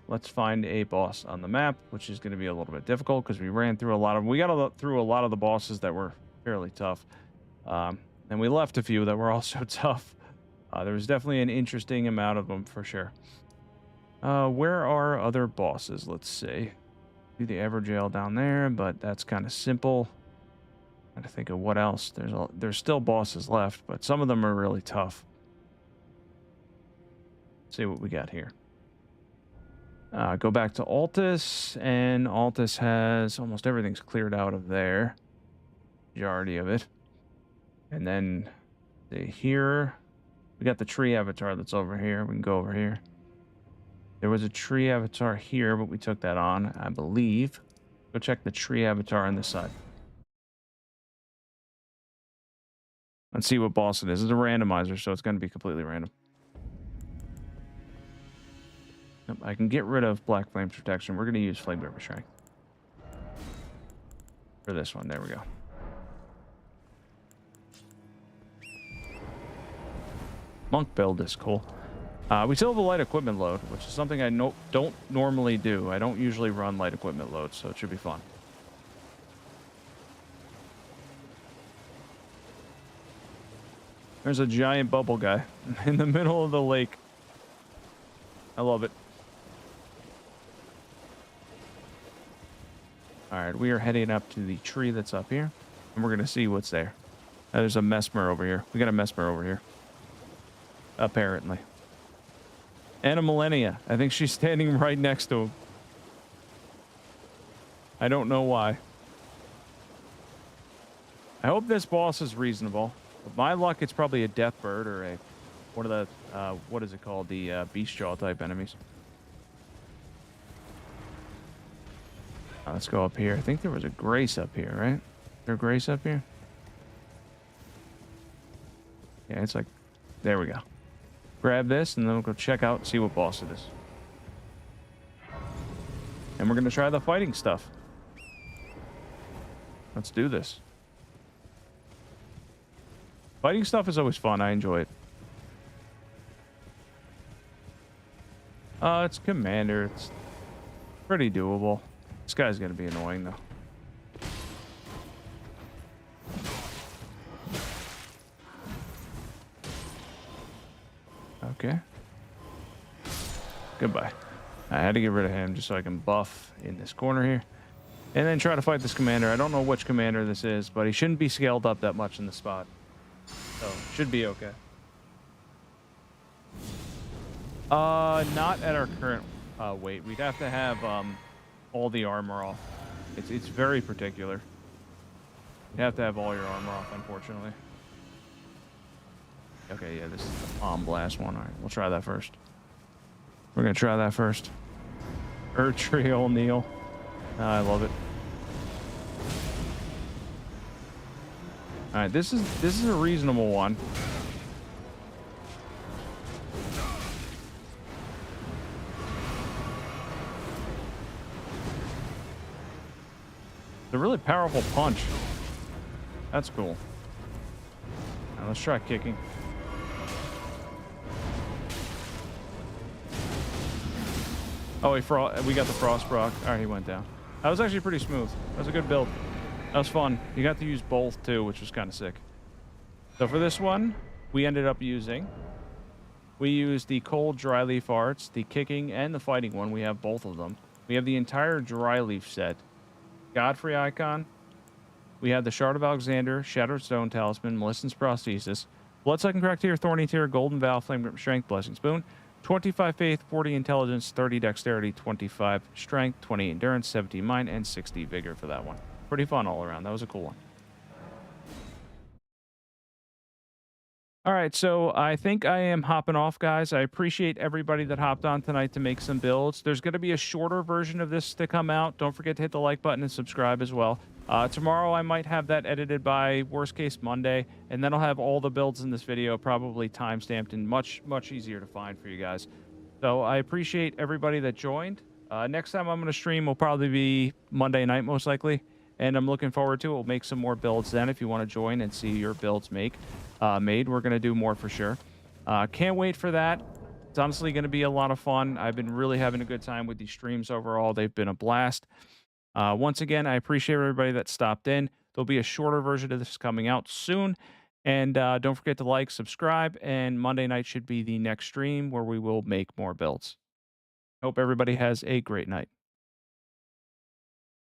Let's find a boss on the map, which is gonna be a little bit difficult because we ran through a lot of. We got through a lot of the bosses that were fairly tough, and we left a few that were also tough. There was definitely an interesting amount of them for sure. Where are other bosses? Let's see. Do the Everjail down there, but that's kind of simple. Trying to think of what else. There's still bosses left, but some of them are really tough. Let's see what we got here. Go back to Altus, and Altus has almost everything's cleared out of there. Majority of it. And then here, we got the tree avatar that's over here. We can go over here. There was a tree avatar here, but we took that on, I believe. Go check the tree avatar on this side. Let's see what boss it is. It's a randomizer, so it's going to be completely random. Yep, I can get rid of Black Flame's protection. We're going to use Flame Bearer Strength. For this one, there we go. Monk build is cool. We still have a light equipment load, which is something I don't normally do. I don't usually run light equipment loads, so it should be fun. There's a giant bubble guy in the middle of the lake. I love it. All right, we are heading up to the tree that's up here, and we're going to see what's there. There's a Mesmer over here. We got a Mesmer over here. Apparently. And a Millennia. I think she's standing right next to him. I don't know why. I hope this boss is reasonable. With my luck, it's probably a death bird or a one of the what is it called? The beast jaw type enemies. Let's go up here. I think there was a Grace up here, right? Is there a Grace up here? Yeah, it's like there we go. Grab this, and then we'll go check out and see what boss it is. And we're going to try the fighting stuff. Let's do this. Fighting stuff is always fun. I enjoy it. It's Commander. It's pretty doable. This guy's going to be annoying, though. Okay. Goodbye. I had to get rid of him just so I can buff in this corner here. And then try to fight this commander. I don't know which commander this is, but he shouldn't be scaled up that much in the spot. So, should be okay. Not at our current weight. We'd have to have all the armor off. It's very particular. You have to have all your armor off, unfortunately. Okay, yeah, this is the Palm Blast one. All right, we'll try that first. We're going to try that first. Erdtree O'Neill. I love it. All right, this is a reasonable one. a really powerful punch. That's cool. Now let's try kicking. Oh, we got the frost proc. All right, he went down. That was actually pretty smooth. That was a good build. That was fun. You got to use both too, which was kind of sick. So for this one, we ended up we used the cold dry leaf arts, the kicking, and the fighting one. We have both of them. We have the entire dry leaf set. Godfrey icon. We have the Shard of Alexander, Shattered Stone Talisman, Melissen's Prosthesis, Bloodsucking Cracketeer, Thorny Tear, Golden Vow, Flame Grip Strength, Blessing Spoon, 25 Faith, 40 Intelligence, 30 Dexterity, 25 Strength, 20 Endurance, 17 Mind, and 60 Vigor for that one. Pretty fun all around. That was a cool one. All right, so I think I am hopping off, guys. I appreciate everybody that hopped on tonight to make some builds. There's going to be a shorter version of this to come out. Don't forget to hit the like button and subscribe as well. Tomorrow, I might have that edited by worst case Monday, and then I'll have all the builds in this video probably timestamped and much, much easier to find for you guys. So I appreciate everybody that joined. Next time I'm going to stream will probably be Monday night, most likely. And I'm looking forward to it. We'll make some more builds then if you want to join and see your builds made. We're going to do more for sure. Can't wait for that. It's honestly going to be a lot of fun. I've been really having a good time with these streams overall. They've been a blast. Once again, I appreciate everybody that stopped in. There'll be a shorter version of this coming out soon. And don't forget to like, subscribe, and Monday night should be the next stream where we will make more builds. Hope everybody has a great night.